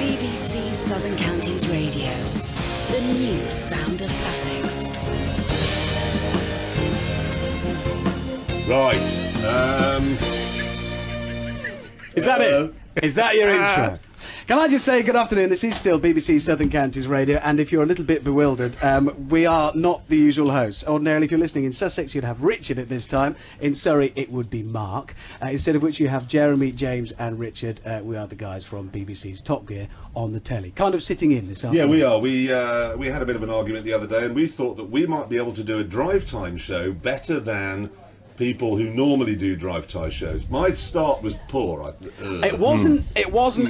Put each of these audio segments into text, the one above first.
BBC Sothern Counties Radio, the new sound of Sussex. Right. Is that it? Is that your intro? Can I just say good afternoon? This is still BBC Sothern Counties Radio, and if you're a little bit bewildered, we are not the usual hosts. Ordinarily, if you're listening in Sussex, you'd have Richard at this time. In Surrey, it would be Mark. Instead of which you have Jeremy, James and Richard. We are the guys from BBC's Top Gear on the telly. Kind of sitting in this afternoon. Yeah, we are. We had a bit of an argument the other day, and we thought that we might be able to do a drive time show better than people who normally do drive time shows. My start was poor. It wasn't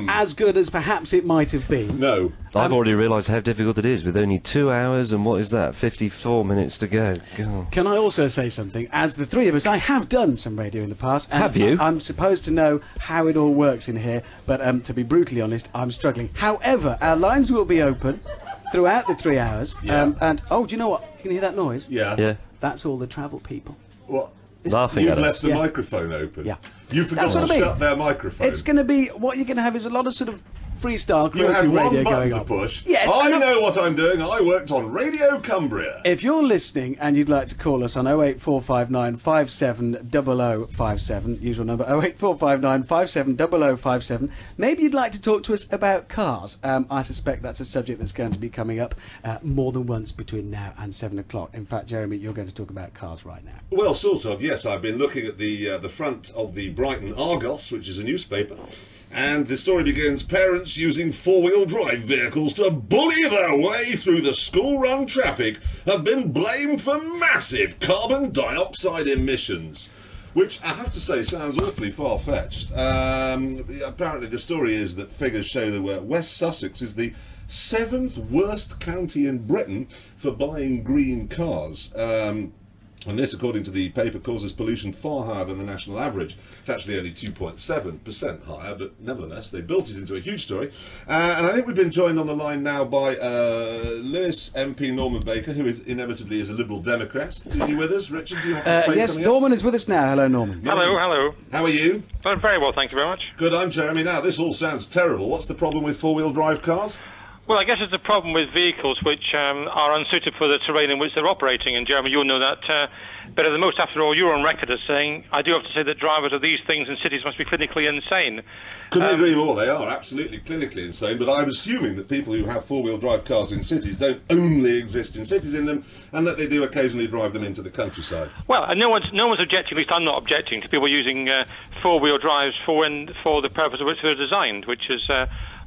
as good as perhaps it might have been. No. I've already realised how difficult it is with only 2 hours and what is that, 54 minutes to go. God. Can I also say something? As the three of us, I have done some radio in the past. And have you? I'm supposed to know how it all works in here, but to be brutally honest, I'm struggling. However, our lines will be open throughout the 3 hours. Yeah. And, oh, do you know what? You can hear that noise? Yeah. That's all the travel people. What? Laughing You've at us. left the microphone open. Yeah. You forgot to shut their microphone. It's going to be, what you're going to have is a lot of sort of freestyle You had creative one radio button going to on. push. Yes, I know what I'm doing. I worked on Radio Cumbria. If you're listening and you'd like to call us on 08459 570057, usual number 08459 570057, maybe you'd like to talk to us about cars. I suspect that's a subject that's going to be coming up more than once between now and 7 o'clock. In fact, Jeremy, you're going to talk about cars right now. Well, sort of, yes. I've been looking at the front of the Brighton Argos, which is a newspaper, and the story begins, parents using four-wheel drive vehicles to bully their way through the school-run traffic have been blamed for massive carbon dioxide emissions. Which, I have to say, sounds awfully far-fetched. Apparently the story is that figures show that West Sussex is the 7th worst county in Britain for buying green cars. And this, according to the paper, causes pollution far higher than the national average. It's actually only 2.7% higher, but nevertheless, they built it into a huge story. And I think we've been joined on the line now by Lewis MP Norman Baker, who inevitably is a Liberal Democrat. Is he with us? Richard, do you have to face Yes, Norman is with us now. Hello, Norman. Hello. How are you? I'm very well, thank you very much. Good, I'm Jeremy. Now, this all sounds terrible. What's the problem with four-wheel drive cars? Well, I guess it's a problem with vehicles which are unsuited for the terrain in which they're operating. And Jeremy, you'll know that better than most. After all, you're on record as saying, I do have to say that drivers of these things in cities must be clinically insane. Couldn't agree more. They are absolutely clinically insane. But I'm assuming that people who have four-wheel drive cars in cities don't only exist in cities in them, and that they do occasionally drive them into the countryside. Well, no one's objecting, at least I'm not objecting, to people using four-wheel drives for the purpose of which they're designed, which is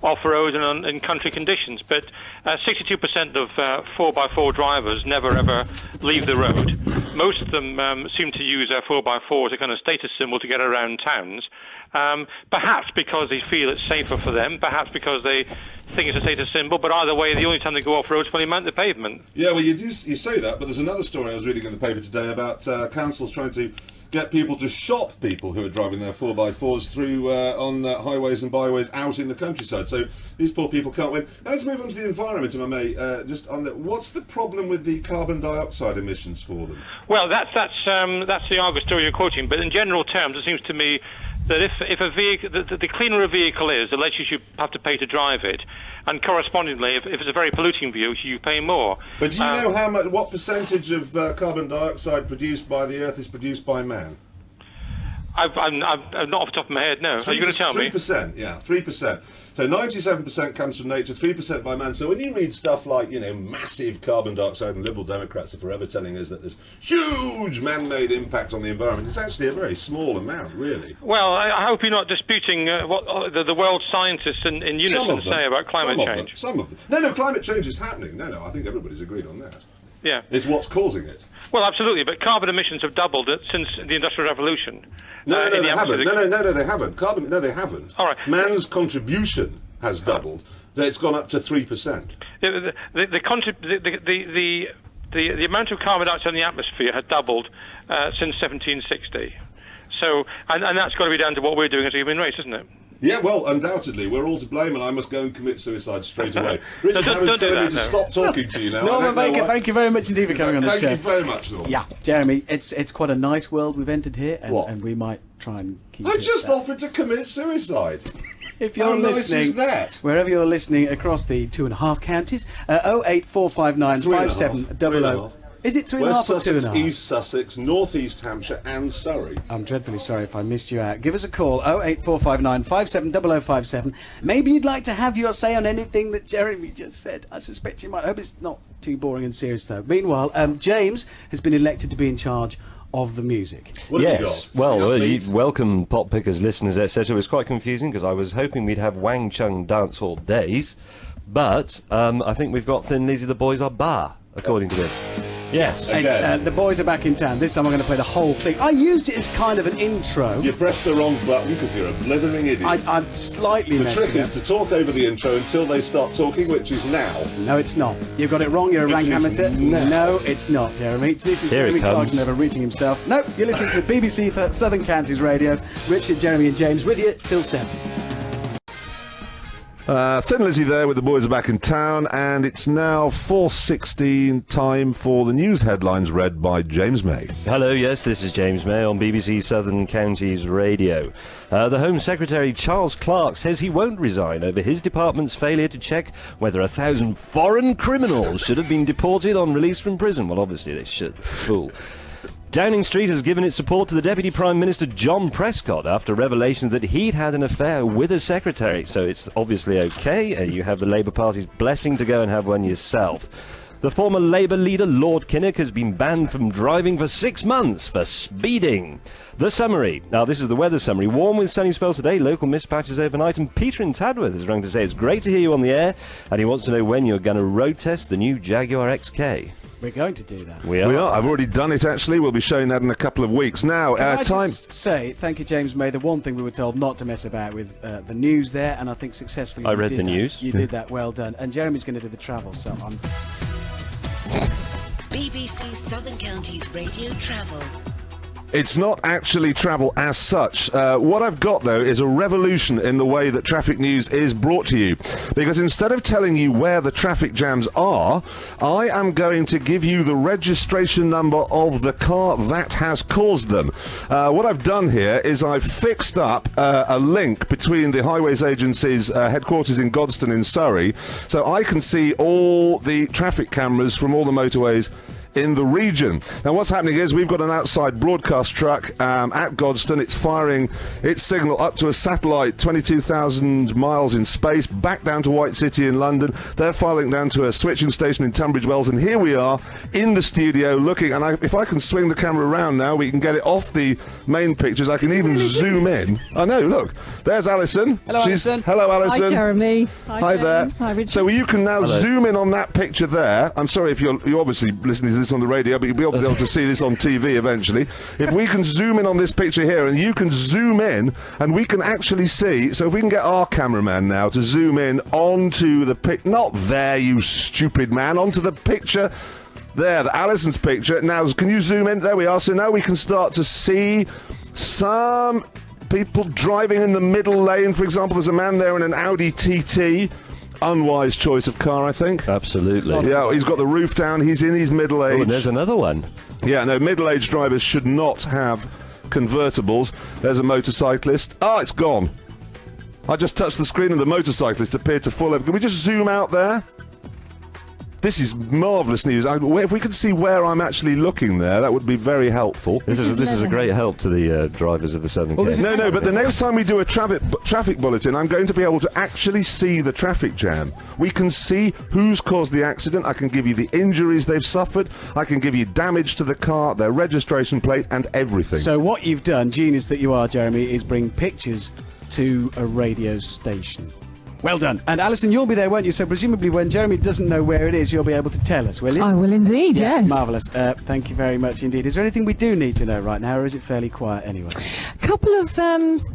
off-road and in country conditions. But 62% of 4x4 drivers never ever leave the road. Most of them seem to use their 4x4 as a kind of status symbol to get around towns. Perhaps because they feel it's safer for them, perhaps because they think it's a status symbol, but either way, the only time they go off-road is when they mount the pavement. Yeah, well, you say that, but there's another story I was reading in the paper today about councils trying to get people to shop people who are driving their 4x4s through on highways and byways out in the countryside. So these poor people can't win. Now, let's move on to the environment, if I may. Just on what's the problem with the carbon dioxide emissions for them? Well, that's the Argus story you're quoting. But in general terms, it seems to me that if a vehicle, the cleaner a vehicle is, the less you should have to pay to drive it. And correspondingly, if it's a very polluting vehicle, you pay more. But do you know what percentage of carbon dioxide produced by the Earth is produced by man? I'm not off the top of my head, no. Are you going to tell me? 3%, yeah, 3%. So 97% comes from nature, 3% by man. So when you read stuff like, massive carbon dioxide, and Liberal Democrats are forever telling us that there's huge man-made impact on the environment, it's actually a very small amount, really. Well, I hope you're not disputing what the world scientists in unison say about climate change. Some of them. No, climate change is happening. No, I think everybody's agreed on that. Yeah. It's what's causing it. Well, absolutely, but carbon emissions have doubled since the Industrial Revolution. No, they haven't. No, they haven't. No, they haven't. All right. Man's contribution has doubled. It's gone up to 3%. The amount of carbon dioxide in the atmosphere has doubled since 1760. So, and that's got to be down to what we're doing as a human race, isn't it? Yeah, well, undoubtedly, we're all to blame, and I must go and commit suicide straight away. Richard don't Hammond's do telling me that, to no. stop talking to you now. Norman Baker, thank you very much indeed for coming on the show. Thank you very much, Norman. Yeah, Jeremy, it's quite a nice world we've entered here, What? and we might try and keep I it just that. offered to commit suicide. If you're How nice listening, is that? wherever you're listening across the 2.5 counties, 08459 5700. Is it 3.5 West or Sussex, 2.5? East Sussex, North East Hampshire, and Surrey. I'm dreadfully sorry if I missed you out. Give us a call, 08459 570057. Maybe you'd like to have your say on anything that Jeremy just said. I suspect you might. I hope it's not too boring and serious, though. Meanwhile, James has been elected to be in charge of the music. What have you Yes, got? well, Something upbeat? welcome pop pickers, listeners, etc. It was quite confusing because I was hoping we'd have Wang Chung dancehall days, but I think we've got Thin Lizzy, the boys are bar, according to this. Yes. Okay. The boys are back in town. This time I'm going to play the whole thing. I used it as kind of an intro. You pressed the wrong button because you're a blithering idiot. I'm slightly The messed trick it is up. to talk over the intro until they start talking, which is now. No, it's not. You've got it wrong. You're a rank is amateur. now. No, it's not, Jeremy. This is Here it Jeremy comes. Clarkson overreaching himself. No, you're listening to BBC Southern Counties Radio. Richard, Jeremy and James with you till 7. Thin Lizzy there with the boys are back in town, and it's now 4:16, time for the news headlines read by James May. Hello, yes, this is James May on BBC Southern Counties Radio. The Home Secretary Charles Clarke says he won't resign over his department's failure to check whether 1,000 foreign criminals should have been deported on release from prison. Well, obviously they should. Fool. Downing Street has given its support to the Deputy Prime Minister John Prescott after revelations that he'd had an affair with a secretary. So it's obviously okay. You have the Labour Party's blessing to go and have one yourself. The former Labour leader, Lord Kinnock, has been banned from driving for 6 months for speeding. The summary. Now, this is the weather summary. Warm with sunny spells today, local mist patches overnight, and Peter in Tadworth has rung to say it's great to hear you on the air, and he wants to know when you're going to road test the new Jaguar XK. We're going to do that. We are. We are. I've already done it, actually. We'll be showing that in a couple of weeks. Now, Can I time... just say, thank you, James May. The one thing we were told not to mess about with the news there, and I think successfully I you read did the that. news. You did that, well done. And Jeremy's going to do the travel, so I'm... BBC Southern Counties Radio Travel. It's not actually travel as such. What I've got, though, is a revolution in the way that traffic news is brought to you. Because instead of telling you where the traffic jams are, I am going to give you the registration number of the car that has caused them. What I've done here is I've fixed up a link between the Highways Agency's headquarters in Godstone in Surrey, so I can see all the traffic cameras from all the motorways in the region. Now, what's happening is we've got an outside broadcast truck at Godstone. It's firing its signal up to a satellite 22,000 miles in space, back down to White City in London. They're firing down to a switching station in Tunbridge Wells, and here we are in the studio looking. And if I can swing the camera around now, we can get it off the main pictures. I can even zoom in. I know, look. There's Alison. Hello, Alison. Hello, Alison. Hi, Jeremy. Hi there. James. Hi, Richard. So you can now zoom in on that picture there. I'm sorry if you're obviously listening to this on the radio, but you'll be able to see this on TV eventually. If we can zoom in on this picture here, and you can zoom in, and we can actually see. So if we can get our cameraman now to zoom in onto the not there, you stupid man, onto the picture. There, the Alison's picture. Now, can you zoom in? There we are. So now we can start to see some people driving in the middle lane. For example, there's a man there in an Audi TT. Unwise choice of car, I think. Absolutely. Yeah, he's got the roof down. He's in his middle age. Oh, and there's another one. Yeah, no, middle-aged drivers should not have convertibles. There's a motorcyclist. Ah, it's gone. I just touched the screen and the motorcyclist appeared to full. Can we just zoom out there? This is marvellous news. If we could see where I'm actually looking there, that would be very helpful. This is a great help to the drivers of the Southern Counties. No, but the next time we do a traffic bulletin, I'm going to be able to actually see the traffic jam. We can see who's caused the accident. I can give you the injuries they've suffered. I can give you damage to the car, their registration plate, and everything. So what you've done, genius that you are, Jeremy, is bring pictures to a radio station. Well done. And Alison, you'll be there, won't you? So presumably when Jeremy doesn't know where it is, you'll be able to tell us, will you? I will indeed, yes. Marvellous. Thank you very much indeed. Is there anything we do need to know right now, or is it fairly quiet anyway? A couple of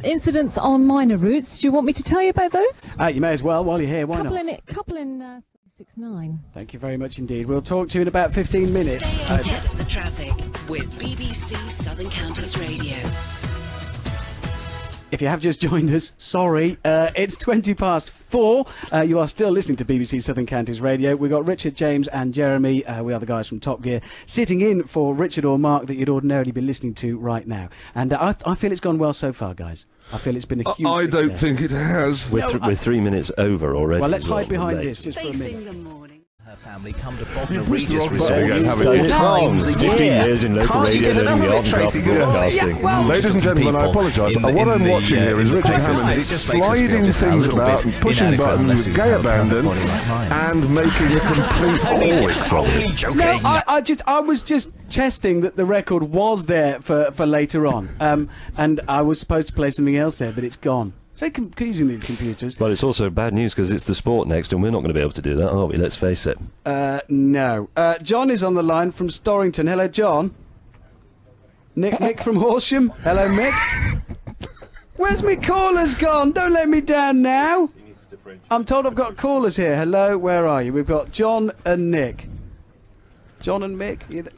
incidents on minor routes. Do you want me to tell you about those? You may as well while you're here. Why not? Couple in 69. Thank you very much indeed. We'll talk to you in about 15 minutes. Stay ahead of the traffic with BBC Southern Counties Radio. If you have just joined us, sorry. It's 4:20. You are still listening to BBC Sothern Counties Radio. We've got Richard, James and Jeremy. We are the guys from Top Gear, sitting in for Richard or Mark that you'd ordinarily be listening to right now. And I feel it's gone well so far, guys. I feel it's been a huge I don't success. think it has. We're 3 minutes over already. Well, let's hide behind this just for a minute. Facing the morning. Her family come to Bognor You've pushed the Regis wrong Resort button again, haven't you? 4 times a 15 year. years in local Can't you radio get enough doing the of it, odd Tracy? job broadcasting. Ladies and gentlemen, I apologise. What I'm watching here is Richard Hammond sliding things about and pushing buttons with gay abandon and making a complete holics of it. No, I was just chesting that the record was there for later on, and I was supposed to play something else there, but it's gone. It's very confusing, these computers. Well, it's also bad news because it's the sport next, and we're not going to be able to do that, are we? Let's face it. No. John is on the line from Storrington. Hello, John. Mick from Horsham. Hello, Mick. Where's me callers gone? Don't let me down now. I'm told I've got callers here. Hello, where are you? We've got John and Nick. John and Mick.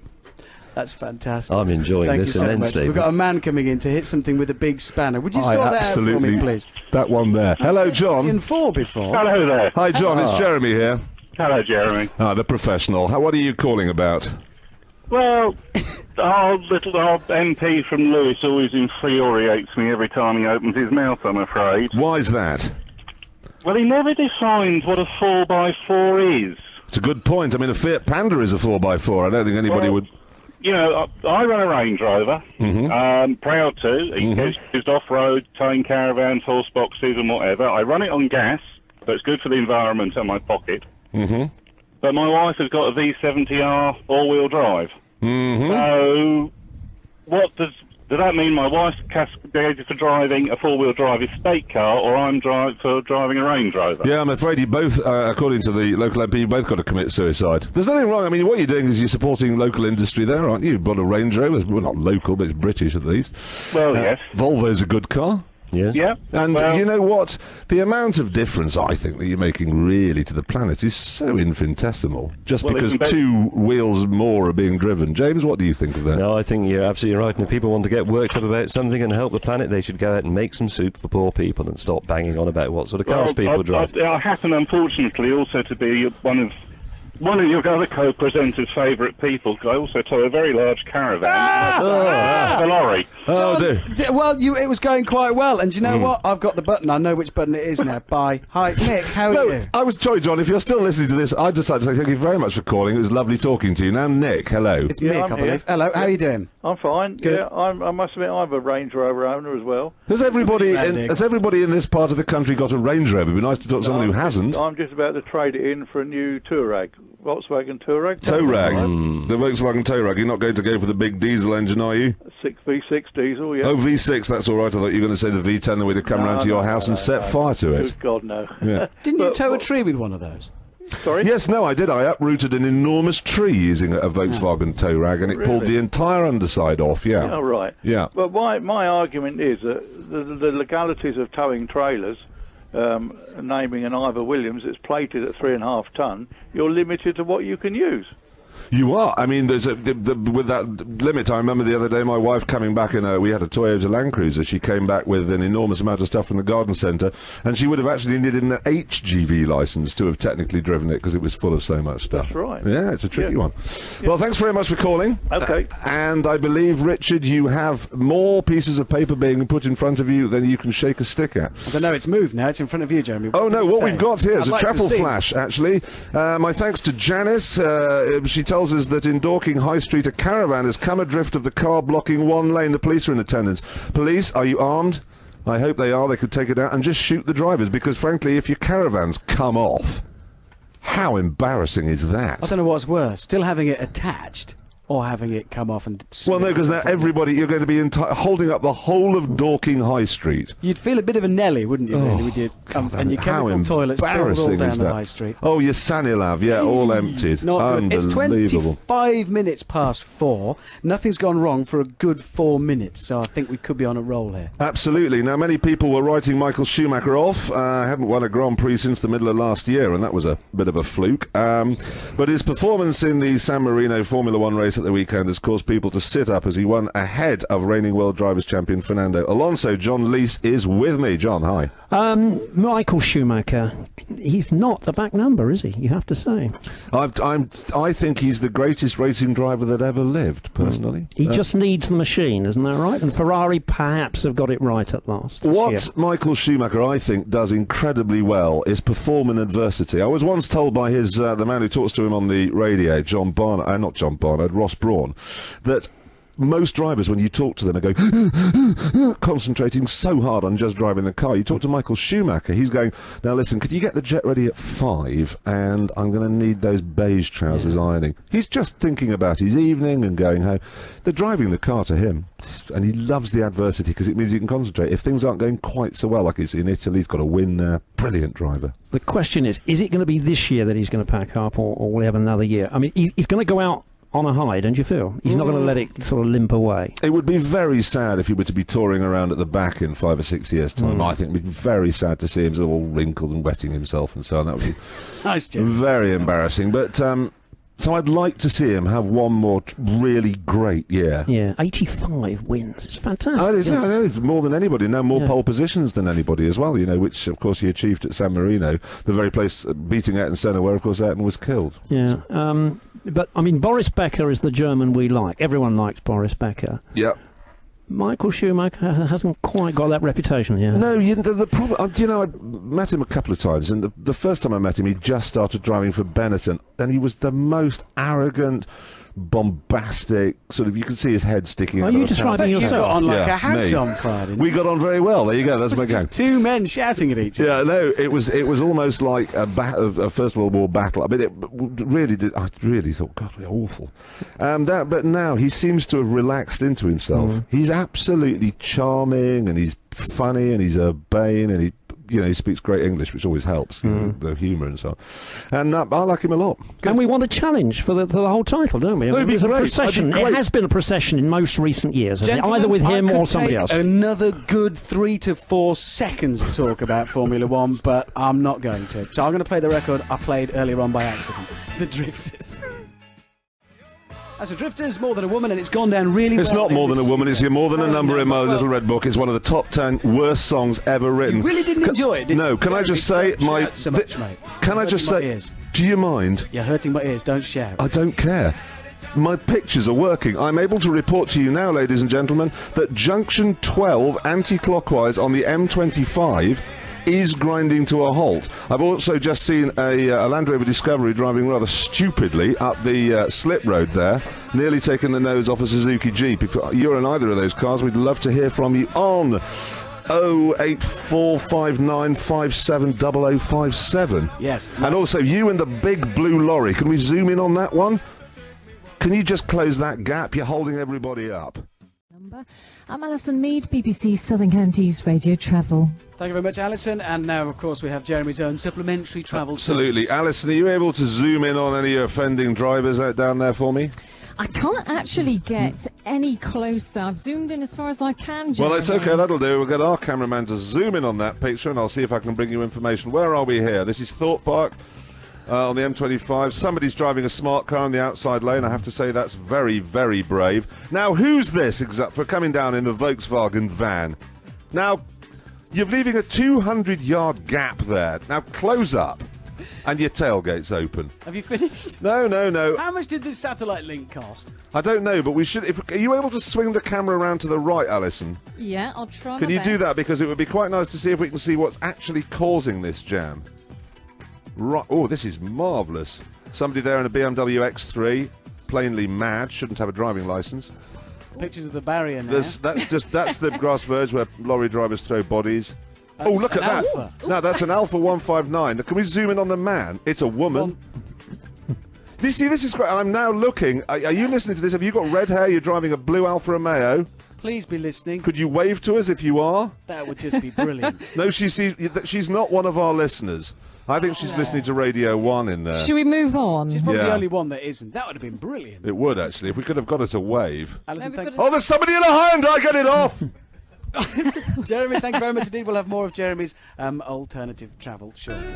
That's fantastic. I'm enjoying Thank this you so immensely. much. We've got a man coming in to hit something with a big spanner. Would you sort that out for me, please? That one there. Hello, John. In 4 before. Hello there. Hi, John. It's Jeremy here. Hello, Jeremy. The professional. What are you calling about? Well, our MP from Lewis always infuriates me every time he opens his mouth, I'm afraid. Why's that? Well, he never defines what a 4x4 is. It's a good point. I mean, a Fiat Panda is a 4x4. I don't think anybody would... You know, I run a Range Rover, proud to. It gets used off-road, towing caravans, horse boxes and whatever. I run it on gas, so it's good for the environment and my pocket. But my wife has got a V70R all-wheel drive. So, what does that mean? My wife's castigated for driving a four-wheel drive estate car, or I'm for driving a Range Rover? Yeah, I'm afraid you both, according to the local MP, you both got to commit suicide. There's nothing wrong. I mean, what you're doing is you're supporting local industry there, aren't you? You've got a Range Rover. Well, not local, but it's British at least. Well, yes. Volvo's a good car. Yes. Yeah. And well, you know what? The amount of difference I think that you're making really to the planet is so infinitesimal. Just because 2 wheels more are being driven. James, what do you think of that? No, I think you're absolutely right. And if people want to get worked up about something and help the planet, they should go out and make some soup for poor people and stop banging on about what sort of cars people drive. I happen, unfortunately, also to be one of your other co-presenters' favourite people. I also tow a very large caravan. A lorry. Oh, dear. Well, it was going quite well, and do you know what? I've got the button. I know which button it is now. Bye. Hi, Nick. How are you? I was sorry, John. If you're still listening to this, I'd just like to say thank you very much for calling. It was lovely talking to you. Now, Nick, hello. It's Mick, I'm I believe. here. Hello. How are you doing? I'm fine. Good. Yeah, I must admit I'm a Range Rover owner as well. Has everybody Nick. has everybody in this part of the country got a Range Rover? It'd be nice to talk to someone who hasn't. I'm just about to trade it in for a new Touareg, Volkswagen Touareg. Touareg. The Volkswagen Touareg. You're not going to go for the big diesel engine, are you? 6V6 diesel, yeah. Oh, V6, that's all right. I thought you were going to say the V10 that would have come round to your house and set fire to it. Good God, no. Yeah. Didn't you tow a tree with one of those? Sorry? Yes, no, I did. I uprooted an enormous tree using a Volkswagen Touareg, and it pulled the entire underside off, yeah. Oh, right. Yeah. But my argument is that the legalities of towing trailers, naming an Ivor Williams that's plated at 3.5 tonne, you're limited to what you can use. You are. I mean, there's with that limit. I remember the other day my wife coming back we had a Toyota Land Cruiser. She came back with an enormous amount of stuff from the garden centre, and she would have actually needed an HGV licence to have technically driven it because it was full of so much stuff. That's right. Yeah, it's a tricky one. Well, thanks very much for calling. Okay. And I believe, Richard, you have more pieces of paper being put in front of you than you can shake a stick at. I don't know. It's moved now. It's in front of you, Jeremy. Oh, no, what we've got here is a I'd like to travel see. flash, actually. My thanks to Janice. She tells us that in Dorking High Street, a caravan has come adrift of the car blocking one lane. The police are in attendance. Police, are you armed? I hope they are. They could take it out and just shoot the drivers, because, frankly, if your caravans come off, how embarrassing is that? I don't know what's worse, still having it attached or having it come off and... Well, no, because now everybody, you're going to be holding up the whole of Dorking High Street. You'd feel a bit of a Nelly, wouldn't you, really, with your, and your How chemical toilets filled all embarrassing down is the that? high street. Oh, your Sanilav, yeah, all emptied. Not good. It's Unbelievable. 25 minutes past 4. Nothing's gone wrong for a good 4 minutes, so I think we could be on a roll here. Absolutely. Now, many people were writing Michael Schumacher off. Hadn't won a Grand Prix since the middle of last year, and that was a bit of a fluke. But his performance in the San Marino Formula One race at the weekend has caused people to sit up as he won ahead of reigning World Drivers' Champion Fernando Alonso. John Lees is with me. John, hi. Michael Schumacher, he's not a back number, is he? You have to say. I think he's the greatest racing driver that ever lived, personally. He just needs the machine, isn't that right? And Ferrari perhaps have got it right at last. What Michael Schumacher, I think, does incredibly well is perform in adversity. I was once told by his the man who talks to him on the radio, Ross Brawn, that most drivers, when you talk to them, are going concentrating so hard on just driving the car. You talk to Michael Schumacher, he's going, now listen, could you get the jet ready at 5, and I'm going to need those beige trousers ironing. He's just thinking about his evening and going home. They're driving the car to him, and he loves the adversity because it means he can concentrate. If things aren't going quite so well, like it's in Italy, he's got a win there. Brilliant driver. The question is it going to be this year that he's going to pack up, or will he have another year? I mean, he's going to go out on a high, don't you feel? He's not going to let it sort of limp away. It would be very sad if he were to be touring around at the back in 5 or 6 years' time. I think it would be very sad to see him sort of all wrinkled and wetting himself and so on. That would be nice, Jim. Very embarrassing. But so I'd like to see him have one more really great year. Yeah, 85 wins. It's fantastic. I know, more than anybody. Now more pole positions than anybody as well, you know, which, of course, he achieved at San Marino, the very place beating Ayrton Senna, where, of course, Ayrton was killed. Yeah. So. But, I mean, Boris Becker is the German we like. Everyone likes Boris Becker. Yeah. Michael Schumacher hasn't quite got that reputation here. No, the problem... You know, I met him a couple of times, and the first time I met him, he just started driving for Benetton, and he was the most arrogant, bombastic, sort of, you can see his head sticking out. Are you describing yourself? You got on like a house on Friday. We got on very well. There you go. That's my gang. Just two men shouting at each other. Yeah, no, it was almost like a First World War battle. I mean, it really did. I really thought, God, we're awful. But now he seems to have relaxed into himself. He's absolutely charming, and he's funny, and he's urbane, and he speaks great English, which always helps, the humour and so on. And I like him a lot. And we want a challenge for the whole title, don't we? It'd be It's a great. procession. It has been a procession in most recent years, hasn't it? Either with him or somebody else. Another good 3 to 4 seconds to talk about Formula One, but I'm not going to. So I'm going to play the record I played earlier on by accident. The Drifters. As a Drifters, More Than a Woman, and it's gone down really well. It's not More Than a Woman, it's More Than a Number in my little red book. It's one of the top 10 worst songs ever written. You really didn't enjoy it, did you? No, can I just say, Can I just say, do you mind? You're hurting my ears, don't shout. I don't care. My pictures are working. I'm able to report to you now, ladies and gentlemen, that junction 12 anti-clockwise on the M25 is grinding to a halt. I've also just seen a Land Rover Discovery driving rather stupidly up the slip road there, nearly taking the nose off a Suzuki Jeep. If you're in either of those cars, we'd love to hear from you on 08459570057. Yes. And also, you and the big blue lorry, can we zoom in on that one? Can you just close that gap? You're holding everybody up. I'm Alison Mead, BBC Sothern Counties Radio Travel. Thank you very much, Alison. And now, of course, we have Jeremy's own supplementary travel. Absolutely. Alison, are you able to zoom in on any offending drivers out down there for me? I can't actually get any closer. I've zoomed in as far as I can, Jeremy. Well, it's okay, that'll do. We'll get our cameraman to zoom in on that picture, and I'll see if I can bring you information. Where are we here? This is Thorpe Park. On the M25, somebody's driving a smart car in the outside lane. I have to say that's very, very brave. Now, who's this for coming down in a Volkswagen van? Now, you're leaving a 200-yard gap there. Now, close up, and your tailgate's open. Have you finished? No. How much did this satellite link cost? I don't know, but we should. Are you able to swing the camera around to the right, Alison? Yeah, I'll try. Can you do that? Because it would be quite nice to see if we can see what's actually causing this jam. Right. Oh, this is marvellous. Somebody there in a BMW X3, plainly mad, shouldn't have a driving licence. Pictures of the barrier now. That's the grass verge where lorry drivers throw bodies. That's look at that. Alpha. No, that's an Alpha 159. Can we zoom in on the man? It's a woman. You see, this is great. I'm now looking. Are you listening to this? Have you got red hair? You're driving a blue Alfa Romeo. Please be listening. Could you wave to us if you are? That would just be brilliant. No, she's not one of our listeners. I think she's listening to Radio 1 in there. Should we move on? She's probably the only one that isn't. That would have been brilliant. It would, actually, if we could have got her to wave. Alison, there's somebody in a hand! I get it off! Jeremy, thank you very much indeed. We'll have more of Jeremy's alternative travel shortly.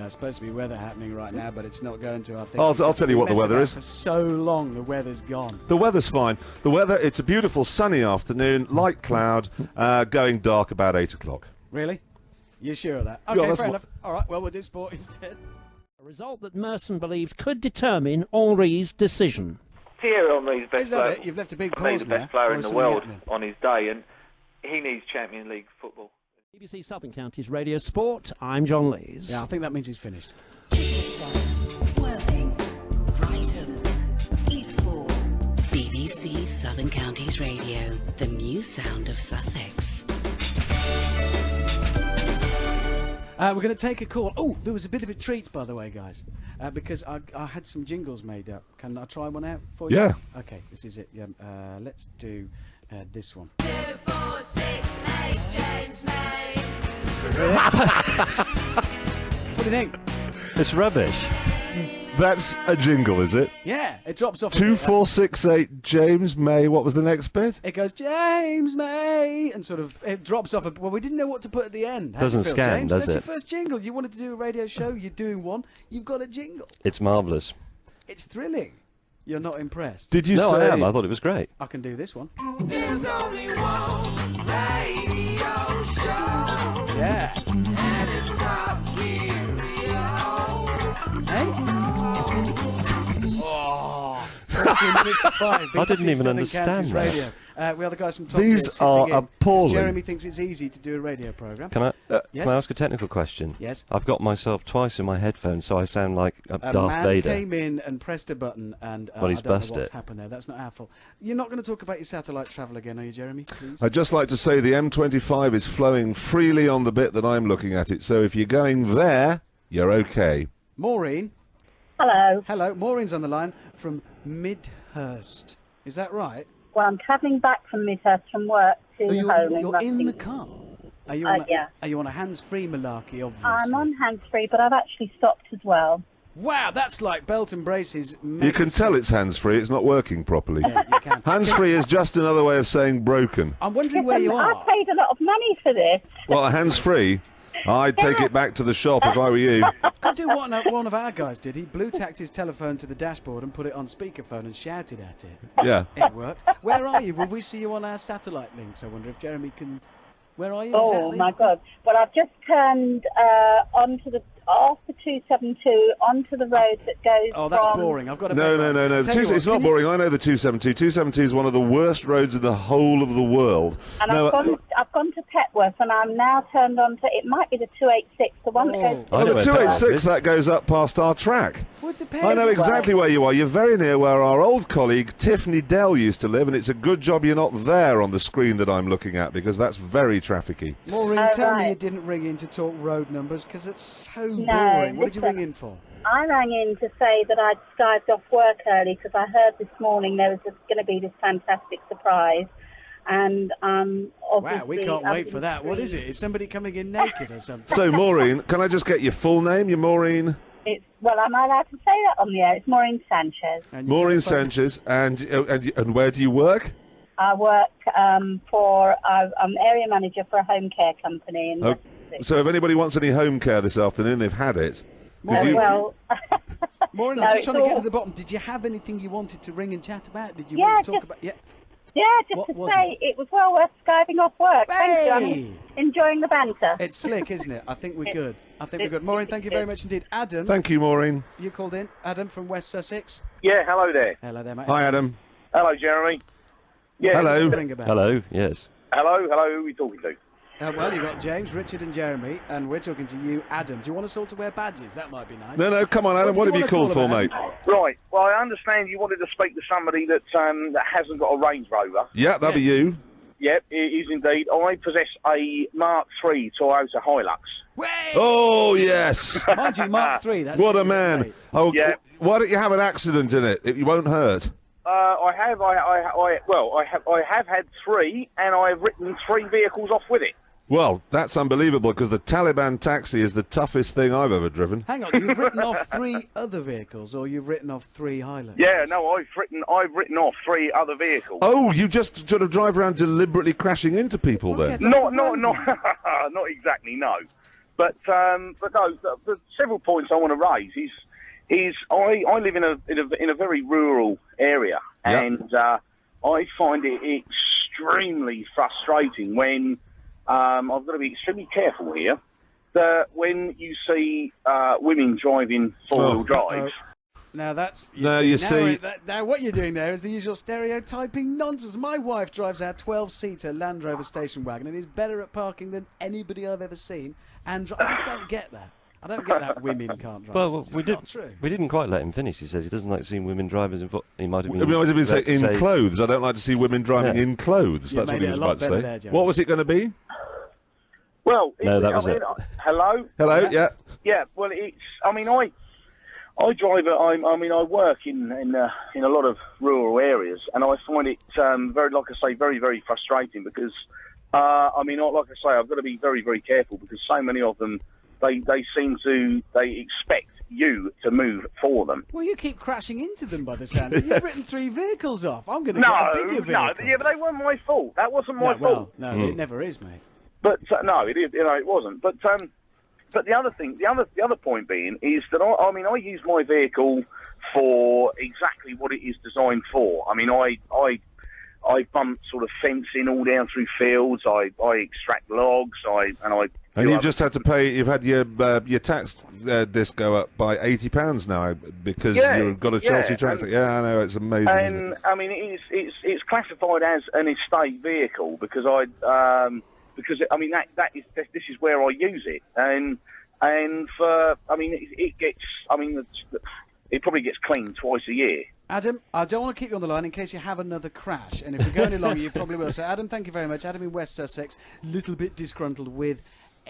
There's supposed to be weather happening right now, but it's not going to, I think. I'll tell you what the weather is. For so long, the weather's gone. The weather's fine. The weather, it's a beautiful sunny afternoon, light cloud, going dark about 8 o'clock. Really? You sure of that? Okay, fair enough. All right, well, we'll do sport instead. A result that Merson believes could determine Henri's decision. Thierry Henry's best Is that player. it? You've left a big For me, pause the now. best player Or in the something world happening? on his day, and he needs Champions League football. BBC Sothern Counties Radio Sport, I'm John Lees. Yeah, I think that means he's finished. Chichester, Worthing, Brighton, Eastbourne. BBC Southern Counties Radio, the new sound of Sussex. We're going to take a call. Oh, there was a bit of a treat, by the way, guys, because I had some jingles made up. Can I try one out for you? Yeah. Okay, this is it. Yeah, let's do this one. 2, 4, 6, 8, James May. What do you think? It's rubbish. That's a jingle, is it? Yeah, it drops off. 2468 James May. What was the next bit? It goes James May, and sort of it drops off. Well, we didn't know what to put at the end. How Doesn't do you feel, scan, James? does That's it? your first jingle. You wanted to do a radio show. You're doing one. You've got a jingle. It's marvellous. It's thrilling. You're not impressed. Did you No, say? I am. I thought it was great. I can do this one. There's only one radio show. Yeah. And it's Top Oh, 14 minutes to 5. I didn't even Southern understand Counties that. Radio. We are the guys from Top These Gear sitting are in. appalling. Jeremy thinks it's easy to do a radio programme. Can I Yes? can I ask a technical question? Yes. I've got myself twice in my headphones, so I sound like A Darth man Vader. came in and pressed a button, and Well, he's I don't bust know what's it. happened there. That's not our fault. You're not going to talk about your satellite travel again, are you, Jeremy? Please. I'd just like to say the M25 is flowing freely on the bit that I'm looking at it. So if you're going there, you're okay. Maureen. Hello. Hello. Maureen's on the line from Midhurst. Is that right? Well, I'm travelling back from Midhurst from work to Oh, home. you're in the car. Are you on yeah. Are you on a hands-free malarkey, obviously? I'm on hands-free, but I've actually stopped as well. Wow, that's like belt and braces. You can tell it's hands-free. It's not working properly. Yeah, you can. Hands-free is just another way of saying broken. I'm wondering where you I are. paid a lot of money for this. Well, hands-free, I'd take it back to the shop if I were you. Could do what one of our guys did. He blue-tacked his telephone to the dashboard and put it on speakerphone and shouted at it. Yeah. It worked. Where are you? Will we see you on our satellite links? I wonder if Jeremy can... Where are you Oh, exactly? my God. Well, I've just turned off the 272 onto the road that goes Oh, that's from... boring. I've got a No. Tell you It's what, not boring. I know the 272. 272 is one of the worst roads in the whole of the world. And No, I've gone to Petworth, and I'm now turned on to... It might be the 286, the one that goes... Oh, the 286, that goes up past our track. Would depend. I know exactly where you are. You're very near where our old colleague Tiffany Dell used to live, and it's a good job you're not there on the screen that I'm looking at, because that's very trafficky. Maureen, Oh, tell me right. you didn't ring in to talk road numbers, because it's so No, boring. What did you listen. ring in for? I rang in to say that I'd skived off work early because I heard this morning there was going to be this fantastic surprise. And obviously... Wow, we can't wait for that. What is it? Is somebody coming in naked or something? So, Maureen, can I just get your full name? You're Maureen? Well, am I allowed to say that on the air? It's Maureen Sanchez. Maureen Sanchez. And where do you work? I work I'm area manager for a home care company in West Sussex. So if anybody wants any home care this afternoon, they've had it. 'Cause you- Well, Maureen, No, I'm just it's trying to get all- to the bottom. Did you have anything you wanted to ring and chat about? Did you Yeah, want to talk just- about... Yeah. yeah, just What to was say it was well worth skiving off work. Thank you. Hey! I'm enjoying the banter. It's slick, isn't it? I think we're good. I think we're good. Maureen, thank you very much indeed. Adam. Thank you, Maureen. You called in. Adam from West Sussex. Yeah, hello there. Hello there, mate. Hi, Adam. Hello, Jeremy. Yeah. Hello. Ring about. Hello, yes. Hello, who are we talking to? Well, you've got James, Richard and Jeremy, and we're talking to you, Adam. Do you want us all to wear badges? That might be nice. No, come on, Adam. What have you called for, mate? Right, well, I understand you wanted to speak to somebody that hasn't got a Range Rover. Yeah, that'll be you. Yep, it is indeed. I possess a Mark III Toyota Hilux. Oh, yes. Mind you, Mark III. That's What a man. great. Oh, Yeah. why don't you have an accident in it? It won't hurt. I have had three, and I have written 3 vehicles off with it. Well, that's unbelievable, because the Taliban taxi is the toughest thing I've ever driven. Hang on, you've written off 3 other vehicles, or you've written off 3 Highlanders? Yeah, no, I've written off 3 other vehicles. Oh, you just sort of drive around deliberately crashing into people then? Not exactly, no. But no, the several points I want to raise is I live in a very rural area, and I find it extremely frustrating when I've got to be extremely careful here that when you see women driving four-wheel drives. Now that's now what you're doing there is the usual stereotyping nonsense. My wife drives our 12-seater Land Rover station wagon and is better at parking than anybody I've ever seen. And I just don't get that. I don't get that women can't drive. Well, we didn't quite let him finish. He says he doesn't like seeing women drivers in. He might have been saying in clothes. I don't like to see women driving in clothes. That's what he was about to say. There, what was it going to be? Well, no, that was it. Hello. Hello. Yeah. Yeah. Well, it's. I mean, I drive. I work in a lot of rural areas, and I find it very, very frustrating because, like I say, I've got to be very, very careful because so many of them, they expect you to move for them. Well, you keep crashing into them by the sound. You've written 3 vehicles off. I'm going to get a bigger vehicle. No, yeah, but they weren't my fault. That wasn't my fault. No, it never is, mate. But no, it wasn't. But the other thing, the other point being is that I use my vehicle for exactly what it is designed for. I mean, I bump sort of fencing all down through fields. I extract logs. And you've just had to pay. You've had your tax disc go up by £80 now because you've got a Chelsea tractor. Yeah, I know, it's amazing. And I mean, it's classified as an estate vehicle because this is where I use it, and it probably gets cleaned twice a year. Adam, I don't want to keep you on the line in case you have another crash, and if we go any longer, you probably will. So, Adam, thank you very much. Adam in West Sussex, little bit disgruntled with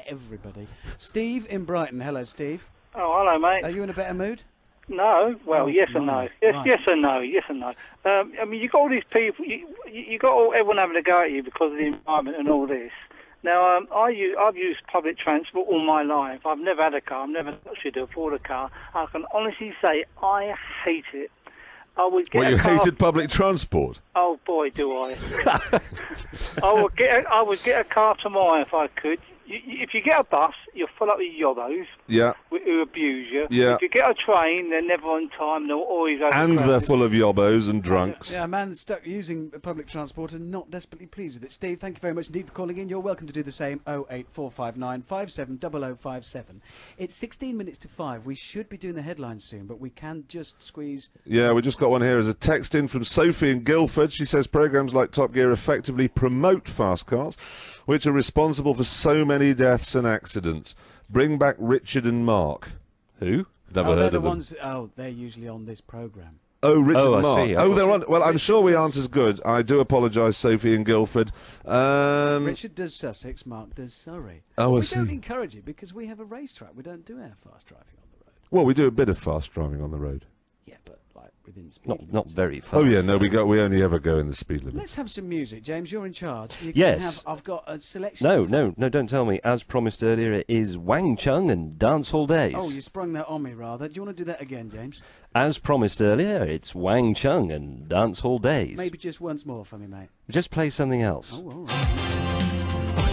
everybody. Steve in Brighton. Hello, Steve. Oh, hello, mate. Are you in a better mood? No. Well, yes and no. Yes and no. Yes and no. I mean, you got all these people. You got everyone having a go at you because of the environment and all this. Now, I've used public transport all my life. I've never had a car. I've never actually to afford a car. I can honestly say I hate it. I would get you hated public transport? Oh boy, do I! I would get a car tomorrow if I could. If you get a bus, you're full up with yobbos who abuse you. Yeah. If you get a train, they're never on time. They're always and they're full of yobbos and drunks. Yeah, a man stuck using public transport and not desperately pleased with it. Steve, thank you very much indeed for calling in. You're welcome to do the same. 08459 570057. It's 16 minutes to 5. We should be doing the headlines soon, but we can just squeeze. Yeah, we just got one here as a text in from Sophie in Guildford. She says programs like Top Gear effectively promote fast cars, which are responsible for so many deaths and accidents. Bring back Richard and Mark. Who? Never heard of them. They're usually on this programme. Oh, Richard and Mark. See. They're on. Well, I'm sure we aren't as good. I do apologise, Sophie in Guildford. Richard does Sussex, Mark does Surrey. Oh, we don't encourage it because we have a racetrack. We don't do our fast driving on the road. Well, we do a bit of fast driving on the road. Yeah, but like within speed not very fast. Oh yeah, no, we only ever go in the speed limit. Let's have some music, James. You're in charge. Yes. I've got a selection. No, don't tell me. As promised earlier, it is Wang Chung and Dance Hall Days. Oh, you sprung that on me, rather. Do you want to do that again, James? As promised earlier, it's Wang Chung and Dance Hall Days. Maybe just once more for me, mate. Just play something else. Oh, all right.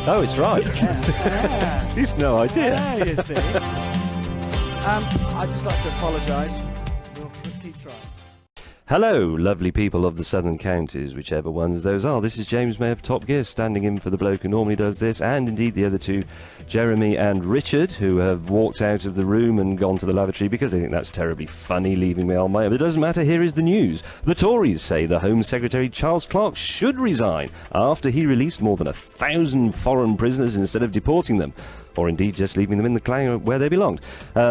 Oh, it's right. Yeah. He's no idea. Yeah, you see. I'd just like to apologise. We'll keep trying. Hello, lovely people of the Southern Counties, whichever ones those are. This is James May of Top Gear, standing in for the bloke who normally does this, and indeed the other two, Jeremy and Richard, who have walked out of the room and gone to the lavatory because they think that's terribly funny, leaving me on my own. But it doesn't matter, here is the news. The Tories say the Home Secretary Charles Clarke should resign after he released more than 1,000 foreign prisoners instead of deporting them, or indeed just leaving them in the clanger where they belonged.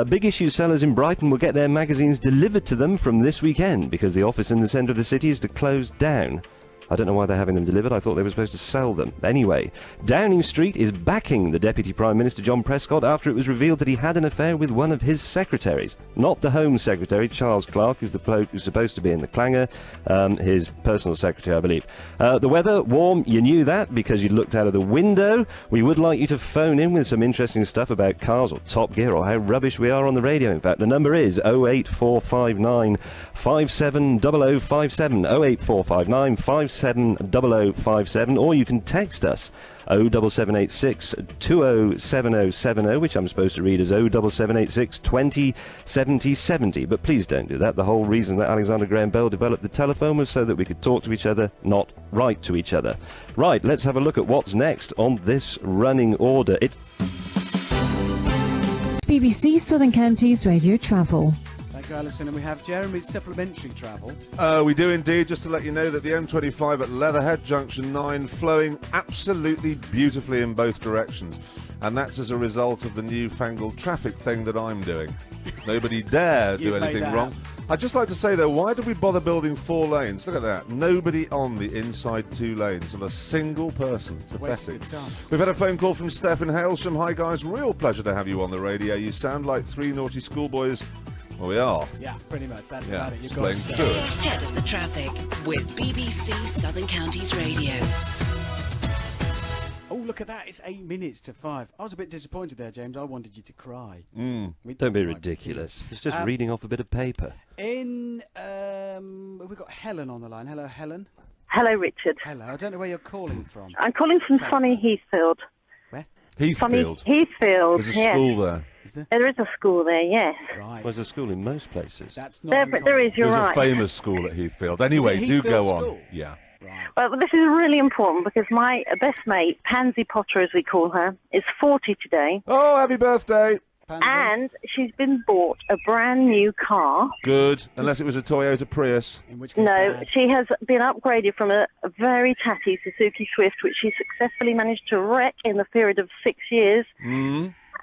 Big issue sellers in Brighton will get their magazines delivered to them from this weekend because the office in the centre of the city is to close down. I don't know why they're having them delivered. I thought they were supposed to sell them. Anyway, Downing Street is backing the Deputy Prime Minister John Prescott after it was revealed that he had an affair with one of his secretaries. Not the Home Secretary, Charles Clarke, who's the bloke who's supposed to be in the clanger, his personal secretary, I believe. The weather, warm, you knew that because you looked out of the window. We would like you to phone in with some interesting stuff about cars or Top Gear or how rubbish we are on the radio. In fact, the number is 08459 570057, 08459 570057. 0770057, or you can text us 07786 207070, which I'm supposed to read as 07786 207070. But please don't do that. The whole reason that Alexander Graham Bell developed the telephone was so that we could talk to each other, not write to each other. Right, let's have a look at what's next on this running order. It's BBC Southern Counties Radio Travel. Thank you, Alison. And we have Jeremy's supplementary travel. We do indeed, just to let you know that the M25 at Leatherhead Junction 9 flowing absolutely beautifully in both directions. And that's as a result of the newfangled traffic thing that I'm doing. Nobody dare do anything wrong. I'd just like to say, though, why did we bother building 4 lanes? Look at that. Nobody on the inside 2 lanes. Not a single person. Pathetic. We've had a phone call from Steph in Hailsham. Hi, guys. Real pleasure to have you on the radio. You sound like 3 naughty schoolboys. Well, we are. Yeah, pretty much. That's about it. You've got Head of the traffic with BBC Southern Counties Radio. Oh, look at that. It's 8 minutes to 5. I was a bit disappointed there, James. I wanted you to cry. Don't be ridiculous. It's just reading off a bit of paper. We've got Helen on the line. Hello, Helen. Hello, Richard. Hello. I don't know where you're calling from. I'm calling from sunny Heathfield. Where? Heathfield? Sunny Heathfield, There's a school there. Is there? There is a school there, yes. Right. There's a school in most places. That's not there is, you're right. There's a famous school at Heathfield. Anyway, do go on. Yeah. Well, this is really important because my best mate, Pansy Potter as we call her, is 40 today. Oh, happy birthday. Pansy. And she's been bought a brand new car. Good, unless it was a Toyota Prius. In which case No, she has been upgraded from a very tatty Suzuki Swift, which she successfully managed to wreck in the period of 6 years.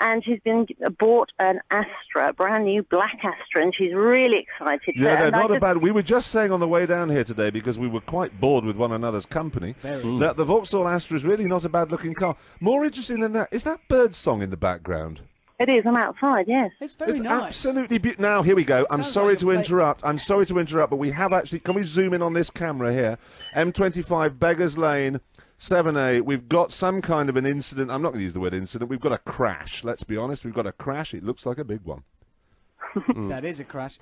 And she's been bought an Astra, a brand new black Astra, and she's really excited. Yeah, they're not a bad. We were just saying on the way down here today, because we were quite bored with one another's company, that the Vauxhall Astra is really not a bad-looking car. More interesting than that, is that Birdsong in the background? It is. I'm outside. Yes. It's very nice. Absolutely beautiful. Now here we go. I'm sorry to interrupt. I'm sorry to interrupt, but we have actually. Can we zoom in on this camera here? M25 Beggars Lane. 7A, we've got some kind of an incident. I'm not going to use the word incident. We've got a crash. Let's be honest. We've got a crash. It looks like a big one. That is a crash.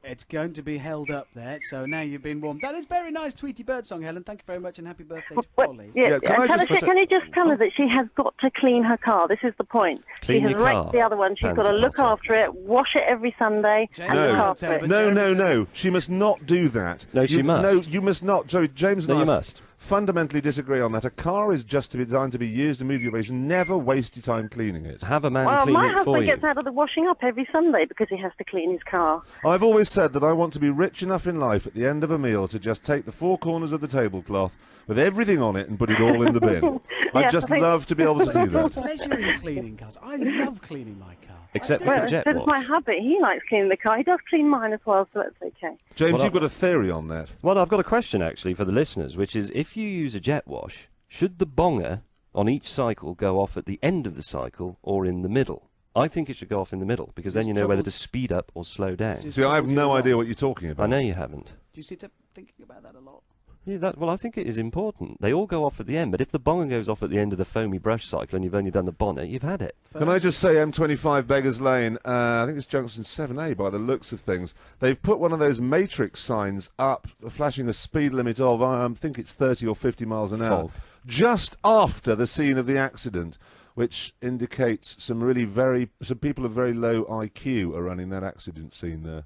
It's going to be held up there, so now you've been warned. That is very nice, Tweety Birdsong, Helen. Thank you very much, and happy birthday to Polly. Yeah, can you just tell her that she has got to clean her car? This is the point. Clean she has your wrecked car. the other one. She's got to look after it, wash it every Sunday, and look after it. No. She must not do that. No, she must. No, you must not. Sorry, James and No, I you must. fundamentally disagree on that. A car is just designed to be used to move your base. Never waste your time cleaning it. Have a man Well, clean my it for husband you. gets out of the washing up every Sunday because he has to clean his car. I've always said that I want to be rich enough in life at the end of a meal to just take the 4 corners of the tablecloth with everything on it and put it all in the bin. I'd just love to be able to do There's that. pleasure in cleaning cars. I love cleaning my car. Except Well, with the jet that's wash. my hubby. He likes cleaning the car. He does clean mine as well, so that's okay. James, Well, you've got a theory on that. Well, I've got a question, actually, for the listeners, which is, if you use a jet wash, should the bonger on each cycle go off at the end of the cycle or in the middle? I think it should go off in the middle, because then you know whether to speed up or slow down. See, I have no idea what you're talking about. I know you haven't. Do you sit up thinking about that a lot? Yeah, well, I think it is important. They all go off at the end, but if the bonger goes off at the end of the foamy brush cycle and you've only done the bonnet, you've had it. Can I just say, M25 Beggars Lane, I think it's junction 7A by the looks of things. They've put one of those matrix signs up, flashing a speed limit of, I think it's 30 or 50 miles an hour, just after the scene of the accident, which indicates some people of very low IQ are running that accident scene there.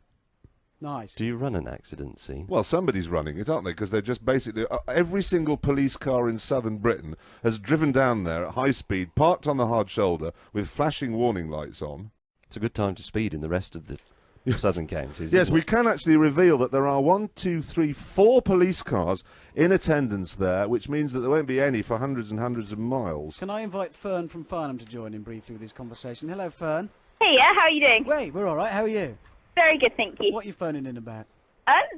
Nice. Do you run an accident scene? Well, somebody's running it, aren't they? Because they're just basically... every single police car in southern Britain has driven down there at high speed, parked on the hard shoulder, with flashing warning lights on. It's a good time to speed in the rest of the southern counties. Yes, isn't we it? can actually reveal that there are 4 police cars in attendance there, which means that there won't be any for hundreds and hundreds of miles. Can I invite Fern from Farnham to join in briefly with this conversation? Hello, Fern. Hey, how are you doing? Wait, we're all right. How are you? Very good, thank you. What are you phoning in about?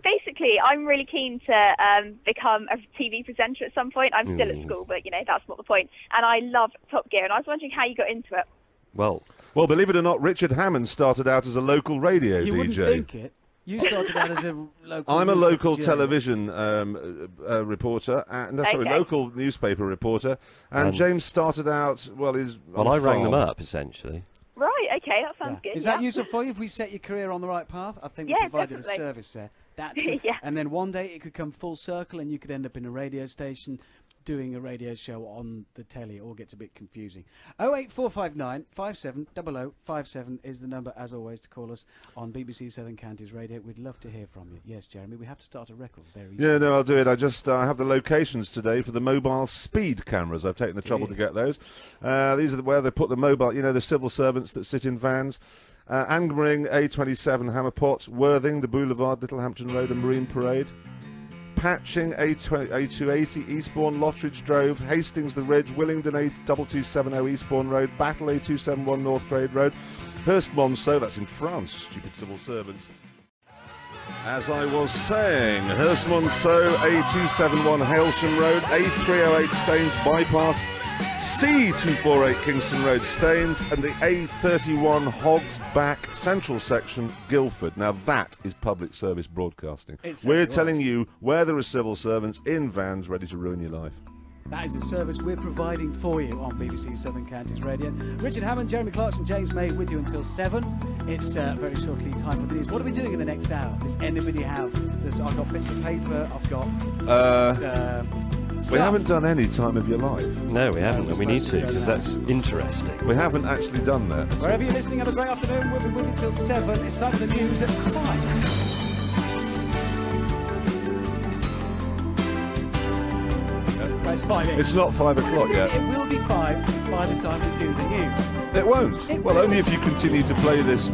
Basically, I'm really keen to become a TV presenter at some point. I'm still at school, but, that's not the point. And I love Top Gear, and I was wondering how you got into it. Well, believe it or not, Richard Hammond started out as a local radio You DJ. wouldn't think it. You started out as a local... I'm a local newspaper television reporter, local newspaper reporter, and James started out, I rang them up, essentially. Right, okay, that sounds good. Is that useful for you if we set your career on the right path? I think we provided definitely. a service there. That's good. And then one day it could come full circle and you could end up in a radio station doing a radio show on the telly. It all gets a bit confusing. 08459 570057 is the number, as always, to call us on BBC Sothern Counties Radio. We'd love to hear from you. Yes, Jeremy, we have to start a record very soon. Yeah, no, I'll do it. I just have the locations today for the mobile speed cameras. I've taken the trouble to get those. These are where they put the mobile, the civil servants that sit in vans. Angmering, A27, Hammerpot, Worthing, the Boulevard, Littlehampton Road and Marine Parade. Patching, A280, Eastbourne, Lottridge Drove, Hastings the Ridge, Willingdon, A2270, Eastbourne Road, Battle, A271, North Trade Road, Hurst Monceau, that's in France, stupid civil servants. As I was saying, Hurst Monceau, A271, Hailsham Road, A308, Staines Bypass, C248 Kingston Road, Staines, and the A31 Hogs Back Central Section, Guildford. Now that is public service broadcasting. We're telling you where there are civil servants in vans ready to ruin your life. That is a service we're providing for you on BBC Sothern Counties Radio. Richard Hammond, Jeremy Clarkson, James May with you until 7. It's very shortly time for the news. What are we doing in the next hour? Does anybody have this? I've got bits of paper, I've got... we haven't done any time of your life. No, we haven't, and we need to, because that's interesting. We haven't actually done that. Wherever you're listening, have a great afternoon. We'll be with you till 7. It's time for the news at 5. It's 5. It's not 5 o'clock yet. It will be 5 by the time we do the news. It won't. Well, only if you continue to play this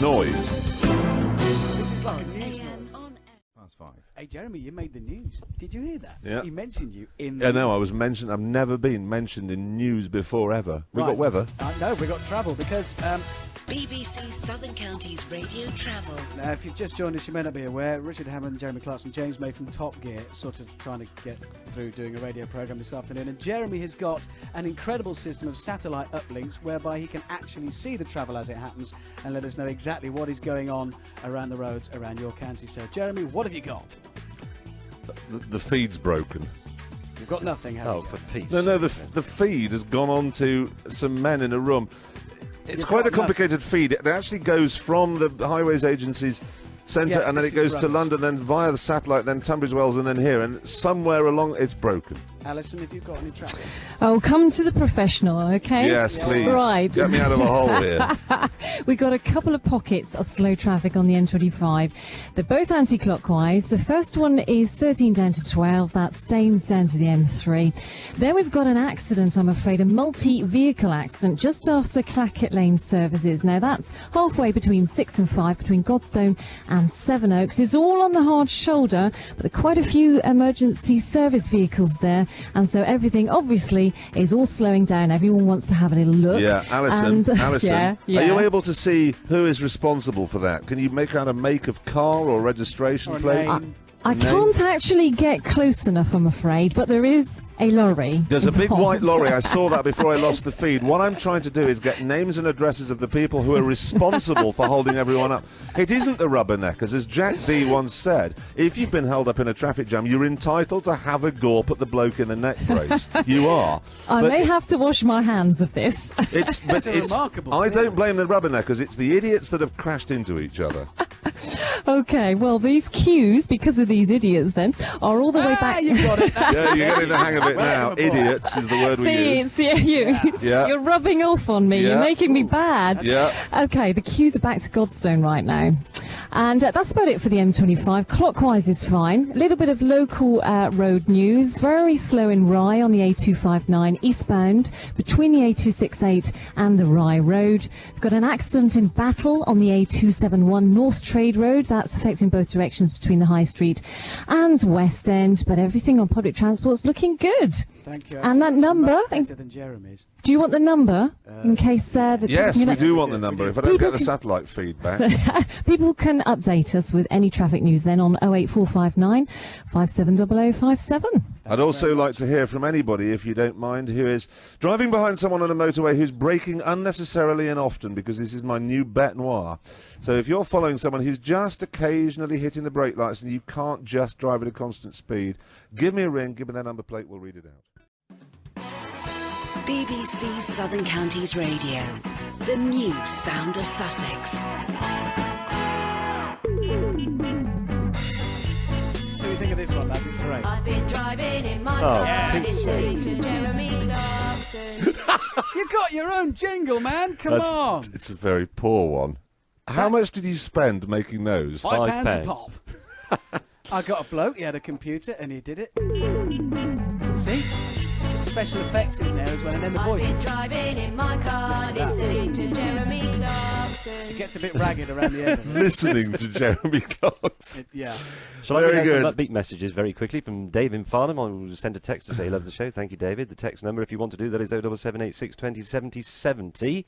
noise. This is like a news noise. Past 5. Hey, Jeremy, you made the news. Did you hear that? Yeah. He mentioned you in the Yeah, no, news. I was mentioned. I've never been mentioned in news before, ever. We got weather. No, we got travel because... BBC Southern Counties Radio Travel. Now, if you've just joined us, you may not be aware, Richard Hammond, Jeremy Clarkson, James May from Top Gear, sort of trying to get through doing a radio programme this afternoon. And Jeremy has got an incredible system of satellite uplinks whereby he can actually see the travel as it happens and let us know exactly what is going on around the roads around your county. So, Jeremy, what have you got? The feed's broken. You've got nothing, have you? for peace. No, the feed has gone on to some men in a room. It's quite a complicated feed. It actually goes from the Highways Agency's centre, and then it goes to London, then via the satellite, then Tunbridge Wells, and then here. And somewhere along, it's broken. Alison, have you got any travel? Oh, come to the professional, okay? Yes, please. Right. Get me out of a hole here. We've got a couple of pockets of slow traffic on the M25. They're both anti-clockwise. The first one is 13 down to 12. That Staines down to the M3. Then we've got an accident, I'm afraid, a multi-vehicle accident just after Clackett Lane services. Now, that's halfway between 6 and 5, between Godstone and Sevenoaks. It's all on the hard shoulder, but there are quite a few emergency service vehicles there. And so everything, obviously, is all slowing down. Everyone wants to have a little look. Yeah, Alison, yeah. Are you able to see who is responsible for that? Can you make out a make of car or registration plate? I can't actually get close enough, I'm afraid, but there is a lorry. There's a big involved. white lorry. I saw that before I lost the feed. What I'm trying to do is get names and addresses of the people who are responsible for holding everyone up. It isn't the rubberneckers. As Jack D once said, if you've been held up in a traffic jam, you're entitled to have a gorp at the bloke in the neck brace. You are. I may have to wash my hands of this. It's remarkable. I don't blame the rubberneckers. It's the idiots that have crashed into each other. Okay, well, these queues, because of these idiots, then, are all the way back. You got it. Yeah, you're getting the hang of it now. Idiots is the word we use. You're rubbing off on me. Yeah. You're making me bad. Yeah. Okay, the queues are back to Godstone right now. And that's about it for the M25. Clockwise is fine. A little bit of local road news. Very slow in Rye on the A259 eastbound between the A268 and the Rye Road. We've got an accident in Battle on the A271 North Trade Road. That's affecting both directions between the High Street and West End. But everything on public transport's looking good. Thank you. And that number... Much better than Jeremy's. Do you want the number in case... Yes, we do want the number. If I don't get the satellite feedback. People can update us with any traffic news then on 08459 570057. I'd also like to hear from anybody, if you don't mind, who is driving behind someone on a motorway who's braking unnecessarily and often, because this is my new bête noire. So if you're following someone who's just occasionally hitting the brake lights and you can't just drive at a constant speed, give me a ring, give me their number plate, we'll read it out. BBC Southern Counties Radio, the new sound of Sussex. this one, lads. It's great. I've been driving in my Oh, car Pete's listening to Jeremy Clarkson. You got your own jingle, man. Come on. It's a very poor one. How much did you spend making those? £5 a pop. I got a bloke, he had a computer, and he did it. See? Some special effects in there as well, and then the voices. I've been driving in my car listening to Jeremy Clarkson. It gets a bit ragged around the end of it. Listening to Jeremy Clarkson. Yeah. Shall I Very read good. some upbeat messages very quickly from Dave in Farnham? I'll send a text to say he loves the show. Thank you, David. The text number, if you want to do that, is 07786 20 70 70.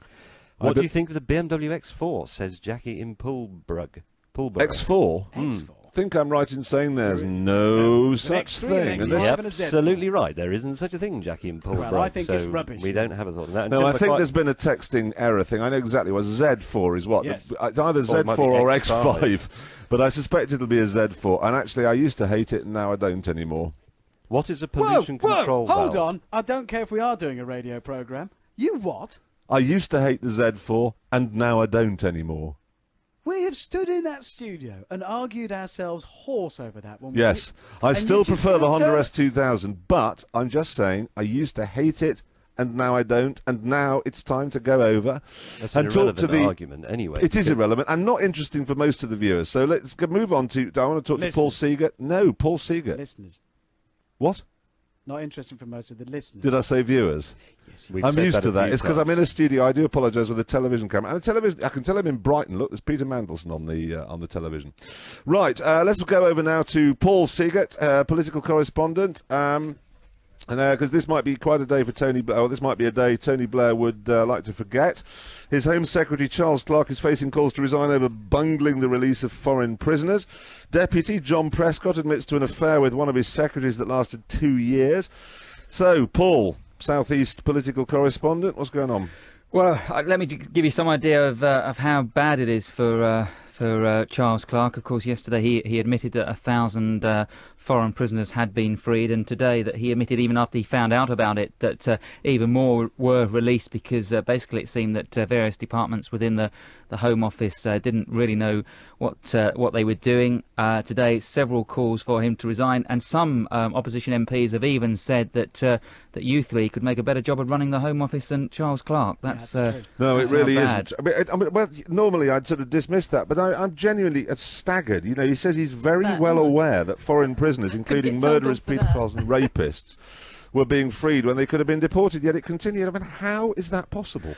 What do you think of the BMW X4, says Jackie in Pulborough. X4? I think I'm right in saying there's no such thing. Yep, absolutely right. There isn't such a thing, Jackie in Pulborough. Well, I think it's rubbish. We don't have a thought on that. No, I think there's been a texting error thing. I know exactly what Z4 is. What? Yes. It's either Or it might Z4 be or X5. X5. But I suspect it'll be a Z4. And actually, I used to hate it, and now I don't anymore. What is a pollution control Hold valve? on. I don't care if we are doing a radio programme. You what? I used to hate the Z4, and now I don't anymore. We have stood in that studio and argued ourselves hoarse over that one. Yes, I still prefer the Honda S2000, but I'm just saying I used to hate it, and now I don't, and now it's time to go over That's an and talk to irrelevant the argument anyway. It is irrelevant and not interesting for most of the viewers. So let's move on to. Do I want to talk to Paul Seeger? No, Paul Seeger. Listeners. What? Not interesting for most of the listeners. Did I say viewers? Yes. I'm used to that. It's because I'm in a studio. I do apologise with a television camera. And a television, I can tell him in Brighton. Look, there's Peter Mandelson on the television. Right, let's go over now to Paul Seegert, political correspondent. Because this might be quite a day for Tony Blair, or this might be a day Tony Blair would like to forget. His Home Secretary Charles Clarke is facing calls to resign over bungling the release of foreign prisoners. Deputy John Prescott admits to an affair with one of his secretaries that lasted 2 years. So, Paul, South East political correspondent, what's going on? Well, let me give you some idea of how bad it is for Charles Clarke. Of course, yesterday he admitted that 1,000 foreign prisoners had been freed, and today that he admitted, even after he found out about it, that even more were released because basically it seemed that various departments within the Home Office didn't really know what they were doing. Today, several calls for him to resign, and some opposition MPs have even said that you three could make a better job of running the Home Office than Charles Clarke. That's no, that's it really how bad. isn't. I mean, well, normally I'd sort of dismiss that, but I'm genuinely staggered. You know, he says he's very well aware that foreign prisoners, including murderers, paedophiles, and rapists, were being freed when they could have been deported. Yet it continued. I mean, how is that possible?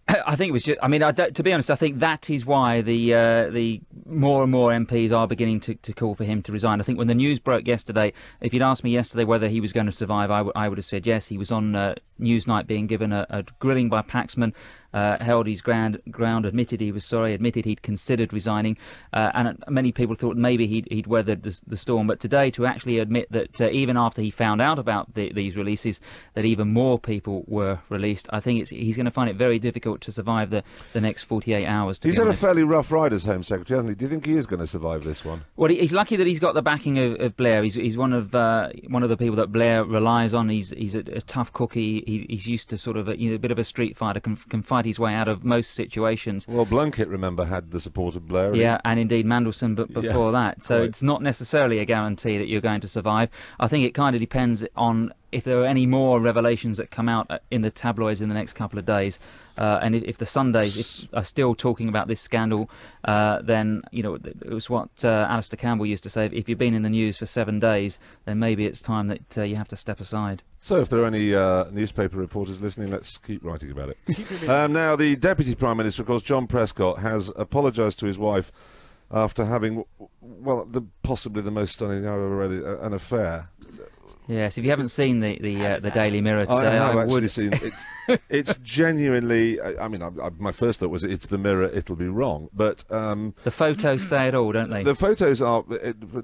I think it was just. I mean, to be honest, I think that is why the more and more MPs are beginning to call for him to resign. I think when the news broke yesterday, if you'd asked me yesterday whether he was going to survive, I would have said yes. He was on Newsnight being given a grilling by Paxman. Held his ground, admitted he was sorry, admitted he'd considered resigning, and many people thought maybe he'd weathered the storm. But today, to actually admit that even after he found out about these releases, that even more people were released, I think he's going to find it very difficult to survive the next 48 hours. He's had a fairly rough ride as Home Secretary, hasn't he? Do you think he is going to survive this one? Well, he's lucky that he's got the backing of Blair. He's one of the people that Blair relies on. He's a tough cookie. He's used to sort of a bit of a street fighter, can fight his way out of most situations. Well, Blunkett, remember, had the support of Blair. Yeah, and indeed Mandelson before that. So it's not necessarily a guarantee that you're going to survive. I think it kind of depends on if there are any more revelations that come out in the tabloids in the next couple of days. And if the Sundays are still talking about this scandal, then, it was what Alistair Campbell used to say, if you've been in the news for 7 days, then maybe it's time that you have to step aside. So if there are any newspaper reporters listening, let's keep writing about it. Now, the Deputy Prime Minister, of course, John Prescott, has apologised to his wife after having, possibly the most stunning I've ever read, an affair. Yes, if you haven't seen the Daily Mirror today, I have actually seen it. It's genuinely. I mean, my first thought was it's the Mirror. It'll be wrong, but the photos say it all, don't they? The photos are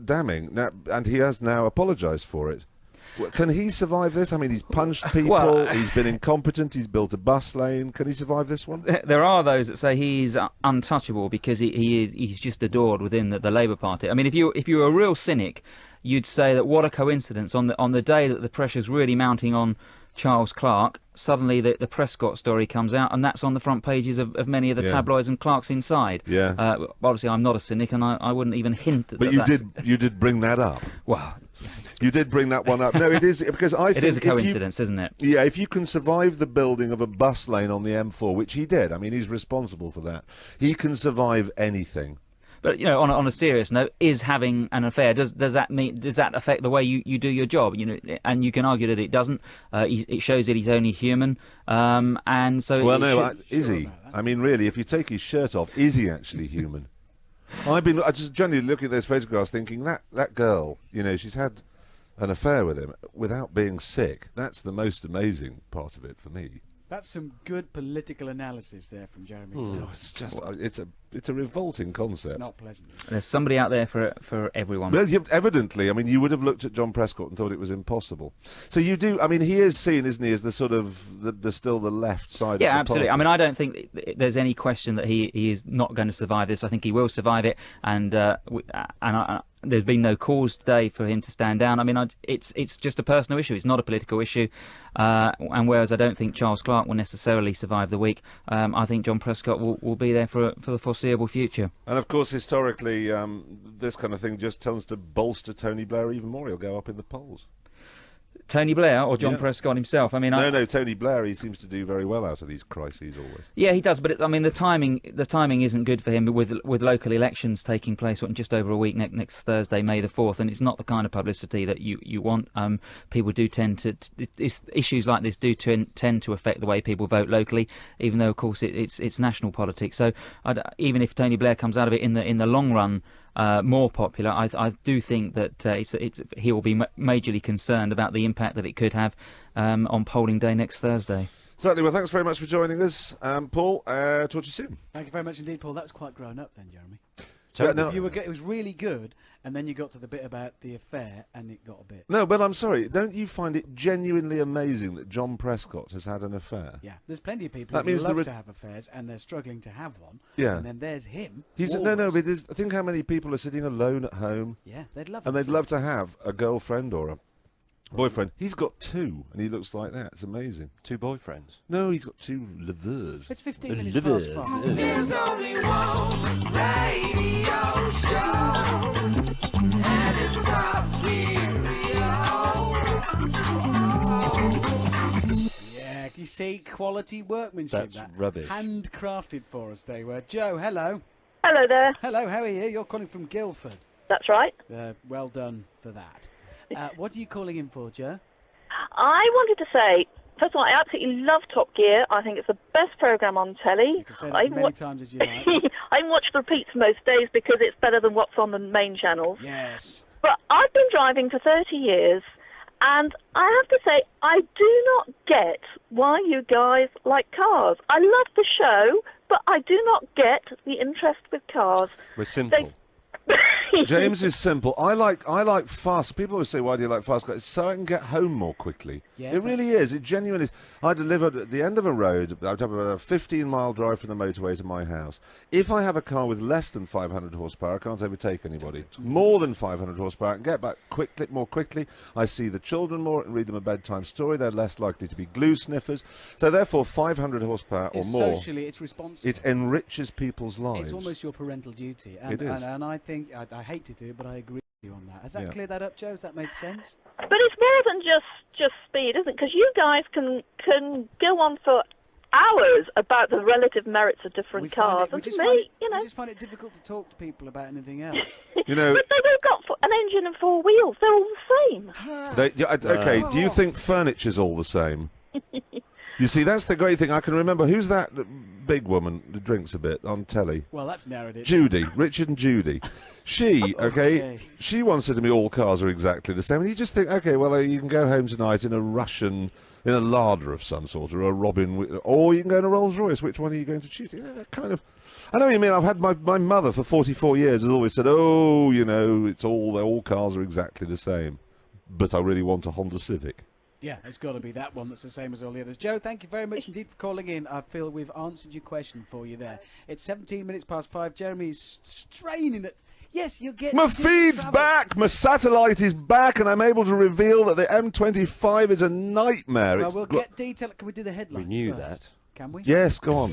damning, now, and he has now apologised for it. Can he survive this? I mean, he's punched people. He's been incompetent. He's built a bus lane. Can he survive this one? There are those that say he's untouchable because he's just adored within the Labour Party. I mean, if you were a real cynic, you'd say that what a coincidence on the day that the pressure's really mounting on Charles Clarke, suddenly the Prescott story comes out, and that's on the front pages of many of the tabloids, and Clark's inside. Yeah. Obviously, I'm not a cynic, and I wouldn't even hint that. But you did bring that up. Well, you did bring that one up. No, it is because I think it is a coincidence, isn't it? Yeah, if you can survive the building of a bus lane on the M4, which he did, I mean, he's responsible for that. He can survive anything. But on a serious note, is having an affair does that affect the way you do your job? And you can argue that it doesn't. It shows that he's only human, and so. Well, no, is he? I mean, really, if you take his shirt off, is he actually human? I just generally looking at those photographs, thinking that girl, she's had an affair with him without being sick. That's the most amazing part of it for me. That's some good political analysis there from Jeremy Clarkson. It's just it's a revolting concept. It's not pleasant. There's somebody out there for everyone. Well, evidently, I mean, you would have looked at John Prescott and thought it was impossible. So you do. I mean, he is seen, isn't he, as the sort of the still the left side. Yeah, of the absolutely. party. I mean, I don't think there's any question that he is not going to survive this. I think he will survive it, and there's been no cause today for him to stand down. I mean, it's just a personal issue. It's not a political issue. And whereas I don't think Charles Clarke will necessarily survive the week, I think John Prescott will be there for the foreseeable future. And of course, historically, this kind of thing just tends to bolster Tony Blair even more. He'll go up in the polls. Tony Blair or John Prescott himself? I mean, no, Tony Blair. He seems to do very well out of these crises always. Yeah, he does. But the timing isn't good for him with local elections taking place in just over a week next Thursday, May the 4th, and it's not the kind of publicity that you want. People do tend to issues like this do tend to affect the way people vote locally, even though of course it's national politics. So even if Tony Blair comes out of it in the long run more popular, I do think that he will be majorly concerned about the impact that it could have on polling day next Thursday. Certainly. Well, thanks very much for joining us, Paul. Talk to you soon. Thank you very much indeed, Paul. That was quite grown up then, Jeremy. It was really good, and then you got to the bit about the affair, and it got a bit... No, but I'm sorry. Don't you find it genuinely amazing that John Prescott has had an affair? Yeah, there's plenty of people who love to have affairs, and they're struggling to have one. Yeah. And then there's him. But think how many people are sitting alone at home. Yeah, they'd love and they'd love to have a girlfriend or a boyfriend. He's got two, and he looks like that. It's amazing. 2 boyfriends? No, he's got 2 lovers. It's 15 minutes past 5. There's only one radio show, and it's Top Gear. Yeah, you see, quality workmanship. That's rubbish. Handcrafted for us, they were. Joe, hello. Hello there. Hello, how are you? You're calling from Guildford. That's right. Well done for that. What are you calling in for, Joe? I wanted to say, first of all, I absolutely love Top Gear. I think it's the best programme on telly. You can say that as many times as you like. I watch the repeats most days because it's better than what's on the main channels. Yes. But I've been driving for 30 years, and I have to say, I do not get why you guys like cars. I love the show, but I do not get the interest with cars. We're simple. James is simple. I like fast. People always say, "Why do you like fast cars?" It's so I can get home more quickly. Yes, it really is. It genuinely is. I delivered at the end of a road. I'd have a 15-mile drive from the motorway to my house. If I have a car with less than 500 horsepower, I can't overtake anybody. More than 500 horsepower, I can get back more quickly. I see the children more and read them a bedtime story. They're less likely to be glue sniffers. So therefore, 500 horsepower or more. Socially, it's responsible. It enriches people's lives. It's almost your parental duty. And, it is. And I think, I hate to do it, but I agree with you on that. Has that cleared that up, Joe? Has that made sense? But it's more than just speed, isn't it? Because you guys can go on for hours about the relative merits of different cars. We just find it difficult to talk to people about anything else. But they've all got an engine and 4 wheels. They're all the same. Okay, do you think furniture's all the same? You see, that's the great thing. I can remember, who's that big woman who drinks a bit on telly? Well, that's narrowed it. Judy, Richard and Judy. She once said to me, all cars are exactly the same. And you just think, okay, well, you can go home tonight in a in a Lada of some sort, or a Robin, or you can go in a Rolls Royce. Which one are you going to choose? You know, that kind of... I know what you mean. I've had my mother for 44 years has always said, it's all cars are exactly the same. But I really want a Honda Civic. Yeah, it's got to be that one that's the same as all the others. Joe, thank you very much indeed for calling in. I feel we've answered your question for you there. It's 17 minutes past 5. Jeremy's straining at... Yes, you'll get... My feed's back, my satellite is back, and I'm able to reveal that the M25 is a nightmare. Well, It's we'll get detail. Can we do the headlines We knew first? that. Can we? Yes, go on.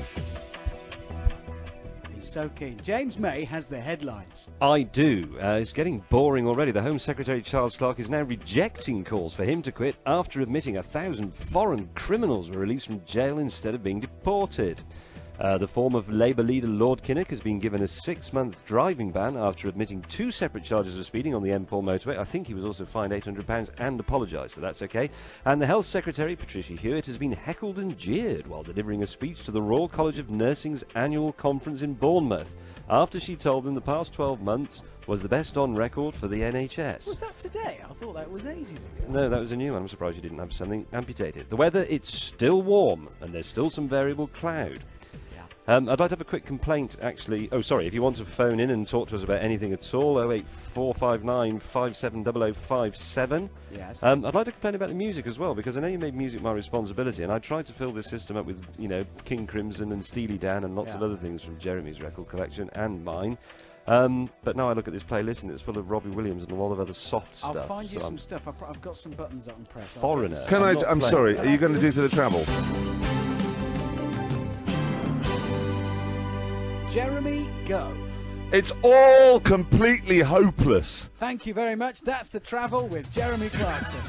He's so keen. James May has the headlines. I do. It's getting boring already. The Home Secretary, Charles Clarke, is now rejecting calls for him to quit after admitting 1,000 foreign criminals were released from jail instead of being deported. The former Labour leader Lord Kinnock has been given a 6-month driving ban after admitting 2 separate charges of speeding on the M4 motorway. I think he was also fined £800 and apologised, so that's okay. And the Health Secretary, Patricia Hewitt, has been heckled and jeered while delivering a speech to the Royal College of Nursing's annual conference in Bournemouth after she told them the past 12 months was the best on record for the NHS. Was that today? I thought that was ages ago. No, that was a new one. I'm surprised you didn't have something amputated. The weather, it's still warm and there's still some variable cloud. I'd like to have a quick complaint, actually. Oh, sorry, if you want to phone in and talk to us about anything at all, 08459 570057. Yes. I'd like to complain about the music as well, because I know you made music my responsibility, and I tried to fill this system up with, King Crimson and Steely Dan and lots of other things from Jeremy's record collection and mine. But now I look at this playlist and it's full of Robbie Williams and a lot of other soft stuff. I'll find you so some stuff. I've got some buttons I can press. Foreigner. I'm sorry, are you going to do to the travel? Jeremy, go. It's all completely hopeless. Thank you very much. That's the travel with Jeremy Clarkson.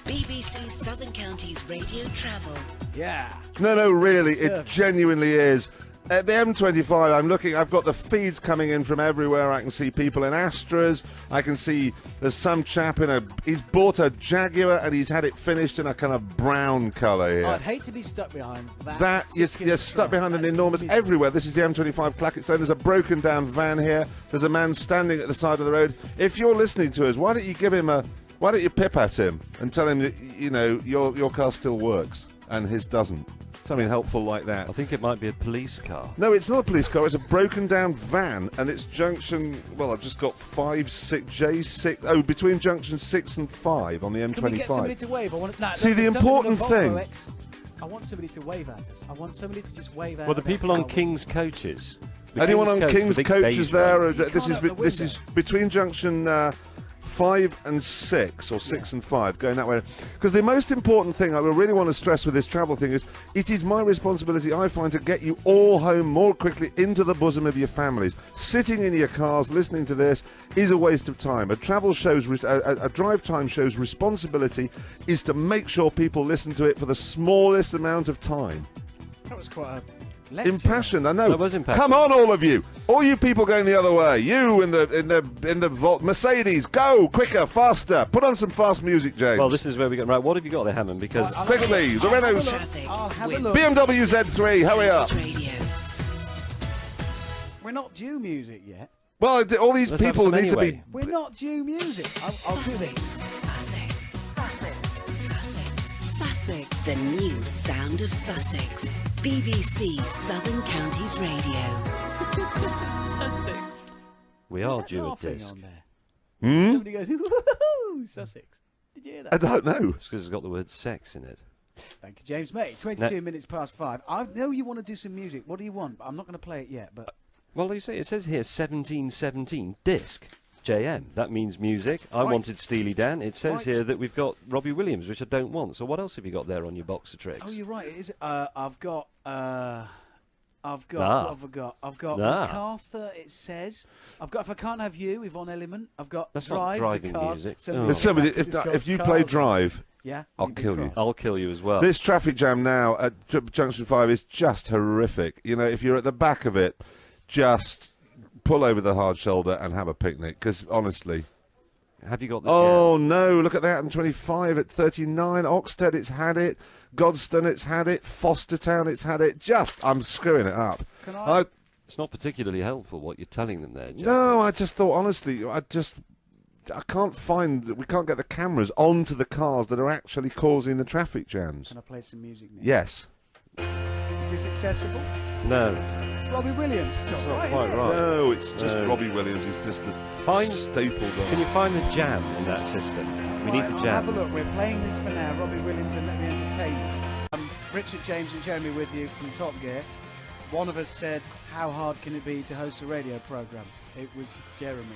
BBC Southern Counties Radio Travel. Yeah. No, really, it genuinely is. At the M25, I'm looking, I've got the feeds coming in from everywhere. I can see people in Astras. I can see there's some chap he's bought a Jaguar and he's had it finished in a kind of brown colour here. I'd hate to be stuck behind that. You're stuck behind an enormous, everywhere. This is the M25 Clacketstone. There's a broken down van here. There's a man standing at the side of the road. If you're listening to us, why don't you pip at him and tell him that, your car still works and his doesn't. Something helpful like that. I think it might be a police car. No, it's not a police car. It's a broken down van, and it's junction. Well, I've just got 5, 6, J6. Oh, between junction 6 and 5 on the M25. Can we get somebody to wave? See, the important thing. I want somebody to wave at us. I want somebody to just wave at us. Well, the people on King's coaches. Anyone on King's the coaches there? beige This is between junction 5 and 6, or 6 and 5, going that way. Because the most important thing I really want to stress with this travel thing is, it is my responsibility, I find, to get you all home more quickly into the bosom of your families. Sitting in your cars listening to this is a waste of time. A drive time show's responsibility is to make sure people listen to it for the smallest amount of time. That was quite a... Impassioned, I know. That was impassioned. Come on, all of you people going the other way. You in the Mercedes, go quicker, faster. Put on some fast music, James. Well, this is where we go. Right, what have you got there, Hammond? Because quickly, the Renault BMW Z3. Hurry up. We're not due music yet. Well, all these people need to be. We're not due music. I'll do this. Sussex, the new sound of Sussex. BBC Southern Counties Radio. Sussex. We are due a disc. Somebody goes, woohoo, Sussex. Did you hear that? I don't know. It's because it's got the word sex in it. Thank you, James May. 22 minutes past 5. I know you want to do some music. What do you want? I'm not going to play it yet, but... Well, you see, it says here 1717 disc. JM. That means music. I wanted Steely Dan. It says here that we've got Robbie Williams, which I don't want. So what else have you got there on your box of tricks? Oh, you're right. It is. I've got. What have I got? I've got MacArthur. It says. I've got If I Can't Have You, Yvonne Element. I've got That's Drive. not driving cars. music. If you play Drive, yeah, I'll kill you. I'll kill you as well. This traffic jam now at Junction 5 is just horrific. If you're at the back of it, just pull over the hard shoulder and have a picnic, because honestly... Have you got the jam? No, look at that, M25 at 39, Oxted, it's had it, Godstone, it's had it, Fostertown, it's had it, I'm screwing it up. It's not particularly helpful what you're telling them there, Jack. No, I just thought, honestly, we can't get the cameras onto the cars that are actually causing the traffic jams. Can I play some music now? Yes. Is this accessible? No. Robbie Williams. That's not quite right. No, it's just Robbie Williams. He's just the staple guy. Can you find the jam in that system? We need the jam. Have a look. We're playing this for now. Robbie Williams and Let Me Entertain You. Richard, James and Jeremy with you from Top Gear. one of us said, how hard can it be to host a radio programme? It was Jeremy.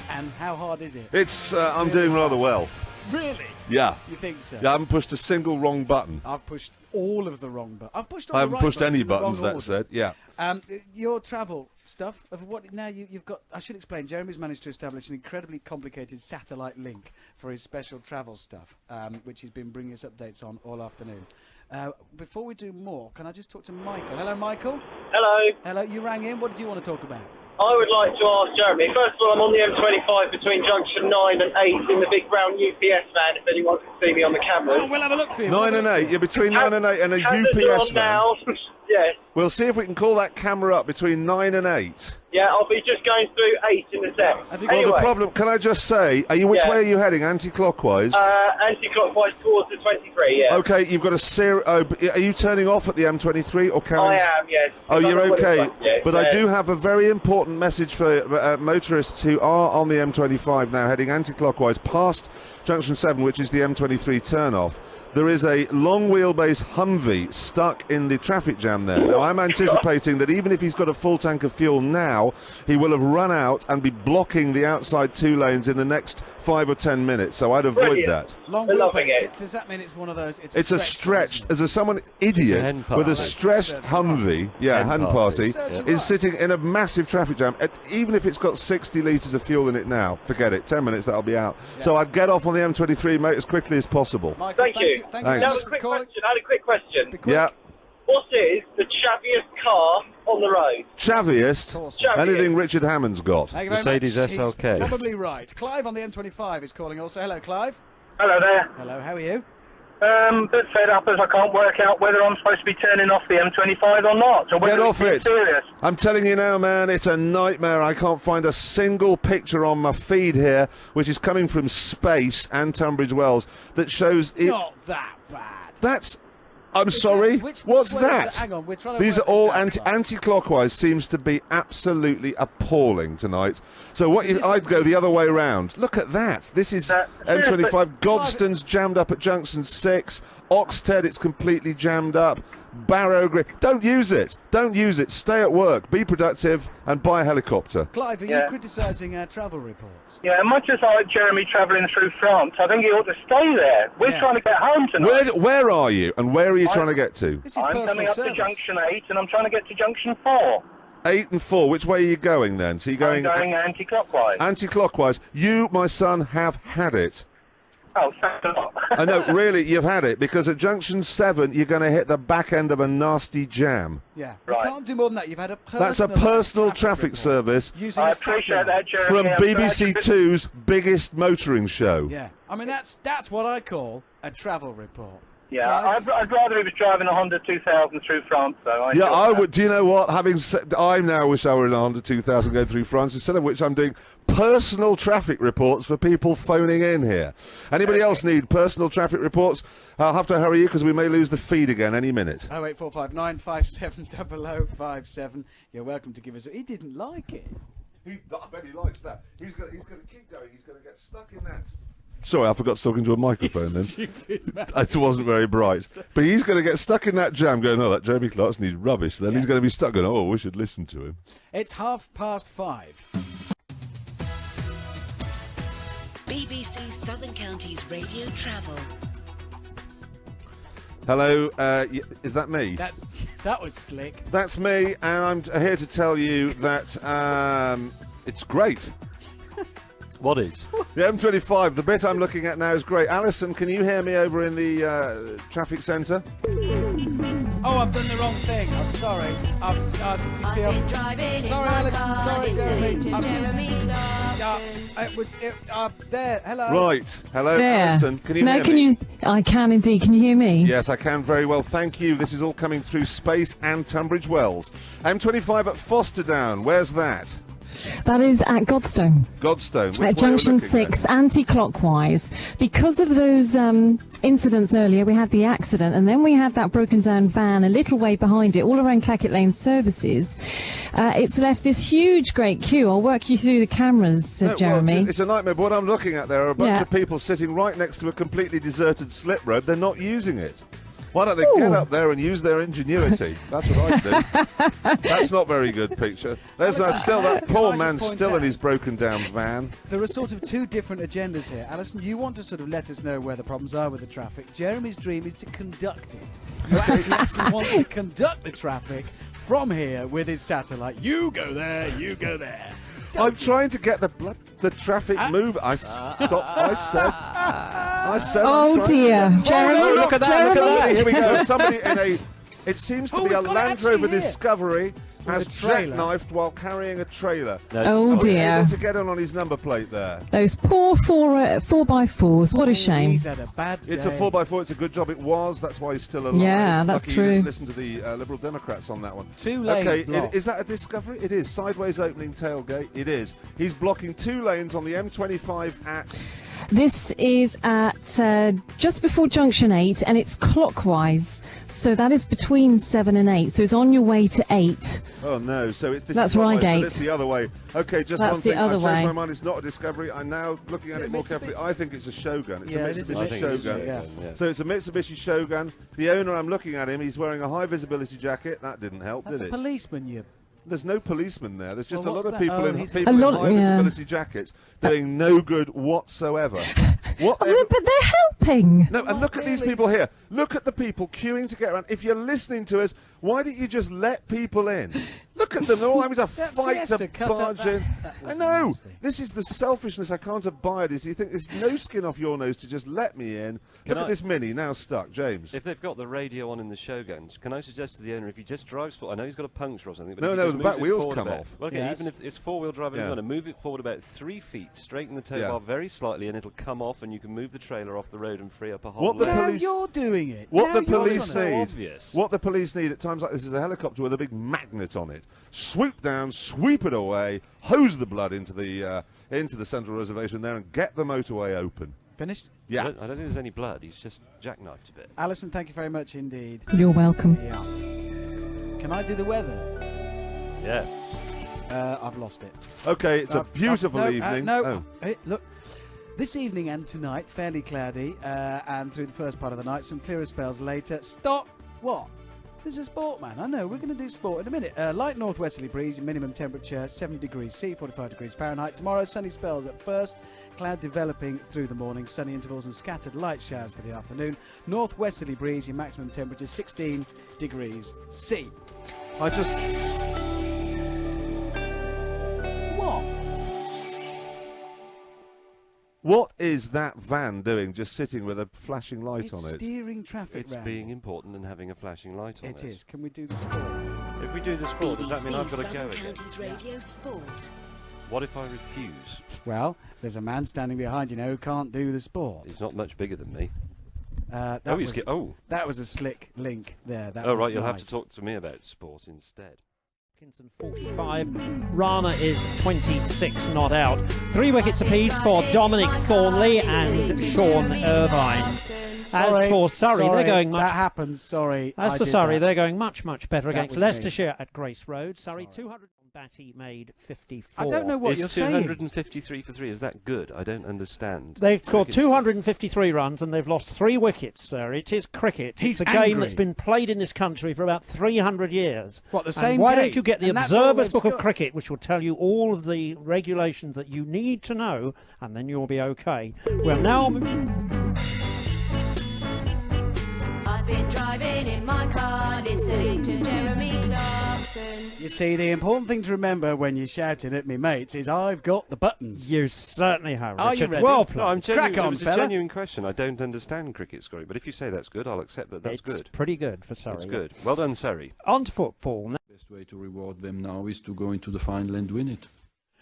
And how hard is it? It's, I'm doing rather well. Really? Yeah. You think so? Yeah, I haven't pushed a single wrong button. I've pushed all of the wrong buttons. I've pushed all I the haven't right pushed any in the wrong buttons, that order. said, yeah. Your travel stuff, of what now you've got, I should explain, Jeremy's managed to establish an incredibly complicated satellite link for his special travel stuff, which he's been bringing us updates on all afternoon. Before we do more, can I just talk to Michael? Hello, Michael. Hello. Hello, you rang in. What did you want to talk about? I would like to ask Jeremy, first of all, I'm on the M25 between junction 9 and 8 in the big brown UPS van, if anyone can see me on the camera. Oh, we'll have a look for you. 9 and 8, you're between 9 and 8 and a UPS van. Now. Yes. We'll see if we can call that camera up between 9 and 8. Yeah, I'll be just going through 8 in a sec. Well, the problem, can I just say, which way are you heading, anti-clockwise? Anti-clockwise towards the 23, yeah. Okay, you've got a are you turning off at the M23 or carrying? I am, yes. Oh, you're okay. Yeah, But I do have a very important message for motorists who are on the M25 now, heading anti-clockwise past junction 7, which is the M23 turn-off. There is a long wheelbase Humvee stuck in the traffic jam there. Now, I'm anticipating that even if he's got a full tank of fuel now, he will have run out and be blocking the outside 2 lanes in the next 5 or 10 minutes. So I'd avoid that. Long wheelbase. Does that mean it's one of those? It's a stretched, as someone idiot with a stretched Humvee, hen party, is sitting in a massive traffic jam. Even if it's got 60 litres of fuel in it now, forget it. 10 minutes, that'll be out. Yeah. So I'd get off on the M23, mate, as quickly as possible. Michael, thank you. Thanks. Now, I had a quick question. Yeah. What is the chavviest car on the road? Chavviest? Anything Richard Hammond's got. Thank you very Mercedes much. SLK. He's probably right. Clive on the M25 is calling also. Hello, Clive. Hello there. Hello, how are you? Bit fed up as I can't work out whether I'm supposed to be turning off the M25 or not. So Get off it. Serious. I'm telling you now, man, it's a nightmare. I can't find a single picture on my feed here, which is coming from space and Tunbridge Wells, that shows it. Not that bad. That's. I'm sorry. What's way is that? it? Hang on, we're trying to These are work all this out, anti-clockwise. Seems to be absolutely appalling tonight. So I'd go the other way round. Look at that. This is M25. Godstone's jammed up at junction 6. Oxted, it's completely jammed up. Barrow Green. Don't use it. Don't use it. Stay at work. Be productive and buy a helicopter. Clive, are you criticising our travel reports? Yeah, much as I like Jeremy travelling through France, I think he ought to stay there. We're trying to get home tonight. Where are you and where are you trying to get to? I'm coming up to junction 8 and I'm trying to get to junction 4. 8 and 4. Which way are you going then? So you're going anti-clockwise. Anti-clockwise. You, my son, have had it. Oh, thanks a lot. I know, really, you've had it, because at junction 7, you're going to hit the back end of a nasty jam. Yeah, you can't do more than that. You've had a personal That's a personal traffic service using appreciate that, Jeremy. from BBC Two's biggest motoring show. Yeah, I mean, that's what I call a travel report. Yeah, I'd rather he was driving a Honda 2000 through France, though. I would. Do you know what? I now wish I were in a Honda 2000 going through France, instead of which I'm doing personal traffic reports for people phoning in here. Anybody else need personal traffic reports? I'll have to hurry you because we may lose the feed again any minute. 08459 570057. You're welcome to give us. He didn't like it. I bet he likes that. He's going to keep going. He's going to get stuck in that. Sorry, I forgot to talk into a microphone then. It wasn't very bright. But he's going to get stuck in that jam going, oh, that Jeremy Clarkson, he's rubbish. Then he's going to be stuck going, oh, we should listen to him. It's 5:30. BBC Southern Counties Radio Travel. Hello, is that me? That was slick. That's me, and I'm here to tell you that it's great. What is? The M25, the bit I'm looking at now is great. Alison, can you hear me over in the traffic centre? Oh, I've done the wrong thing. I'm sorry. Sorry, Alison. Sorry, Jeremy. There. Hello. Right. Hello, there. Alison. Can you hear me? I can indeed. Can you hear me? Yes, I can very well. Thank you. This is all coming through space and Tunbridge Wells. M25 at Fosterdown. Where's that? That is at Godstone. Godstone. At junction 6, anti-clockwise. Because of those incidents earlier, we had the accident, and then we had that broken down van a little way behind it, all around Clackett Lane services. It's left this huge, great queue. I'll work you through the cameras, Jeremy. Well, it's a nightmare. But what I'm looking at there are a bunch of people sitting right next to a completely deserted slip road. They're not using it. Why don't they get up there and use their ingenuity? That's what I'd do. That's not very good picture. There's that poor man still in his broken down van. There are sort of two different agendas here. Alison, you want to sort of let us know where the problems are with the traffic. Jeremy's dream is to conduct it. You actually want to conduct the traffic from here with his satellite. You go there, you go there. I'm trying to get the traffic move. I said. Oh dear, Jeremy! Oh, look at that! Look at that! Here we go. Somebody in a. It seems to be a Land Rover Discovery has jackknifed while carrying a trailer. Oh dear! Able to get on his number plate there. Those poor 4x4s. What a shame. He's had a bad day. It's a 4x4. It's a good job it was. That's why he's still alive. Yeah, that's Lucky true. You didn't listen to the Liberal Democrats on that one. 2 lanes blocked. Is that a Discovery? It is. Sideways opening tailgate. It is. He's blocking 2 lanes on the M25 at. This is at just before junction 8, and it's clockwise. So that is between 7 and 8. So it's on your way to 8. Oh no! So it's this. That's is right, so 8. That's the other way. Okay, just That's one thing. the other I've changed way. my mind. It's not a Discovery. I'm now looking at it more carefully. I think it's a Shogun. It's a Mitsubishi Shogun. Yeah. So it's a Mitsubishi Shogun. The owner, I'm looking at him. He's wearing a high visibility jacket. That didn't help, That's did a it? policeman, you. There's no policeman there. There's just Well, a lot what's of that? people Oh, in he's- people A in lot- high yeah. visibility jackets doing no good whatsoever. What? Oh, but they're helping. No, and look at these people here. Look at the people queuing to get around. If you're listening to us, why don't you just let people in? Look at them. They're all having to fight to Fiesta cut up barge that- in. that I was know. nasty. This is the selfishness I can't abide. Is you think there's no skin off your nose to just let me in. Look at this Mini now stuck, James. If they've got the radio on in the Shoguns, can I suggest to the owner, if he just drives forward, I know he's got a puncture or something, but No, if he no, just the moves back it wheels forward come about- off. Well, okay, Yes. even if it's four-wheel drive, Yeah. you want to move it forward about 3 feet, straighten the tow bar very slightly, and it'll come off, and you can move the trailer off the road and free up a whole What the lane. Now police- you're doing it. What Now the you're police doing it. need, obvious. what the police need at times like this is a helicopter with a big magnet on it. Swoop down, sweep it away, hose the blood into the central reservation there, and get the motorway open. Finished? Yeah. I don't think there's any blood. He's just jackknifed a bit. Alison, thank you very much indeed. You're welcome. Yeah. Can I do the weather? Yeah. I've lost it. Okay, it's a beautiful no, evening. no, Oh. Hey, look. This evening and tonight, fairly cloudy, and through the first part of the night, some clearer spells later. Stop! What? There's a sport, man. I know, we're going to do sport in a minute. Light northwesterly breeze, minimum temperature 7 degrees C, 45 degrees Fahrenheit. Tomorrow, sunny spells at first, cloud developing through the morning, sunny intervals and scattered light showers for the afternoon. Northwesterly breeze, your maximum temperature 16 degrees C. I just... What? What is that van doing just sitting with a flashing light It's on it? steering traffic It's round. being important and having a flashing light on it. It is. Can we do the sport? If we do the sport, does that mean I've got to BBC go Sothern again? Counties Radio Sport. What if I refuse? Well, there's a man standing behind you now who can't do the sport. He's not much bigger than me. That he's was, that was a slick link there. That Oh, was right, you'll have nice. to talk to me about sport instead. 45. Rana is 26 not out. 3 wickets apiece for Dominic Thornley and Sean Irvine. As for Surrey, they're going much. That happens. Sorry. As I for did Surrey, that. they're going much better That against was me. Leicestershire at Grace Road. Surrey 200. Batty made 54. I don't know what Is you're saying. 253 for 3, is that good? I don't understand. They've scored Cricket's- 253 runs and they've lost 3 wickets, sir. It is cricket. He's it's a game angry. that's been played in this country for about 300 years. What, the And same why game? don't you get the And that's all Observer's they've Book of scored. Cricket, which will tell you all of the regulations that you need to know, and then you'll be okay. Well, now... I've been driving in my car, listening to Jeremy Clarkson. You see, the important thing to remember when you're shouting at me mates is I've got the buttons. You certainly have, Are you Richard. ready? Well played. No, I'm genuine. Crack on, It was a fella. genuine question. I don't understand cricket scoring, but if you say that's good, I'll accept that that's It's good. pretty good for Surrey. It's good. Well done, Surrey. On to football. The best way to reward them now is to go into the final and win it.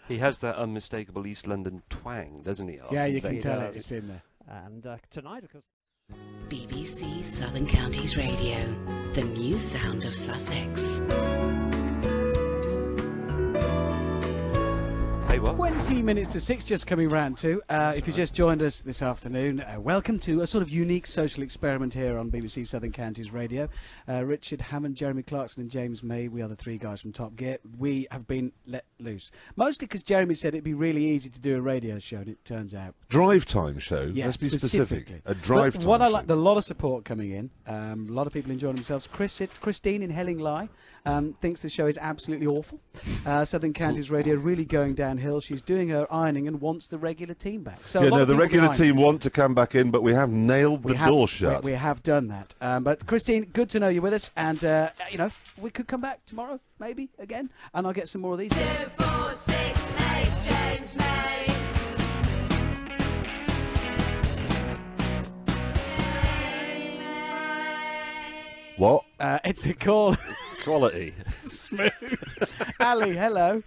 He has that unmistakable East London twang, doesn't he? Yeah, you Arsene can tell Wenger? it. It's in there. And tonight, of course... BBC Southern Counties Radio, the new sound of Sussex. Hey, what? 20 20 minutes to 6 just coming round to. If you just joined us this afternoon, welcome to a sort of unique social experiment here on BBC Sothern Counties Radio. Richard, Hammond, Jeremy Clarkson and James May, we are the three guys from Top Gear. We have been let loose. Mostly because Jeremy said it'd be really easy to do a radio show, and it turns out... Drive time show? Yeah, let's be specific. specifically. A drive time What I show. like, a lot of support coming in. A lot of people enjoying themselves. Christine in Hellingly thinks the show is absolutely awful. Southern Counties Radio really going downhill. She's doing her ironing and wants the regular team back. So Yeah, a lot no, of the people regular behind team us. want to come back in, but we have nailed the door shut. We have done that. But Christine, good to know you're with us, and you know, we could come back tomorrow, maybe again, and I'll get some more of these. 2, 4, 6, 8, James May. What? It's a call. Quality. Smooth. Ali, hello.